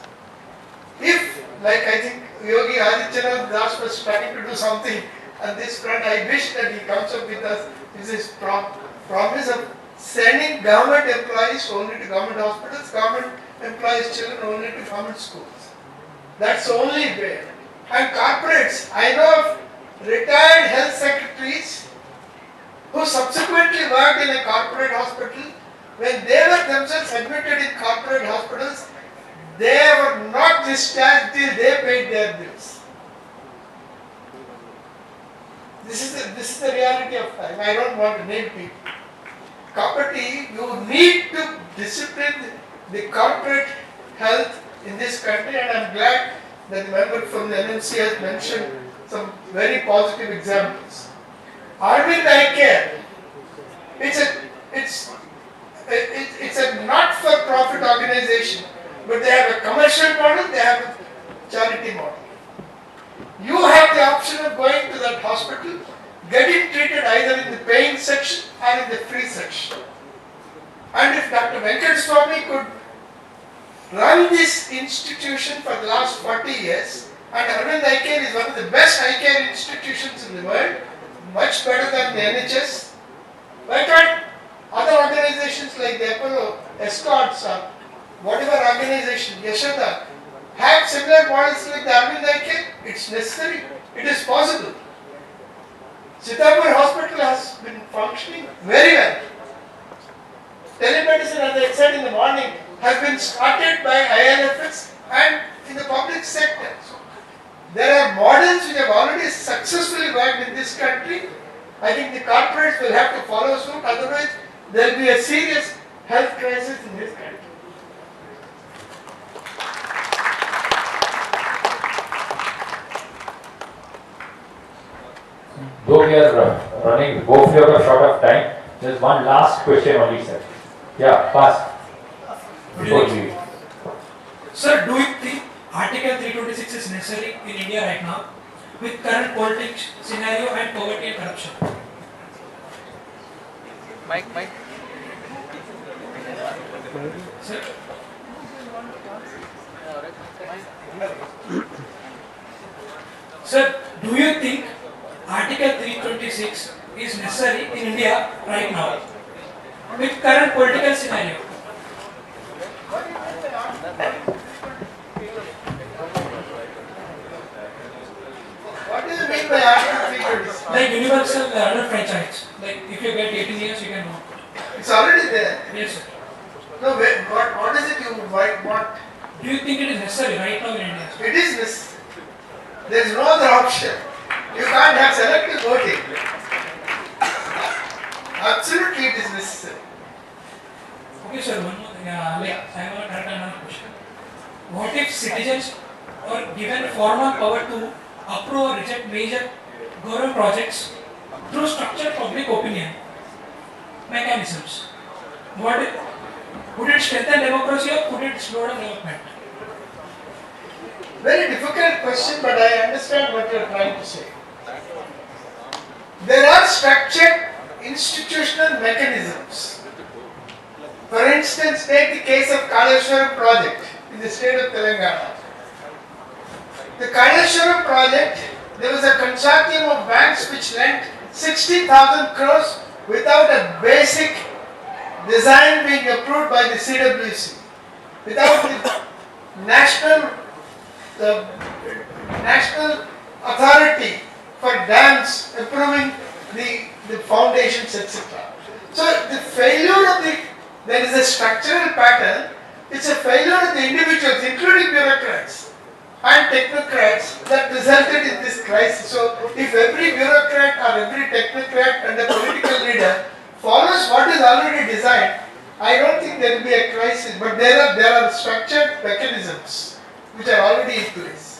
If, like I think Yogi Adityanath Das was trying to do something on this front, I wish that he comes up with us with this promise of sending government employees only to government hospitals, government employees' children only to government schools. That's the only way. And corporates, I know of retired health secretaries who subsequently worked in a corporate hospital. When they were themselves admitted in corporate hospitals, they were not discharged till they paid their bills. This is the reality of life. I don't want to name people. Property, you need to discipline the corporate health in this country, and I'm glad that the member from the NMC has mentioned some very positive examples. Arvind Eye Care, it's a not-for-profit organization, but they have a commercial model, they have a charity model. You have the option of going to that hospital, getting treated either in the paying section or in the free section. And if Dr. Venkat Swamy could run this institution for the last 40 years, and Arvind Eye Care is one of the best eye care institutions in the world, much better than the NHS. Why can't other organizations like the Apollo, Escorts, or whatever organization, Yashoda, have similar models like the Arvind Eye Care? It's necessary. It is possible. Sitapur Hospital has been functioning very well. Telemedicine, as I said in the morning, has been started by ILFS and in the public sector. So, there are models which have already successfully worked in this country. I think the corporates will have to follow suit, otherwise there will be a serious health crisis in this country. Though we are running, both we are short of time, there is one last question only, sir. Yeah, pass. Before we. Sir, do you think Article 326 is necessary in India right now with current politics scenario and poverty and corruption? Mike. Sir? Sir, do you think Article 326 is necessary in India right now with current political scenario? What do you mean by Article 326? Like universal adult franchise. Like if you get 18 years, you can vote. It's already there. Yes, sir. No, wait, what is it you want? Do you think it is necessary right now in India? It is necessary. There is no other option. You can't have selective voting. Absolutely, it is necessary. Okay, sir. One more thing. I have another question. What if citizens are given formal power to approve or reject major government projects through structured public opinion mechanisms? Would it strengthen democracy or could it slow down development? Very difficult question, but I understand what you are trying to say. There are structured institutional mechanisms. For instance, take the case of Kaleshwaram project in the state of Telangana. The Kaleshwaram project, there was a consortium of banks which lent 60,000 crores without a basic design being approved by the CWC, without the national authority for dams approving the foundations, etc. So the failure of there is a structural pattern. It's a failure of the individuals, including bureaucrats and technocrats, that resulted in this crisis. So if every bureaucrat or every technocrat and a political leader follows what is already designed, I don't think there will be a crisis. But there are structured mechanisms which are already in place.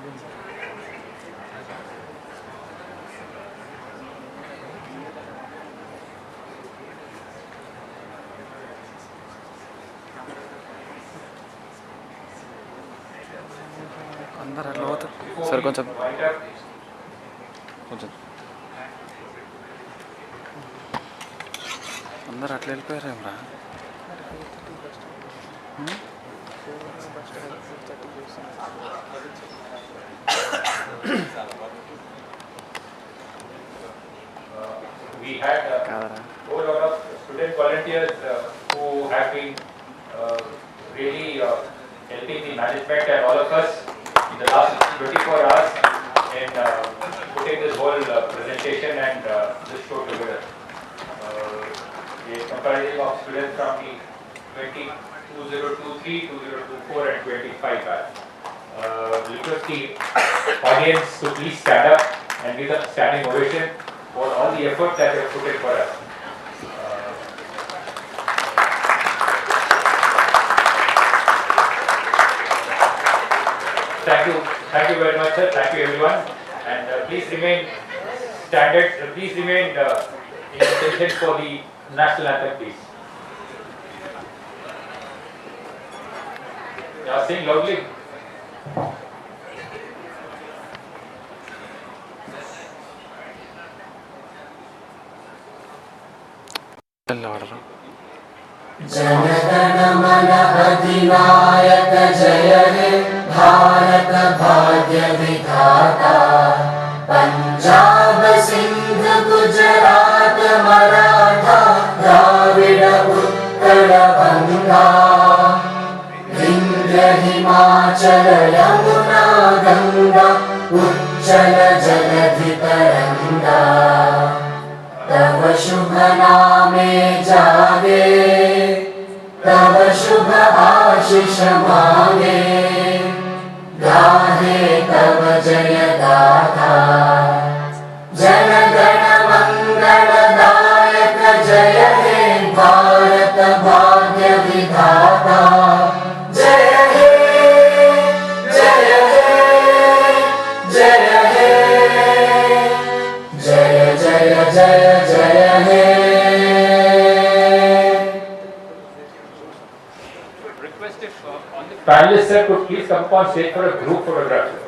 అందరు అట్లా పోతారు sir కొంచెం కొంచెం అందరు అట్లా వెళ్ళిపోయారేమ్రా We had a whole lot of student volunteers who have been really helping the management and all of us in the last 24 hours in putting this whole presentation and this show together. A comprising of students from the 2023, 2024 and 25 batch. Request the audience to please stand up and give a standing ovation for all the effort that they have put in for us. Thank you very much, sir. Thank you, everyone. And please remain standard. Please remain in attention for the national anthem, please. Yeah, sing loudly. Jana Gana Mana अधिनायक जय हे भारत भाग्य विधाता पंजाब सिंध गुजरात मराठा द्राविड़ उत्कल बंगा विंध्य हिमाचल यमुना गंगा उच्चल जलधि तरंगा तव शुभ नामे जागे तव शुभ आशीष मांगे गाहे तव जय गाथा जन गण मंगल दायक जय हे भारत भाग्य विधाता जय हे जय हे जय हे जय जय जय जय हे Panelists, sir, could please come upon stage for a group photograph.